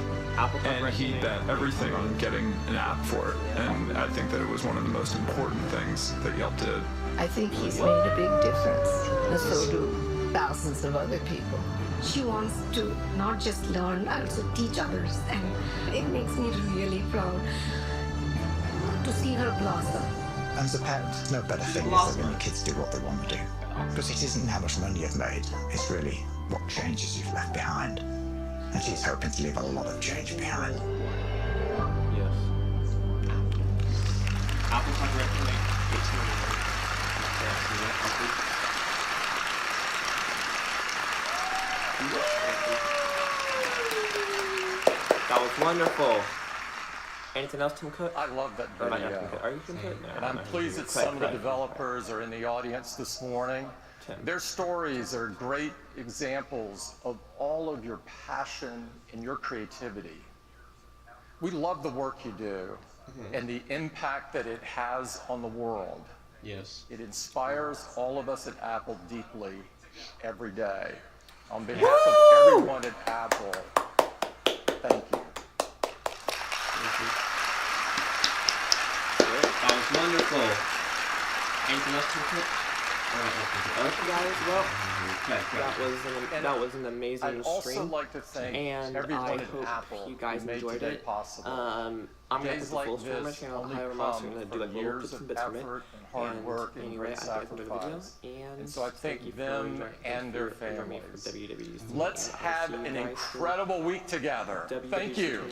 And he bet everything on getting an app for it. And I think that it was one of the most important things that Yelp did. I think he's made a big difference, and so do thousands of other people. She wants to not just learn, also teach others, and it makes me really proud to see her blossom. And as a parent, no better thing is than when your kids do what they want to do. Because it isn't how much money you've made, it's really what changes you've left behind. And she's hoping to leave a lot of change behind. Yes. Apple copyright That was wonderful. Anything else, Tim Cook? I love that video. Are you Tim Cook? No, and I'm pleased that some of the developers are in the audience this morning. Their stories are great examples of all of your passion and your creativity. We love the work you do and the impact that it has on the world. Yes. It inspires all of us at Apple deeply every day. On behalf of everyone at Apple, thank you. That was wonderful. Anything else to put? Okay, guys. Well, that was an amazing stream. I'd also like to thank everyone at Apple you guys who made enjoyed today it. possible. I'm gonna put the full stream on my channel. However, I'm also gonna do like little bits and bits from it. Hard work and anyway, great sacrifice. And so I thank them and their families. Let's have an incredible week together. Thank you.